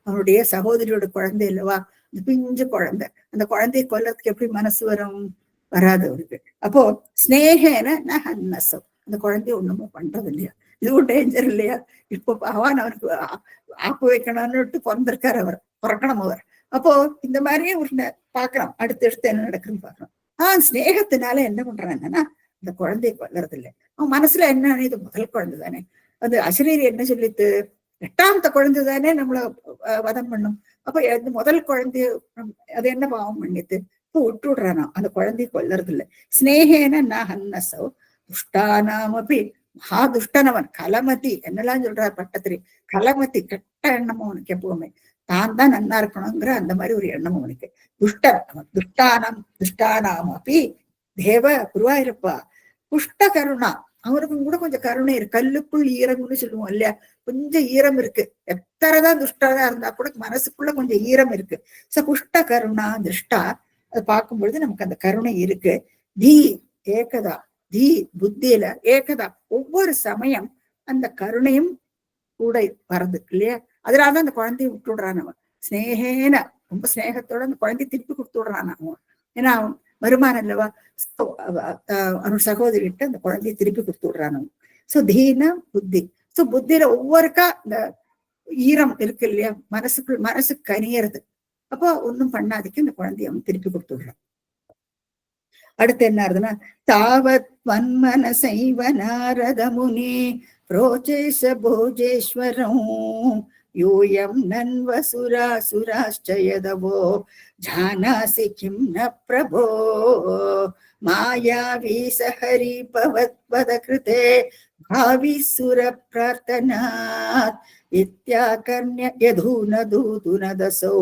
அவனுடைய சகோதரியோட குழந்தை இல்லவா, அந்த பிஞ்சு குழந்தை. அந்த குழந்தைய கொல்லறதுக்கு எப்படி மனசு வரும், வராது அவனுக்கு. அப்போ ஸ்னேகேன நஹன்னசம், அந்த குழந்தைய ஒண்ணுமே பண்றது இல்லையா. இதுவும் டேஞ்சர் இல்லையா. இப்போ பகவான் அவருக்கு ஆப்பு வைக்கணும்னு பிறந்திருக்காரு, அவர் பிறக்கணும் அவர். அப்போ இந்த மாதிரியே ஒரு பாக்குறோம், அடுத்து என்ன நடக்குதுன்னு பாக்குறோம். ஸ்னேகத்தினால என்ன பண்றான் என்னன்னா, அந்த குழந்தைய கொல்றது இல்லை. அவன் மனசுல என்ன, இது முதல் குழந்தை தானே, அது அசரீரி என்ன சொல்லித்து, 8ஆவது குழந்தை தானே நம்மள வதம் பண்ணும். அப்ப முதல் குழந்தைய அது என்ன பாவம் பண்ணிட்டு இப்போ விட்டு விடுறானா, அந்த குழந்தைய கொல்லறது இல்லை. ஸ்னேகேன நஹன்னசோ துஷ்டானாம் அப்படி. மகா துஷ்டனவன், கலமதி என்னெல்லாம் சொல்றார் பட்டத்திரி. கலமதி, கெட்ட எண்ணம் அவனுக்கு எப்பவுமே. தான் நன்னா இருக்கணுங்கிற அந்த மாதிரி ஒரு எண்ணம் அவனுக்கு. துஷ்டன் அவன். துஷ்டானாம் அப்படி தேவ குருவாயிருப்பா புஷ்ட கருணா, அவனுக்கும் கூட கொஞ்சம் கருணை இருக்கு. கல்லுக்குள் ஈரம்னு சொல்லுவோம் இல்லையா, கொஞ்சம் ஈரம் இருக்கு. எத்தனைதான் துஷ்டதா இருந்தா கூட மனசுக்குள்ள கொஞ்சம் ஈரம் இருக்கு. சோ புஷ்ட கருணா திருஷ்டா, அதை பார்க்கும் பொழுது நமக்கு அந்த கருணை இருக்கு. தீ ஏகதா, தீ புத்தியில ஏகதா, ஒவ்வொரு சமயம் அந்த கருணையும் கூட வருது இல்லையா. அதனாலதான் அந்த குழந்தைய விட்டு விடுறான் அவன். ஸ்னேகேன, ரொம்ப ஸ்னேகத்தோட அந்த குழந்தைய திருப்பி கொடுத்து விடுறான் அவன். ஏன்னா அவன் வருமானம் இல்லவா, அவனோட சகோதரிகிட்ட அந்த குழந்தைய திருப்பி கொடுத்து விடுறான் அவன். சோ தீன புத்தி. சோ புத்தியில ஒவ்வொருக்கா இந்த ஈரம் இருக்கு இல்லையா, மனசு கனியறது. அப்போ ஒன்னும் பண்ணாதிக்கு இந்த குழந்தைய அவன் திருப்பி கொடுத்து விடுறான். அடுத்து என்ன ஆகுதுன்னா, தாவத் வன்மனசைவ நாரத முனி புரோச்சேஷ போஜேஸ்வரம் யூயம் நன்வசுராசுராஷ்டயதவோ ஜானாசி கிம் ந பிரபோ மாயாவி சஹரி பவத்வத கிருதே பாவிசுர பிரார்த்தனாத் இத்யாகர்ண்ய யதூன தூதுனதசோ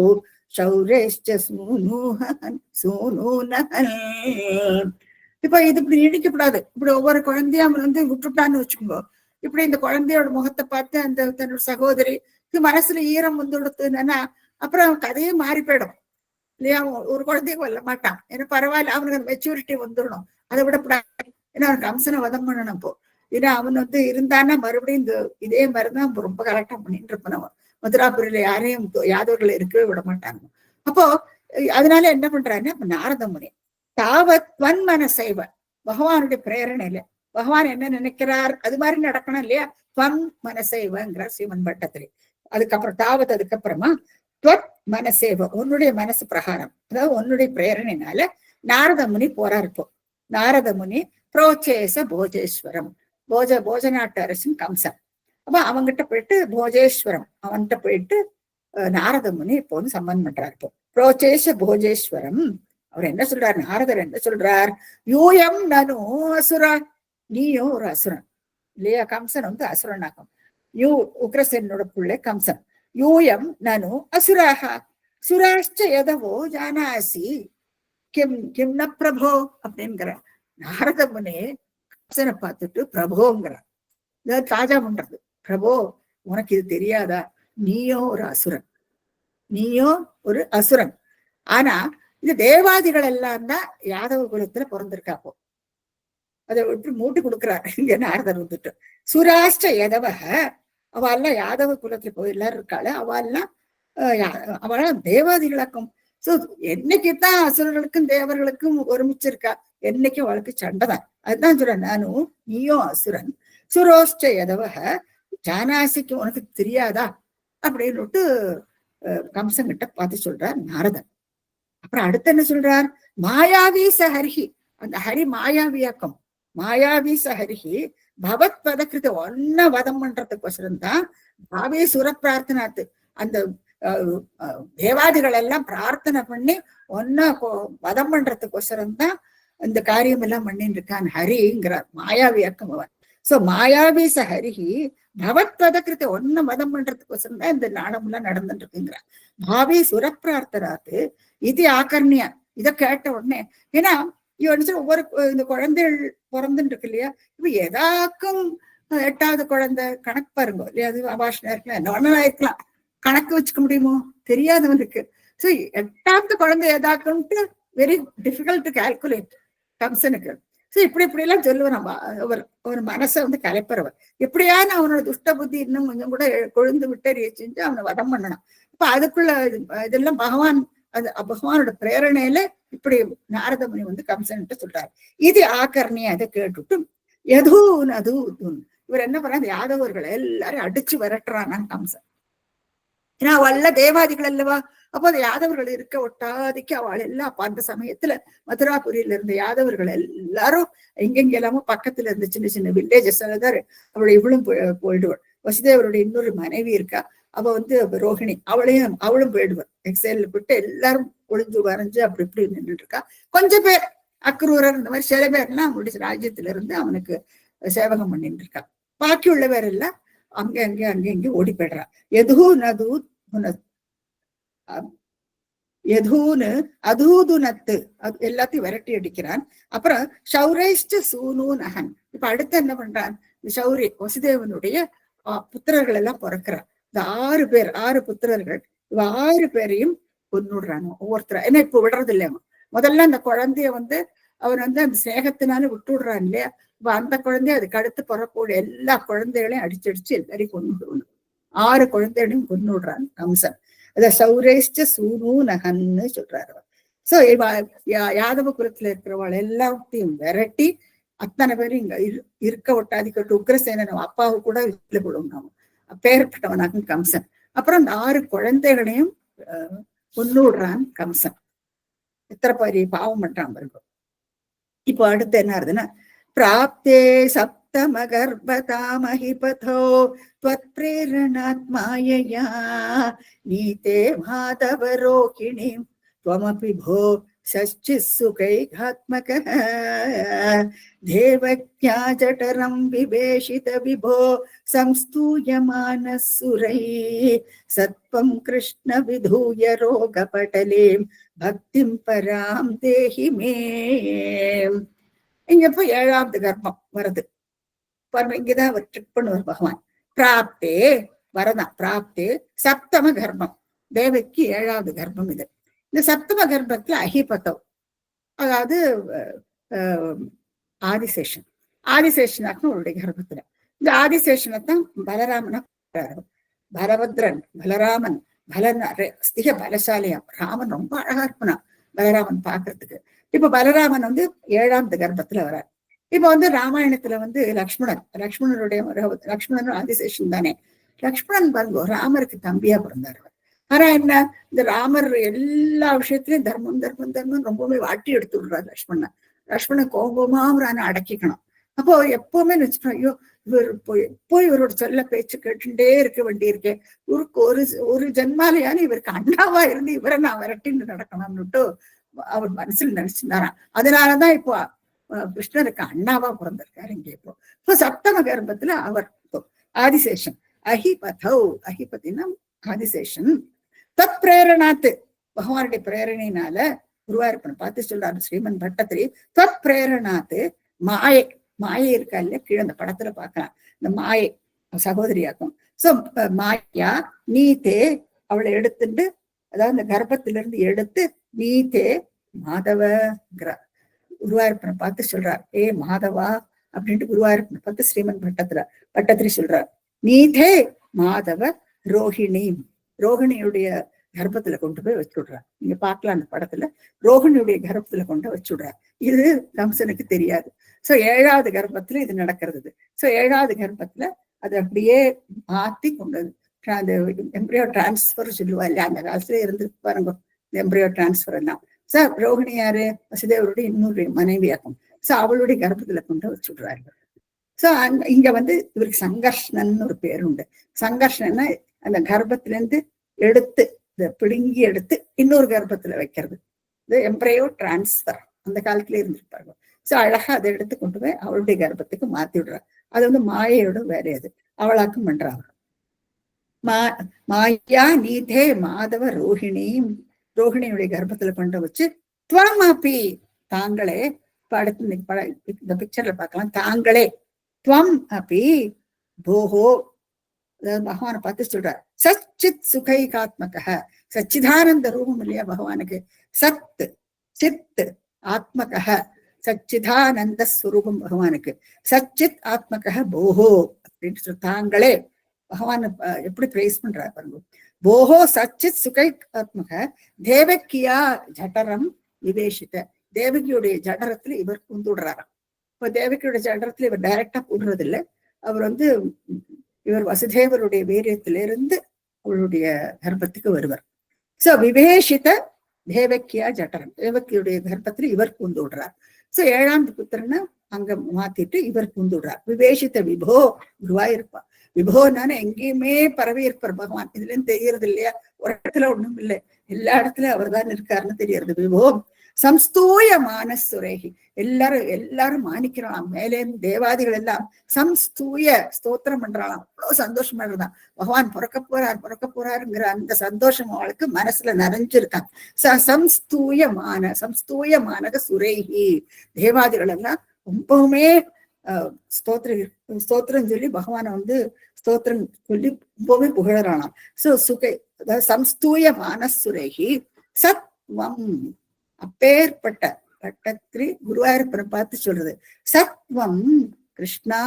சௌரேஷ்ட சூனூஹன். இப்ப இது இப்படி நீடிக்கப்படாது. இப்படி ஒவ்வொரு குழந்தையும் அவன் விட்டுட்டான்னு வச்சுக்கோங்க. இப்படி இந்த குழந்தையோட முகத்தை பார்த்து அந்த தன்னோட சகோதரி மனசுல ஈரம் கொடுத்ததுன்னா அப்புறம் கதையே மாறி போயிடும் இல்லையா. ஒரு குழந்தைய கொல்ல மாட்டான், ஏன்னா பரவாயில்ல, அவனுக்கு மெச்சூரிட்டி வந்துடணும். அதை விடப்படாது, ஏன்னா அவனுக்கு கம்சனை வதம் பண்ணணும். இப்போ ஏன்னா அவன் இருந்தான்னா மறுபடியும் இதே மாதிரிதான் ரொம்ப கரெக்டா பண்ணிட்டு இருப்பான். அவன் மதுராபுரியில யாரையும் யாதவர்களை இருக்கவே விட மாட்டாங்க. அப்போ அதனால என்ன பண்றாருன்னா, நாரத முனி தாவத் வன்மனசைவ, பகவானுடைய பிரேரணையில பகவான் என்ன நினைக்கிறார் அது மாதிரி நடக்கணும் இல்லையா. துவம் மனசைவங்கிறார் ஸ்ரீமன் பட்டத்திரி. அதுக்கப்புறம் தாவத், அதுக்கப்புறமா துவத் மனசேவ, உன்னுடைய மனசு பிரகாரம், அதாவது உன்னுடைய பிரேரணையினால நாரத முனி போறார். இப்போ நாரத முனி புரோச்சேச போஜேஸ்வரம், போஜநாட்டு அரசன் கம்சன். அப்ப அவங்கிட்ட போயிட்டு போஜேஸ்வரம், அவன்கிட்ட போயிட்டு நாரத முனி இப்போ சம்பந்தம் பண்றாரு. இப்போ புரோச்சேச போஜேஸ்வரம் அவர் என்ன சொல்றார், நாரதர் என்ன சொல்றார், யூயம் நனு அசுரா, நீயும் ஒரு அசுரன் இல்லையா. கம்சன் அசுரனாகும். உக்ரசேனோட பிள்ளை கம்சன். யூயம் நனு அசுராக சுராஷ்ட எதவோ ஜானாசி கிம் கிம் ந பிரபோ அப்படிங்கிற. நாரத முனி கம்சனை பார்த்துட்டு பிரபோங்கிறார். இதாவது தாஜா பண்றது. பிரபோ, உனக்கு இது தெரியாதா, நீயோ ஒரு அசுரன், நீயோ ஒரு அசுரன். ஆனா இந்த தேவாதிகள் எல்லாம் தான் யாதவ குலத்துல பிறந்திருக்காப்போ. அதை விட்டு மூட்டி கொடுக்குறாரு இங்க நாரதர் வந்துட்டு. சுராஷ்ட எதவக, அவெல்லாம் யாதவ குலத்துல போய் எல்லாரும் இருக்காள, அவெல்லாம் தேவாதிகளாக்கும். சோ என்னைக்குதான் அசுரர்களுக்கும் தேவர்களுக்கும் ஒருமிச்சிருக்கா, என்னைக்கும் அவளுக்கு சண்டைதான். அதுதான் சொல்றேன், நானும் நீயோ அசுரன். சுரோஷ்ட எதவக ஜானாசிக்கு உனக்கு தெரியாதா அப்படின்னு கம்சன் கிட்ட பார்த்து சொல்றார் நாரதன். அப்புறம் அடுத்து என்ன சொல்றார், மாயாவி ச ஹரிஹி, அந்த ஹரி மாயாவியாக்கம். மாயாவி சஹரிஹி பகவத் பத கிருத்த ஒன்ன வதம் பண்றதுக்கோசரம் தான் பாவே சுர பிரார்த்தனாத்து அந்த தேவாதிகள் எல்லாம் பிரார்த்தனை பண்ணி ஒன்ன வதம் பண்றதுக்கோசரம் தான் இந்த காரியம் எல்லாம் பண்ணிட்டு இருக்கான் ஹரிங்கிறார் மாயாவியாக்கம் அவன். சோ மாயாவி சஹரிஹி பகவத் பத கிருத்த ஒன்ன வதம் பண்றதுக்கோசரம் தான் இந்த நாடகம் எல்லாம் நடந்துட்டு இருக்குங்கிறார். பாவே சுர பிரார்த்தனாத்து இது ஆக்கர்ணியா. இதை கேட்ட உடனே ஏன்னா ஒவ்வொரு இந்த குழந்தைகள் பிறந்துட்டு இருக்கு இல்லையா, இப்ப எதாக்கும் 8வது குழந்தை கணக்கு பாருங்க இல்லையா, அது அபாஷனா இருக்கலாம், என்ன ஒன்னா இருக்கலாம், கணக்கு வச்சுக்க முடியுமோ தெரியாதவனுக்கு. சோ 8வது குழந்தை எதாக்குன்ட்டு வெரி டிஃபிகல்ட் டு கால்குலேட் கம்சனுக்கு. சோ இப்படி எல்லாம் சொல்லுவார். அவர் மனசை கலைப்பறவர். எப்படியான அவனோட துஷ்ட புத்தி இன்னும் கொஞ்சம் கூட கொழுந்து விட்டு செஞ்சு அவனை வதம் பண்ணணும். இப்ப அதுக்குள்ள இதெல்லாம் பகவானோட பிரேரணையில இப்படி நாரத முனி கம்சன் சொல்றாரு. இது ஆக்கர்ணிய அதை கேட்டுட்டு எதூன் அதுவும் இவர் என்ன பண்றாரு, யாதவர்களை எல்லாரும் அடிச்சு விரட்டுறான் கம்சன். ஏன்னா அவள்ல தேவாதிகள் அல்லவா, அப்போ அந்த யாதவர்கள் இருக்க ஒட்டாதிக்கு அவள் எல்லாம் அப்ப அந்த சமயத்துல மதுராபுரியில இருந்த யாதவர்கள் எல்லாரும் எங்கெங்க எல்லாமோ பக்கத்துல இருந்த சின்ன சின்ன வில்லேஜஸ் அவளுடைய இவளும் போயிடுவாள். வசுதேவருடைய இன்னொரு மனைவி இருக்கா, அவ ரோஹிணி, அவளும் போயிடுவார். எக்ஸைல போட்டு எல்லாரும் ஒளிஞ்சு வரைஞ்சு அப்படி இப்படி நின்றுட்டு இருக்கா. கொஞ்சம் பேர் அக்ரூரர் இந்த மாதிரி சில பேர்லாம் அவனுடைய ராஜ்யத்துல இருந்து அவனுக்கு சேவகம் பண்ணிட்டு இருக்கா. பாக்கி உள்ள பேர் எல்லாம் அங்கே ஓடி போயிடுறா. எதூனு அதூதுனத்து எல்லாத்தையும் விரட்டி அடிக்கிறான். அப்புறம் ஷௌரைஷ்ட சூனு நகன். இப்ப அடுத்து என்ன பண்றான், ஷௌரி வசுதேவனுடைய புத்திரர்கள் எல்லாம் பிறக்கிறான். இந்த 6 புத்திரர்கள், இவ 6 பேரையும் கொன்னுடுறாங்க ஒவ்வொருத்தர. ஏன்னா இப்ப விடுறது இல்லையா, முதல்ல அந்த குழந்தைய அவன் அந்த சேகத்தினால விட்டு விடுறான் இல்லையா. இப்ப அந்த குழந்தைய அதுக்கு அடுத்து பிறக்கக்கூடிய எல்லா குழந்தைகளையும் அடிச்சு எல்லாரையும் கொன்னுடுவான். 6 குழந்தைகளையும் கொன்னுடுறான் கம்சன். அத சௌரேஷ்ட சூனு நகன்னு சொல்றாரு. சோ யாதவ குலத்துல இருக்கிறவள் எல்லாத்தையும் விரட்டி அத்தனை பேரும் இங்க இருக்க ஒட்டாதிக்கட்டு உக்ரசேனன் அப்பாவு கூட வீட்டுல போடுவோம் அப்பேற்பட்டவனாக கம்சன். அப்புறம் அந்த 6 குழந்தைகளையும் கொன்னுடுறான் கம்சன். எத்தனை பெரிய பாவம் பண்றான் பாருங்க. இப்போ அடுத்து என்ன ஆகுதுன்னா, பிராப்தே சப்தம கர்ப்பதாமஹிபதோ த்வத் பிரேரணாத் மாயயா நீதே மாதவ ரோகிணி த்வமபி போ சச்சிசுகைகாத்மகः தேவக்யா ஜடரம் விவேஷித விபோ சம்ஸ்தூயமானः சுரைः சத்வம் கிருஷ்ண விதூய ரோகபடலேம் பக்திம் பராம் தேஹி மே. இங்க இப்ப 7வது கர்ப்பம் வருது பாருங்க. இங்கதான் அவர் ட்ரிக் பண்ணுவார் பகவான். பிராப்தே வரதான், பிராப்தே சப்தம கர்ப்பம், தேவக்கு 7வது கர்ப்பம் இது. இந்த சப்தம கர்ப்பத்துல அஹிபதவ், அதாவது ஆதிசேஷனாக அவருடைய கர்ப்பத்துல. இந்த ஆதிசேஷனைத்தான் பலராமனா பலபத்ரன் பலராமன் ஸ்திக பலசாலியா. ராமன் ரொம்ப அழகா இருப்பனா பலராமன் பாக்குறதுக்கு. இப்ப பலராமன் 7வது கர்ப்பத்துல வர்றார். இப்ப ராமாயணத்துல லக்ஷ்மணனும் ஆதிசேஷன் தானே. லக்ஷ்மணன் பாருங்க ராமருக்கு தம்பியா பிறந்தார். ஆனா என்ன, இந்த ராமர் எல்லா விஷயத்திலயும் தர்மம் தர்மம் தர்மம் ரொம்பவே வாட்டி எடுத்து விடுறாரு லக்ஷ்மணன் கோபமா அவரான அடக்கிக்கணும். அப்போ எப்பவுமே நினைச்சிட்டோம், ஐயோ இவர் போய் இவரோட சொல்ல பேச்சு கேட்டுட்டே இருக்க வேண்டி இருக்கேன், இவருக்கு ஒரு ஜென்மாலையான இவருக்கு அண்ணாவா இருந்து இவரை நான் விரட்டின்னு நடக்கணும்னுட்டு அவர் மனசுல நினைச்சிருந்தாராம். அதனாலதான் இப்போ கிருஷ்ணருக்கு அண்ணாவா பிறந்திருக்காரு இங்க. இப்போ சப்தம கர்ப்பத்துல அவர் ஆதிசேஷன் அஹிபதினா ஆதிசேஷன் தத் பிரேரணாத்து பகவானுடைய பிரேரணையினால குருவாயூரப்பனை பார்த்து சொல்றாரு ஸ்ரீமன் பட்டத்திரி. தத் பிரேரணாத்து மாயை இருக்கா இல்லையா, கீழே அந்த படத்துல பாக்கலாம், இந்த மாயை சகோதரியாக்கும். சோ மாயா நீதே அவளை எடுத்துட்டு, அதாவது இந்த கர்ப்பத்திலிருந்து எடுத்து நீதே மாதவங்கிறார். குருவாயூரப்பனை பார்த்து சொல்றார், ஏ மாதவா அப்படின்ட்டு குருவாயூரப்பனை பார்த்து ஸ்ரீமன் பட்டத்திரி சொல்றார், நீதே மாதவ ரோஹிணியுடைய கர்ப்பத்துல கொண்டு போய் வச்சுடுறார். நீங்க பார்க்கலாம் அந்த படத்துல ரோஹிணியுடைய கர்ப்பத்துல கொண்டு வச்சுடுறார். இது கம்சனுக்கு தெரியாது. சோ 7வது கர்ப்பத்துல இது நடக்கிறது. சோ 7வது கர்ப்பத்துல அது அப்படியே மாத்தி கொண்டு அந்த எம்ப்ரியோ டிரான்ஸ்பர் சொல்லுவா இல்லையா, அந்த காலத்துல இருந்து பாருங்க எம்ப்ரியோ டிரான்ஸ்பர் எல்லாம். சார் ரோஹிணி யாரு, வசுதேவருடைய இன்னொரு மனைவியாக்கும். சோ அவளுடைய கர்ப்பத்துல கொண்டு வச்சுடுறாரு. சோ இங்க இவருக்கு சங்கர்ஷ்ணன் ஒரு பேர் உண்டு. சங்கர்ஷ்ணன்னா அந்த கர்ப்பத்துல இருந்து எடுத்து பிடுங்கி எடுத்து இன்னொரு கர்ப்பத்துல வைக்கிறது. இது எம்ப்ரையோ டிரான்ஸ்பர் அந்த காலத்துல இருந்திருப்பாங்க. சோ அழகா அதை எடுத்து கொண்டு போய் அவளுடைய கர்ப்பத்துக்கு மாத்தி விடுறாரு. அது மாயையோட வேற அது அவளாக்கும் பண்றாங்க. மாயா நீதே மாதவ ரோஹிணியுடைய கர்ப்பத்துல கொண்டு வச்சு துவம் அப்பி தாங்களே, இப்ப அடுத்து இந்த பிக்சர்ல பார்க்கலாம், தாங்களே துவம் அப்பி போஹோ, பகவானை பார்த்து சொல்றார், சச்சித் சுகைகாத்மக, சச்சிதானந்த ரூபம் இல்லையா பகவானுக்கு, சத் சித் ஆத்மக, சச்சிதானந்த ஸ்வரூபம் பகவானுக்கு, சச்சித் ஆத்மக போஹோ அப்படின்னு சொல்லி தாங்களே பகவான் எப்படி பிரைஸ் பண்றாரு பாருங்க. போஹோ சச்சித் சுகை ஆத்மக தேவக்கியா ஜடரம் விவேஷித்த, தேவகியுடைய ஜடரத்துல இவர் பூந்துடுறாராம். இப்ப தேவகியுடைய ஜடரத்துல இவர் டைரக்டா பூடுறது இல்லை, அவர் இவர் வசுதேவருடைய வீரியத்திலிருந்து அவளுடைய கர்ப்பத்துக்கு வருவர். சோ விவேஷித தேவக்கியா ஜடரம், தேவகியுடைய கர்ப்பத்துல இவர் பூந்து விடுறார். சோ 7ஆம் புத்திரனை அங்க மாத்திட்டு இவர் பூந்து விடுறார். விவேஷித விபோ, குருவாயிருப்பா விபோனான எங்கேயுமே பரவி இருப்பார் பகவான். இதுல இருந்து தெரியறது இல்லையா, ஒரு இடத்துல ஒண்ணும் இல்லை, எல்லா இடத்துலயும் அவர் தான் இருக்காருன்னு தெரியறது. விபோ சம்ஸ்தூயமான சுரேகி, எல்லாரும் மாணிக்கிறாளாம். மேலே தேவாதிகள் எல்லாம் சம்ஸ்தூய ஸ்தோத்திரம் பண்றாளாம். அவ்வளவு சந்தோஷமா இருந்தான். பகவான் பிறக்க போறாருங்கிற அந்த சந்தோஷம் அவளுக்கு மனசுல நிறைஞ்சிருக்கான். சம்ஸ்தூயமான சுரேகி, தேவாதிகள் எல்லாம் ரொம்பவுமே ஸ்தோத்திரம் சொல்லி பகவானை ஸ்தோத்திரம் சொல்லி ரொம்பவே புகழறானாம். சோ சுகை, அதாவது சம்ஸ்தூயமான சுரேகி சத்வம், அப்பேற்பட்ட பட்டத்திரி குருவாயூரப்பனை பார்த்து சொல்றது. சத்வம் கிருஷ்ணா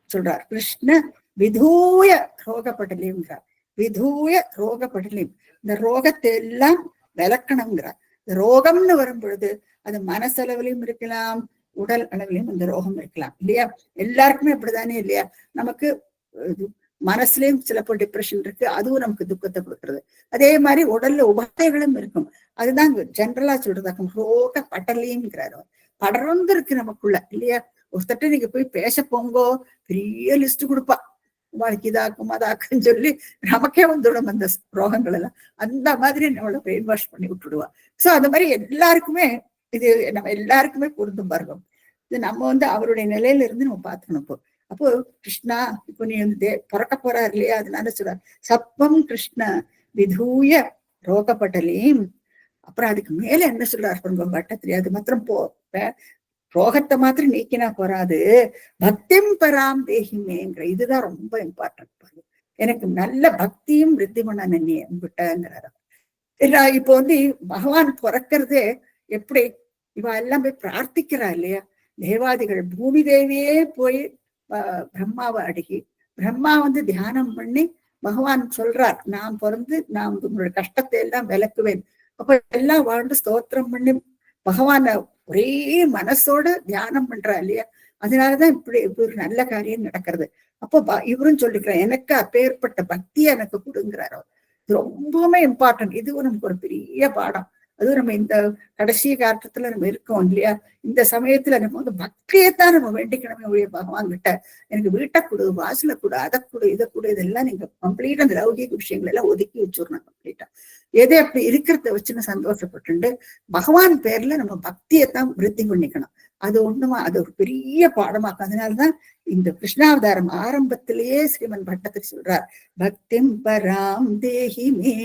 சொல்றார். கிருஷ்ண விதூய ரோகப்படலிங்கிறார். விதூய ரோகப்படலிம், இந்த ரோகத்தை எல்லாம் விளக்கணுங்கிறார். இந்த ரோகம்னு வரும் பொழுது அது மனசளவிலையும் இருக்கலாம், உடல் அளவிலையும் அந்த ரோகம் இருக்கலாம் இல்லையா. எல்லாருக்குமே அப்படித்தானே இல்லையா. நமக்கு மனசுலயும் சிலப்போ டிப்ரெஷன் இருக்கு, அதுவும் நமக்கு துக்கத்தை கொடுக்கறது. அதே மாதிரி உடல்ல உபாதைகளும் இருக்கும். அதுதான் ஜென்ரலா சொல்றதாக்கும் ரோக படலிங்கிறாரு. படர்ந்து இருக்கு நமக்குள்ள இல்லையா. ஒருத்தட்ட நீங்க போய் பேச போங்கோ, பெரிய லிஸ்ட் கொடுப்பா, வாழ்க்கை இதாக்கும் அதாக்குன்னு சொல்லி நமக்கே வந்துடும் அந்த ரோகங்கள் எல்லாம். அந்த மாதிரி நம்மள பிரெயின் வாஷ் பண்ணி விட்டுடுவா. சோ அந்த மாதிரி எல்லாருக்குமே இது நம்ம எல்லாருக்குமே பொருந்தும் பாருங்க. இது நம்ம அவருடைய நிலையில இருந்து நம்ம பார்த்துக்கணும். அப்போ கிருஷ்ணா இப்போ நீ பிறக்க போறாரு இல்லையா, அதனால சொல்ற சப்பம் கிருஷ்ண விதூய ரோகப்பட்டலையும். அப்புறம் அதுக்கு மேல என்ன சொல்றாரு பட்டத்திரி, அது மாத்திரம் ரோகத்தை மாத்திரம் நீக்கினா போறாது, பக்திம் பராம் தேகிமேங்கிற, இதுதான் ரொம்ப இம்பார்ட்டன்ட். எனக்கு நல்ல பக்தியும் விருத்தி பண்ண நன்னி உங்ககிட்டங்கிறாரு. இப்போ பகவான் பிறக்கிறதே எப்படி, இவ எல்லாம் போய் பிரார்த்திக்கிறா இல்லையா. தேவாதிகள் பூமி தேவியே போய் பிரம்மாவை அணுகி, பிரம்மா தியானம் பண்ணி பகவான் சொல்றார், நான் பிறந்து நான் உங்களோட கஷ்டத்தை எல்லாம் விளக்குவேன். அப்ப எல்லாம் வாழ்ந்து ஸ்தோத்திரம் பண்ணி பகவான ஒரே மனசோட தியானம் பண்றா இல்லையா. அதனாலதான் இப்படி ஒரு நல்ல காரியம் நடக்கிறது. அப்போ இவரும் சொல்லிக்கிறார், எனக்கு அப்பேற்பட்ட பக்தியை எனக்கு கொடுங்கிறாரோ. ரொம்பவுமே இம்பார்ட்டன்ட். இதுவும் நமக்கு ஒரு பெரிய பாடம். அதுவும் நம்ம இந்த கடைசி காலத்துல நம்ம இருக்கோம் இல்லையா. இந்த சமயத்துல நம்ம பக்தியைத்தான் நம்ம வேண்டிக்கணுமே ஒழிய பகவான் கிட்ட எனக்கு வீட்டை கொடு, வாசலை கொடு, அதை கொடு, இதை கொடு, இதெல்லாம் நீங்க கம்ப்ளீட்டா அந்த லௌகிக விஷயங்கள் எல்லாம் ஒதுக்கி வச்சிடணும் கம்ப்ளீட்டா. எதை அப்படி இருக்கிறத வச்சுன்னு சந்தோஷப்பட்டு பகவான் பேர்ல நம்ம பக்தியைத்தான் விருத்தி பண்ணிக்கணும். அது ஒண்ணுமா, அது ஒரு பெரிய பாடமாக்கும். அதனாலதான் இந்த கிருஷ்ணாவதாரம் ஆரம்பத்திலேயே ஸ்ரீமன் பட்டத்திரி சொல்றார், பக்திம் பராம் தேஹிமே.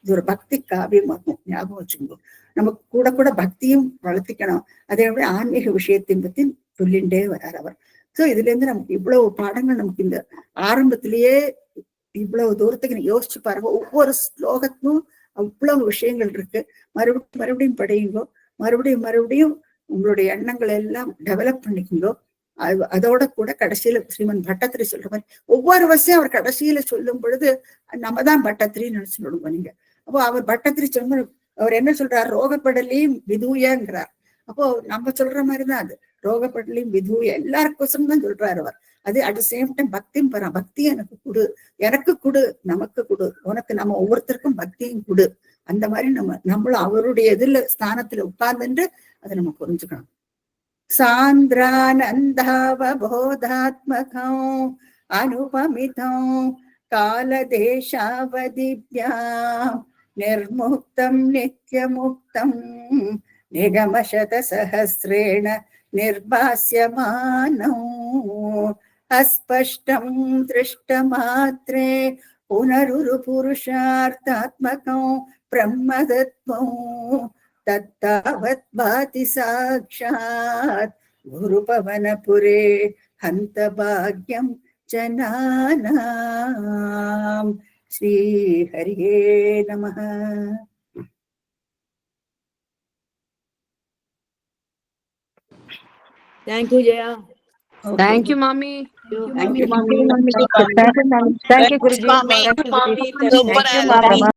இது ஒரு பக்தி காவியமாகும், ஞாபகம் வச்சுக்கோ. நமக்கு கூட கூட பக்தியும் வளர்த்திக்கணும். அதே விட ஆன்மீக விஷயத்தையும் பத்தி சொல்லிண்டே வர்றார் அவர். சோ இதுல இருந்து நமக்கு இவ்வளவு பாடங்கள் நமக்கு இந்த ஆரம்பத்திலேயே இவ்வளவு தூரத்துக்கு யோசிச்சு பாருங்க. ஒவ்வொரு ஸ்லோகத்தும் அவ்வளவு விஷயங்கள் இருக்கு. மறுபடியும் படியுங்கோ, மறுபடியும் உங்களுடைய எண்ணங்களை எல்லாம் டெவலப் பண்ணிக்கோங்க. அதோட கூட கடைசியில ஸ்ரீமன் பட்டத்திரி சொல்ற மாதிரி ஒவ்வொரு வருஷம் அவர் கடைசியில சொல்லும் பொழுது நம்ம தான் பட்டத்திரின்னு நினைச்சு சொல்லுங்க நீங்க. அப்போ அவர் பட்டத்திரி சொன்ன அவர் என்ன சொல்றார், ரோகப்படலையும் விதூயங்கிறார். அப்போ நம்ம சொல்ற மாதிரிதான் அது, ரோகப்படலையும் விதூய எல்லாருக்கோசரம் தான் சொல்றாரு அவர். அது அட் த சேம் டைம் பக்தியும் பெறா, பக்தியும் எனக்கு கொடு, எனக்கு கொடு, நமக்கு கொடு, உனக்கு நம்ம ஒவ்வொருத்தருக்கும் பக்தியும் கொடு. அந்த மாதிரி நம்மளும் அவருடைய இதுல ஸ்தானத்துல உட்கார்ந்துட்டு அதை நம்ம புரிஞ்சுக்கணும். सान्द्रानन्दावबोधात्मकम् अनुपमितं कालदेशावधिभ्यां निर्मुक्तं नित्यमुक्तं निगमशतसहस्रेण निर्भास्यमानौ अस्पष्टं दृष्टमात्रे पुनरुरुपुरुषार्थात्मकं ब्रह्मतत्त्वं तत्तावत् भाति साक्षात् गुरुपवनपुरे हन्तभाग्यं जनानां। श्रीहरिये नमः। Thank you, Jaya. Okay. Thank you, Mommy. Thank you, Mommy. Thank you, Guruji. Mommy. Thank you, Guruji. Super, Thank you, Mommy.